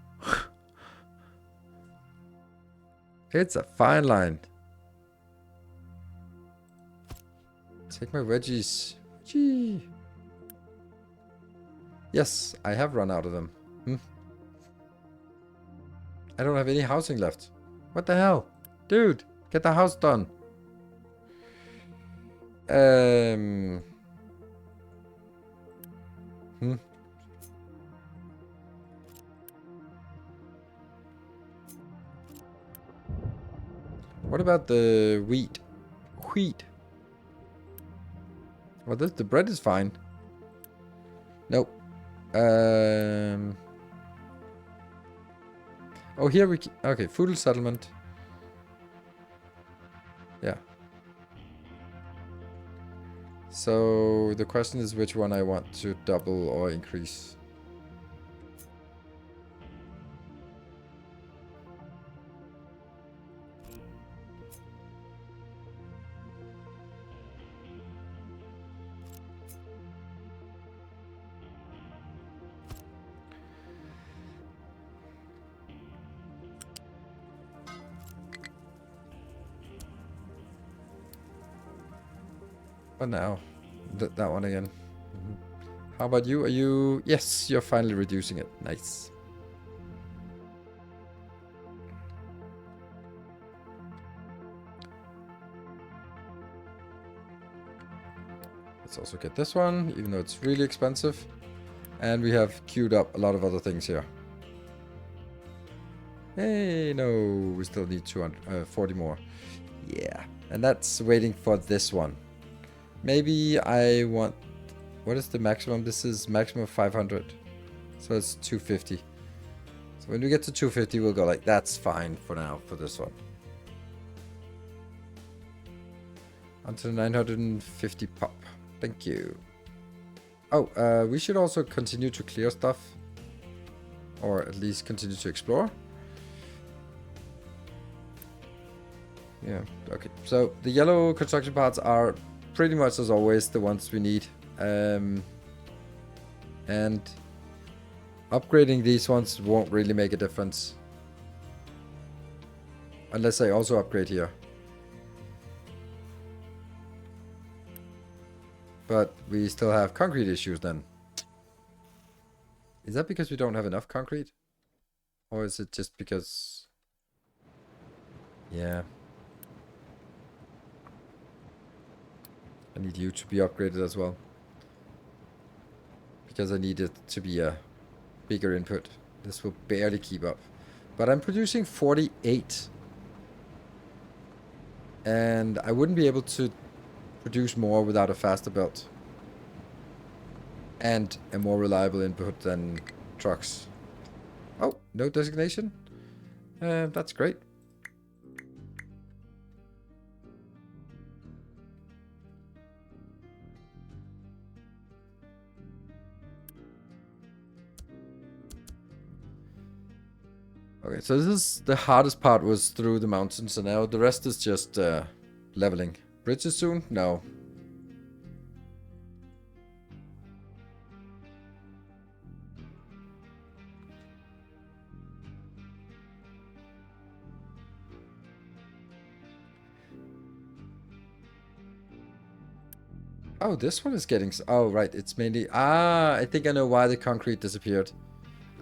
It's a fine line. Take my veggies. Gee. Yes, I have run out of them. I don't have any housing left. What the hell? Dude, get the house done. What about the wheat? Wheat. Well, the bread is fine. Nope. Oh, here we... Okay, feudal settlement. Yeah. So the question is which one I want to double or increase. But now, that one again. How about you? Are you... Yes, you're finally reducing it. Nice. Let's also get this one, even though it's really expensive. And we have queued up a lot of other things here. Hey, no, we still need 240 more. Yeah, and that's waiting for this one. Maybe I want... What is the maximum? This is maximum 500. So it's 250. So when we get to 250, we'll go like, that's fine for now for this one. Until 950 pop. Thank you. Oh, we should also continue to clear stuff. Or at least continue to explore. Yeah, okay. So the yellow construction parts are pretty much as always the ones we need. And upgrading these ones won't really make a difference. Unless I also upgrade here. But we still have concrete issues then. Is that because we don't have enough concrete? Or is it just because... Yeah. I need you to be upgraded as well. Because I need it to be a bigger input. This will barely keep up. But I'm producing 48. And I wouldn't be able to produce more without a faster belt. And a more reliable input than trucks. Oh, no designation? That's great. Okay, so this is the hardest part, was through the mountains, and now the rest is just leveling. Bridges soon? No. Oh, this one is getting... Oh, right, it's mainly... Ah, I think I know why the concrete disappeared.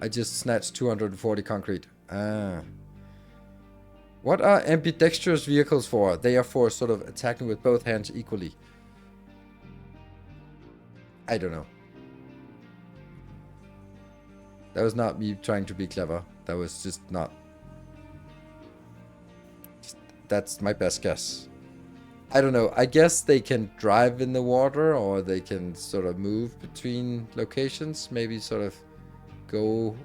I just snatched 240 concrete. Ah. What are ambidextrous vehicles for? They are for sort of attacking with both hands equally. I don't know. That was not me trying to be clever. That was just not... That's my best guess. I don't know. I guess they can drive in the water, or they can sort of move between locations. Maybe sort of go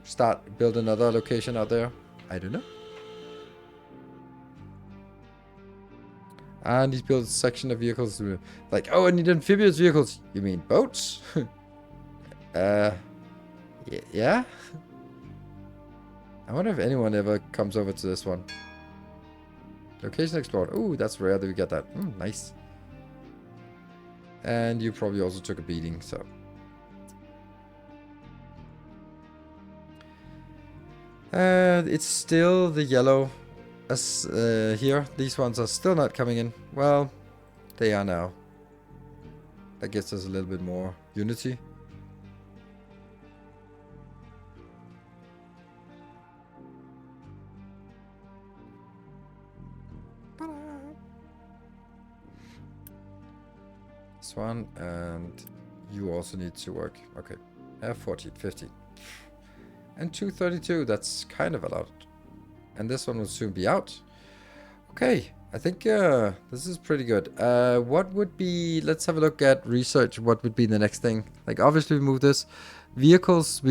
build another location out there. I don't know. And he's built a section of vehicles. Like, oh, I need amphibious vehicles. You mean boats? Yeah? I wonder if anyone ever comes over to this one. Location explored. Ooh, that's rare that we get that. Nice. And you probably also took a beating, so. It's still the yellow. As here, these ones are still not coming in. Well, they are now. That gives us a little bit more unity. This one, and you also need to work. Okay, 14, 15. And 232, that's kind of a lot. And this one will soon be out. Okay, I think this is pretty good. What would be... Let's have a look at research. What would be the next thing? Like, obviously we move this. Vehicles,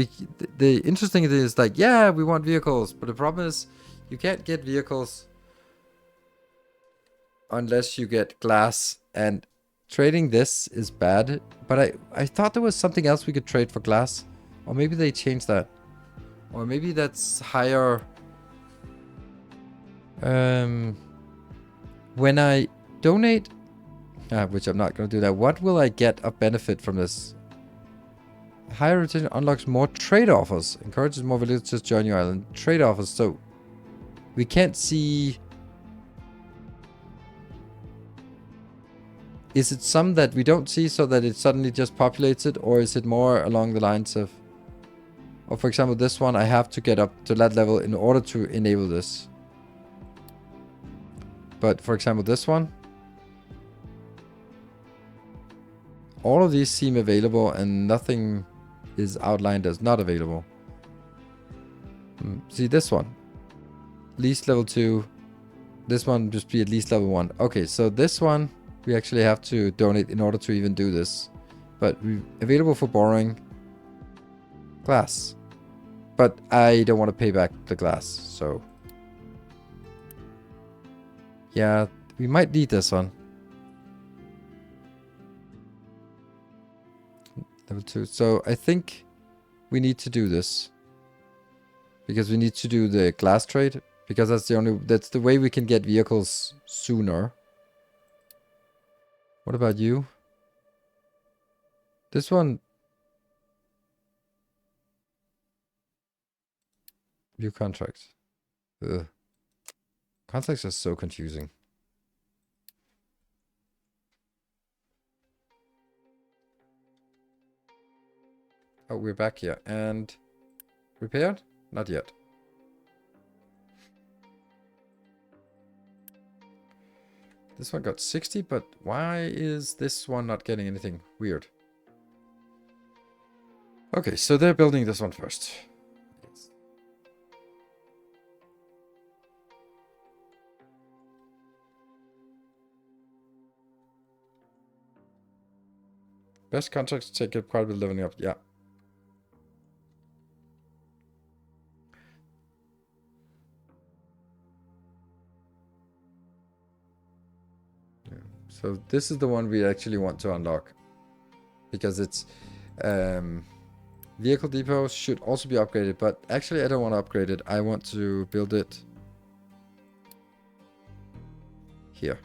the interesting thing is like, yeah, we want vehicles. But the problem is, you can't get vehicles unless you get glass. And trading this is bad. But I thought there was something else we could trade for glass. Or maybe they changed that. Or maybe that's higher... when I donate, which I'm not going to do that, what will I get of benefit from this? Higher retention unlocks more trade offers. Encourages more villagers to join your island. Trade offers, so we can't see... Is it some that we don't see so that it suddenly just populates it? Or is it more along the lines of... Or for example, this one, I have to get up to that level in order to enable this. But for example, this one. all of these seem available and nothing is outlined as not available. See this one. Least level 2. This one just be at least level 1. Okay, so this one we actually have to donate in order to even do this. But available for borrowing. Glass. But I don't want to pay back the glass, so... Yeah, we might need this one. Level 2. So I think we need to do this. Because we need to do the glass trade. Because that's the way we can get vehicles sooner. What about you? This one... View contracts. Ugh. Contracts are so confusing. Oh, we're back here. And... repaired? Not yet. This one got 60, but why is this one not getting anything? Weird. Okay, so they're building this one first. Best contracts take up quite a bit of leveling up. Yeah. So this is the one we actually want to unlock. Because it's... vehicle depot should also be upgraded. But actually I don't want to upgrade it. I want to build it... here.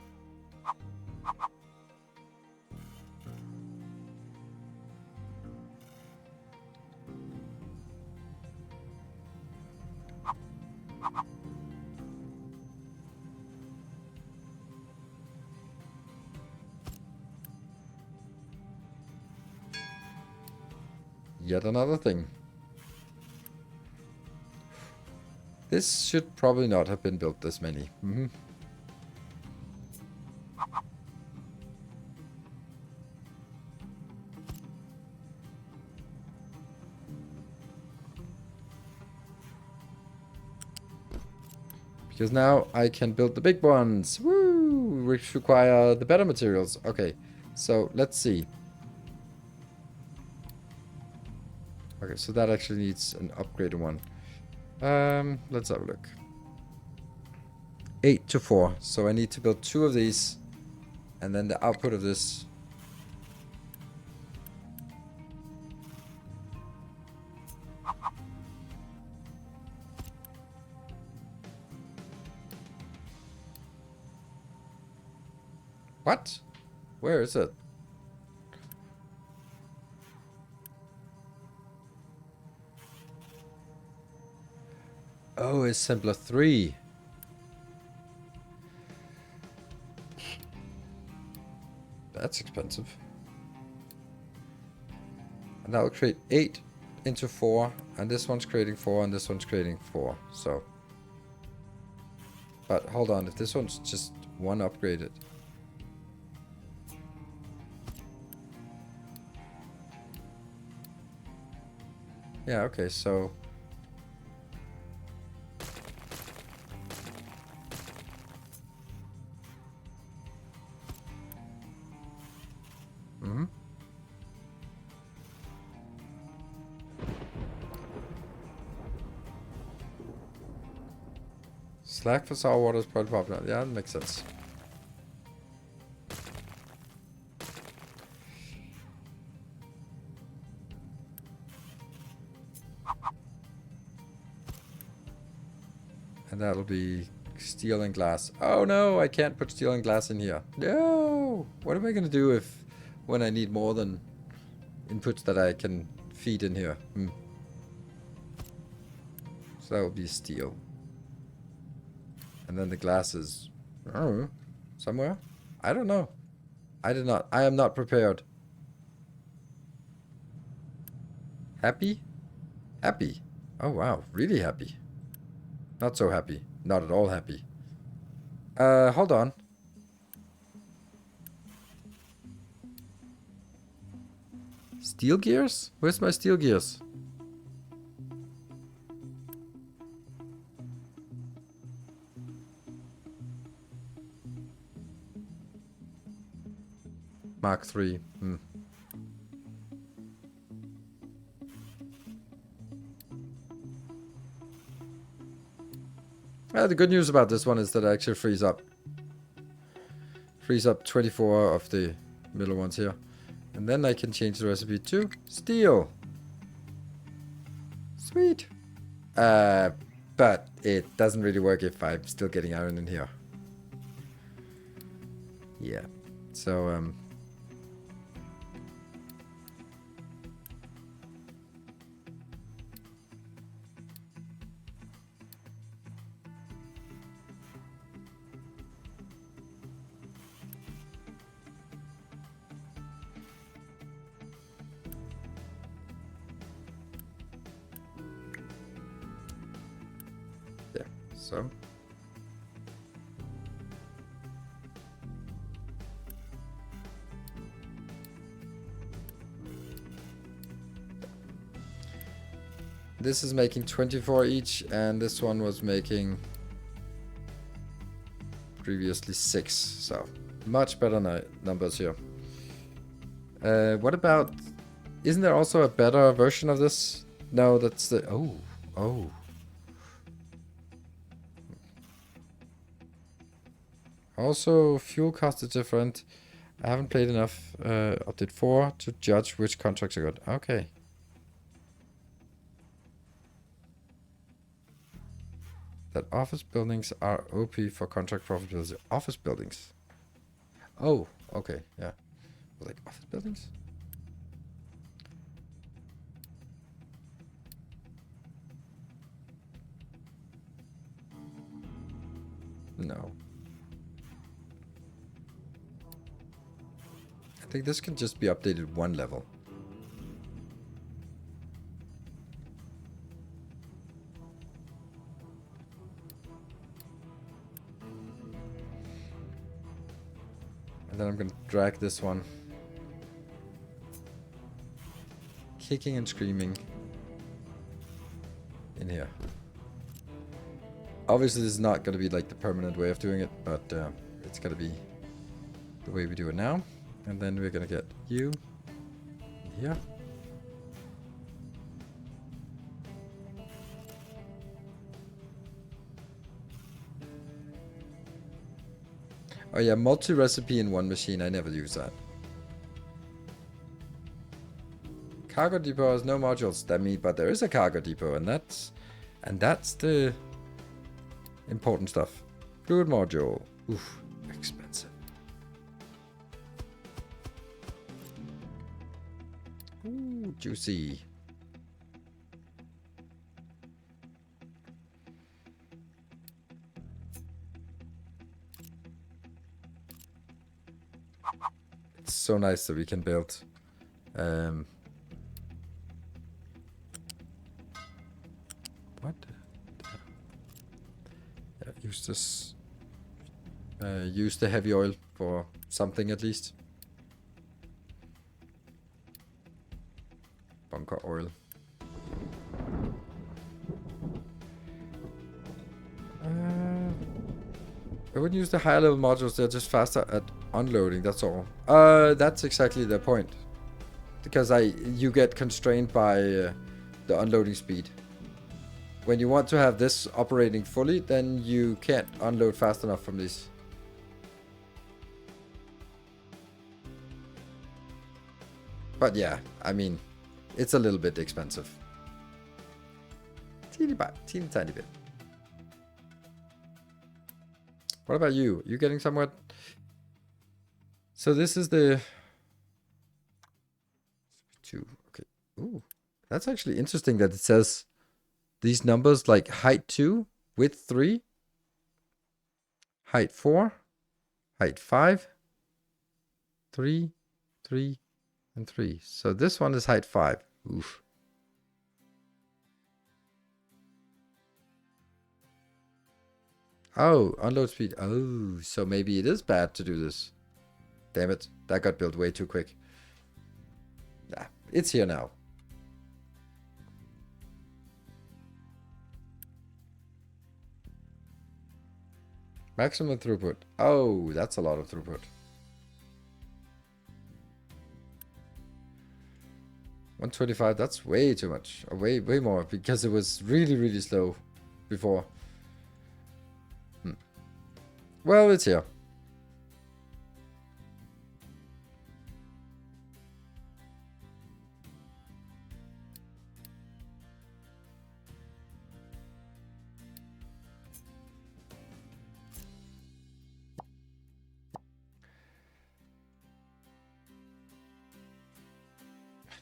Yet another thing. This should probably not have been built this many. Because now I can build the big ones. Woo! Which require the better materials. Okay, so let's see. Okay, so that actually needs an upgraded one. Let's have a look. 8 to 4. So I need to build 2 of these. And then the output of this. What? Where is it? Oh, it's simpler 3. That's expensive. And that will create 8 into 4. And this one's creating 4 and this one's creating 4. So. But hold on, if this one's just 1 upgraded. Yeah, okay, so... Slack for sour water is probably popular. Yeah, that makes sense. And that'll be steel and glass. Oh no, I can't put steel and glass in here. No! What am I gonna do when I need more than inputs that I can feed in here? So that will be steel. And then the glass is, I don't know, somewhere? I don't know. I am not prepared. Happy? Happy. Oh wow, really happy. Not so happy. Not at all happy. Hold on. Steel gears? Where's my steel gears? Mark 3. The good news about this one is that it actually frees up 24 of the middle ones here. And then I can change the recipe to steel. Sweet. But it doesn't really work if I'm still getting iron in here. Yeah. So, so. This is making 24 each, and this one was making previously 6. So much better numbers here. What about? Isn't there also a better version of this? No, that's the. Oh. Also, fuel cost is different. I haven't played enough update 4 to judge which contracts are good. Okay. That office buildings are OP for contract profitability. Office buildings. Oh, okay, yeah. Like office buildings? No. I think this can just be updated 1 level. And then I'm gonna drag this one. Kicking and screaming in here. Obviously this is not gonna be like the permanent way of doing it, but it's gonna be the way we do it now. And then we're gonna get you in here. Oh yeah, multi-recipe in one machine. I never use that. Cargo depot has no modules. But there is a cargo depot, and that's the important stuff. Fluid module. Oof, expensive. Ooh, juicy. It's so nice that we can build what? Yeah, use this. Use the heavy oil for something at least. Bunker oil. I wouldn't use the higher level modules, they're just faster at unloading, that's all. That's exactly the point. Because you get constrained by the unloading speed. When you want to have this operating fully, then you can't unload fast enough from these. But yeah, I mean, it's a little bit expensive. Teeny tiny bit. What about you? You getting somewhat? So this is the 2. Okay. Ooh, that's actually interesting that it says these numbers like height 2, width 3, height 4, height 5, 3, 3, and 3. So this one is height 5. Oof. Oh, unload speed. Oh, so maybe it is bad to do this. Damn it. That got built way too quick. Nah, It's here now. Maximum throughput. Oh, that's a lot of throughput. 125, that's way too much. Or way more, because it was really slow before. Well, it's here.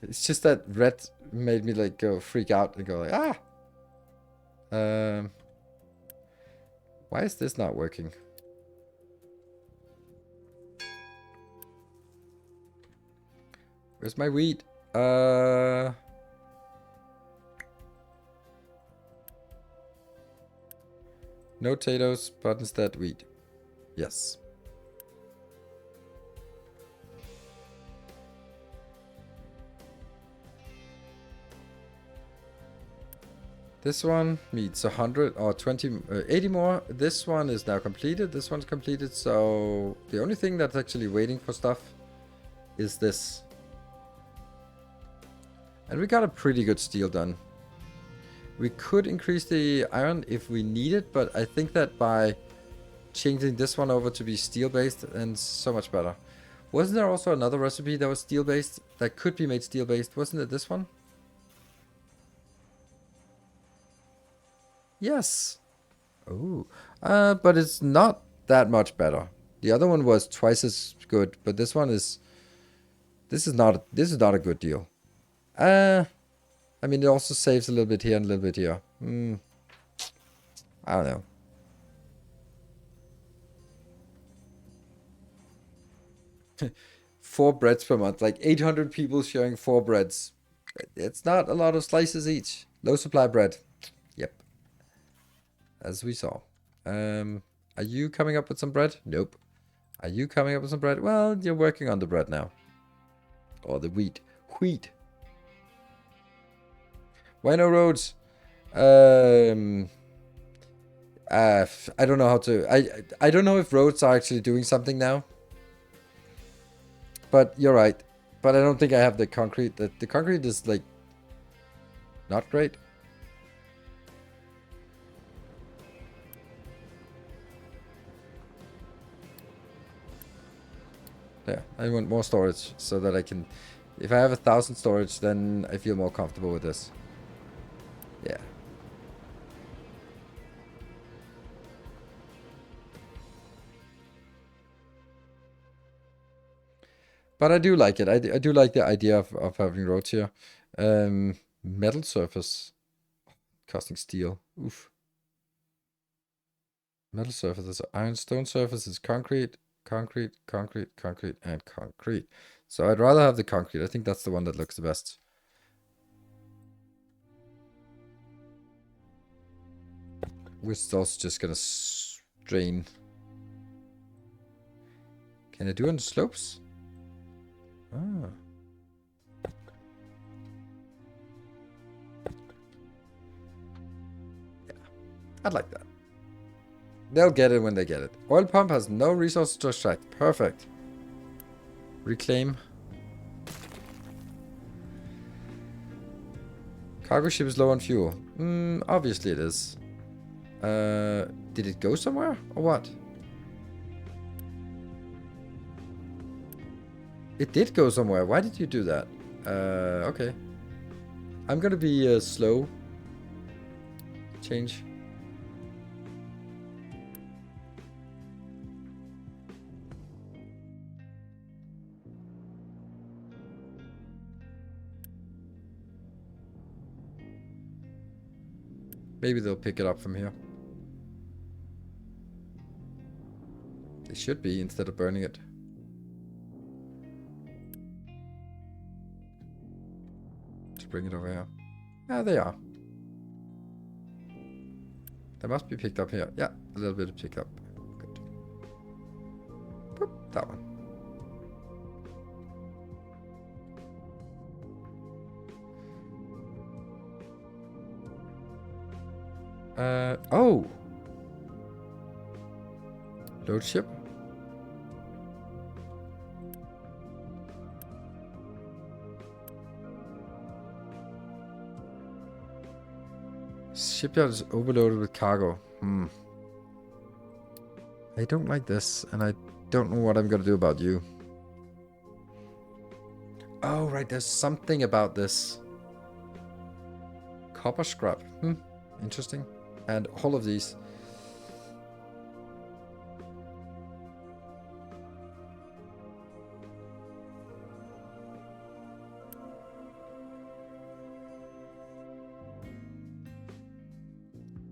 It's just that red made me like go freak out and go like, ah! Why is this not working? Where's my wheat? No potatoes, but instead wheat. Yes. This one needs 100 or 20, 80 more. This one is now completed. This one's completed. So the only thing that's actually waiting for stuff is this. And we got a pretty good steel done. We could increase the iron if we need it, but I think that by changing this one over to be steel based and so much better. Wasn't there also another recipe that was steel based that could be made steel based? Wasn't it this one? Yes. Oh, but it's not that much better. The other one was twice as good, but this one is. This is not a good deal. I mean, it also saves a little bit here and a little bit here. I don't know. Four breads per month, like 800 people sharing 4 breads. It's not a lot of slices each. Low supply bread. Yep. As we saw. Are you coming up with some bread? Nope. Are you coming up with some bread? Well, you're working on the bread now. Or the wheat. Wheat. Why no roads? I don't know how to. I don't know if roads are actually doing something now. But you're right. But I don't think I have the concrete. The concrete is like not great. Yeah, I want more storage so that I can. If I have 1,000 storage, then I feel more comfortable with this. Yeah. But I do like it. I do like the idea of having roads here. Metal surface. Costing steel. Oof. Metal surface is iron. Stone surface is concrete. Concrete, and concrete. So I'd rather have the concrete. I think that's the one that looks the best. We're also just gonna strain. Can I do it on the slopes? Ah. Yeah, I'd like that. They'll get it when they get it. Oil pump has no resources to extract. Perfect. Reclaim. Cargo ship is low on fuel. Obviously it is. Did it go somewhere or what? It did go somewhere. Why did you do that? Okay. I'm gonna be slow. Change. Maybe they'll pick it up from here. They should be, instead of burning it. Just bring it over here. Yeah, they are. They must be picked up here. Yeah, a little bit of picked up. Good. Boop, that one. Oh! Load ship? Shipyard is overloaded with cargo. I don't like this, and I don't know what I'm gonna do about you. Oh, right, there's something about this. Copper scrap. Interesting. And all of these.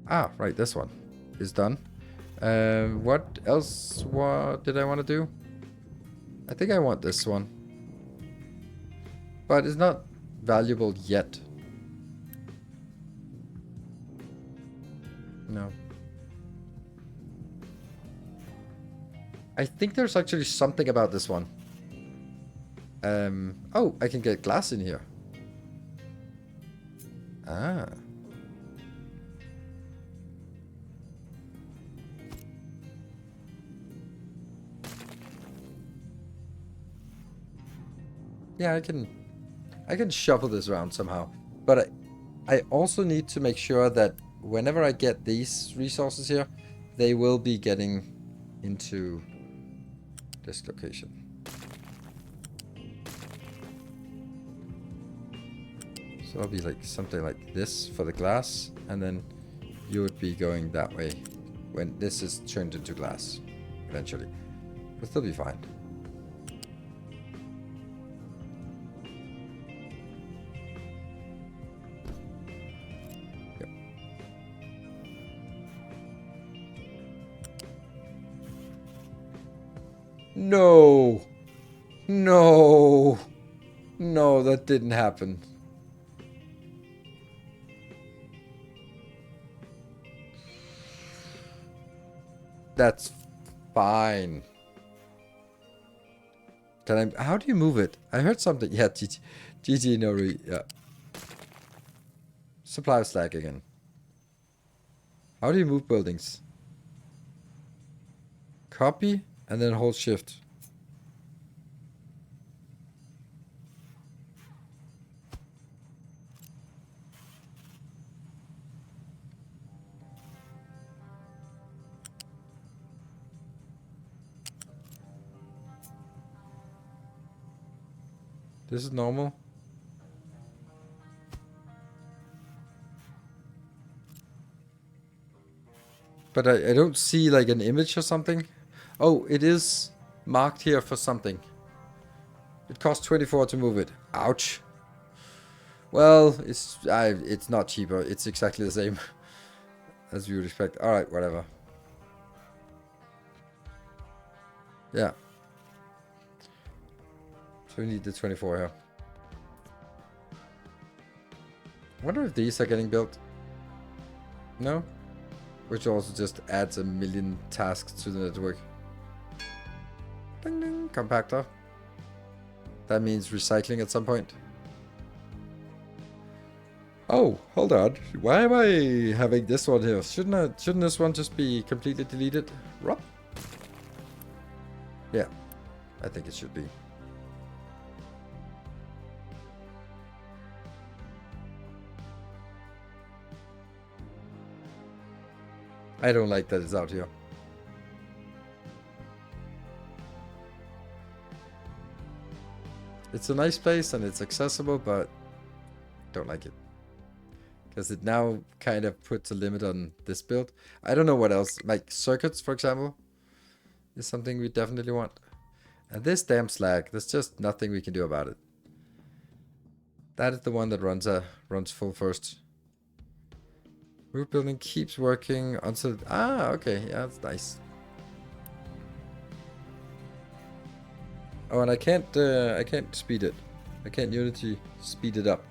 Ah, right, this one is done. What else? What did I want to do? I think I want this one. But it's not valuable yet. No. I think there's actually something about this one. Oh, I can get glass in here. Ah. Yeah, I can shuffle this around somehow. But I also need to make sure that whenever I get these resources here, they will be getting into this location. So it'll be like something like this for the glass, and then you would be going that way when this is turned into glass eventually. It'll still be fine. Yep. No! No! No, that didn't happen. That's fine. Can I? How do you move it? I heard something. Yeah, GG no re. Yeah. Supply slag again. How do you move buildings? Copy and then hold shift. This is normal. But I don't see like an image or something. Oh, it is marked here for something. It costs 24 to move it. Ouch. Well, it's not cheaper. It's exactly the same as you would expect. All right, whatever. Yeah. So we need the 24 here. I wonder if these are getting built. No? Which also just adds a million tasks to the network. Ding ding, compactor. That means recycling at some point. Oh, hold on. Why am I having this one here? Shouldn't this one just be completely deleted? Rob? Yeah, I think it should be. I don't like that it's out here. It's a nice place and it's accessible, but don't like it. Because it now kind of puts a limit on this build. I don't know what else. Like circuits, for example, is something we definitely want. And this damn slag, there's just nothing we can do about it. That is the one that runs full first. Root building keeps working until... Ah, okay. Yeah, that's nice. Oh, and I can't speed it. I can't Unity speed it up.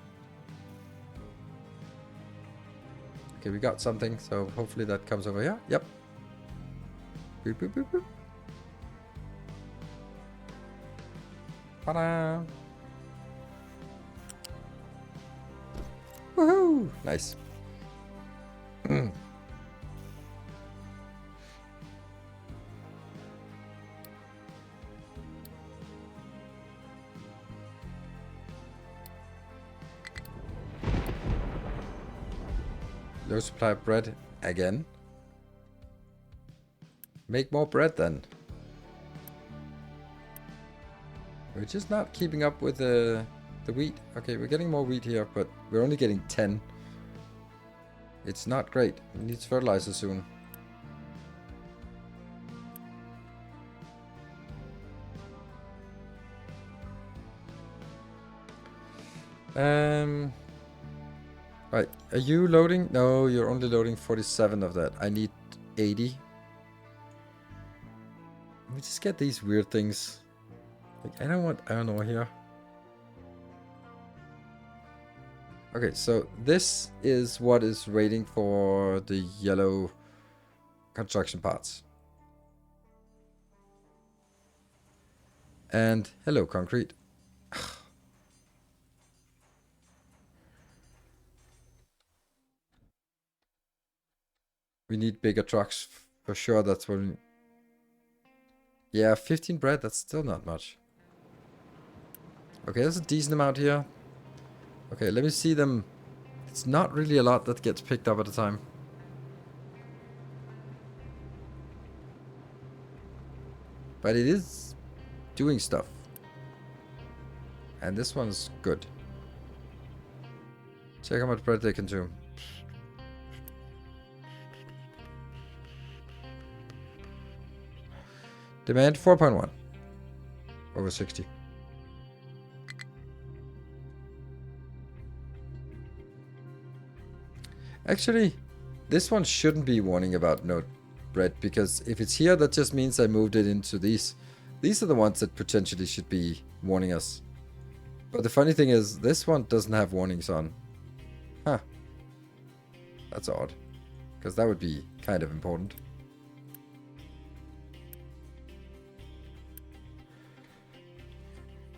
Okay, we got something, so hopefully that comes over here. Yep. Boop, boop, boop, boop. Ta-da! Woohoo! Nice. Low supply of bread again. Make more bread then. We're just not keeping up with the wheat. Okay, we're getting more wheat here, but we're only getting 10. It's not great. It needs fertilizer soon. Right, are you loading? No, you're only loading 47 of that. I need 80. Let me just get these weird things. Like, I don't want iron ore here. Okay, so this is what is waiting for the yellow construction parts. And hello, concrete. We need bigger trucks for sure. That's what we... Yeah, 15 bread, that's still not much. Okay, there's a decent amount here. Okay, let me see them. It's not really a lot that gets picked up at a time. But it is doing stuff. And this one's good. Check how much bread they consume. Demand 4.1. Over 60. Actually, this one shouldn't be warning about no bread, because if it's here, that just means I moved it into these. These are the ones that potentially should be warning us. But the funny thing is, this one doesn't have warnings on. Huh. That's odd. Because that would be kind of important.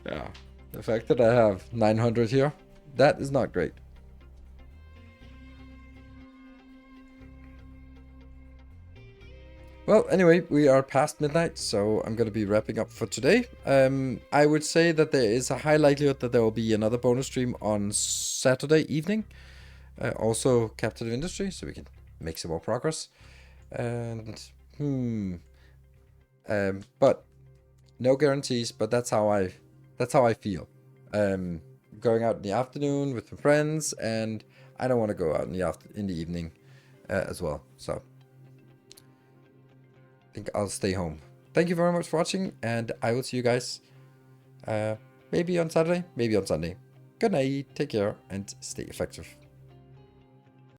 Yeah. The fact that I have 900 here, that is not great. Well, anyway, we are past midnight, so I'm going to be wrapping up for today. I would say that there is a high likelihood that there will be another bonus stream on Saturday evening. Also Captain of Industry, so we can make some more progress. And, but no guarantees, but that's how I feel. Going out in the afternoon with my friends, and I don't want to go out in the evening as well, so I think I'll stay home. Thank you very much for watching, and I will see you guys maybe on Saturday, maybe on Sunday. Good night, take care, and stay effective.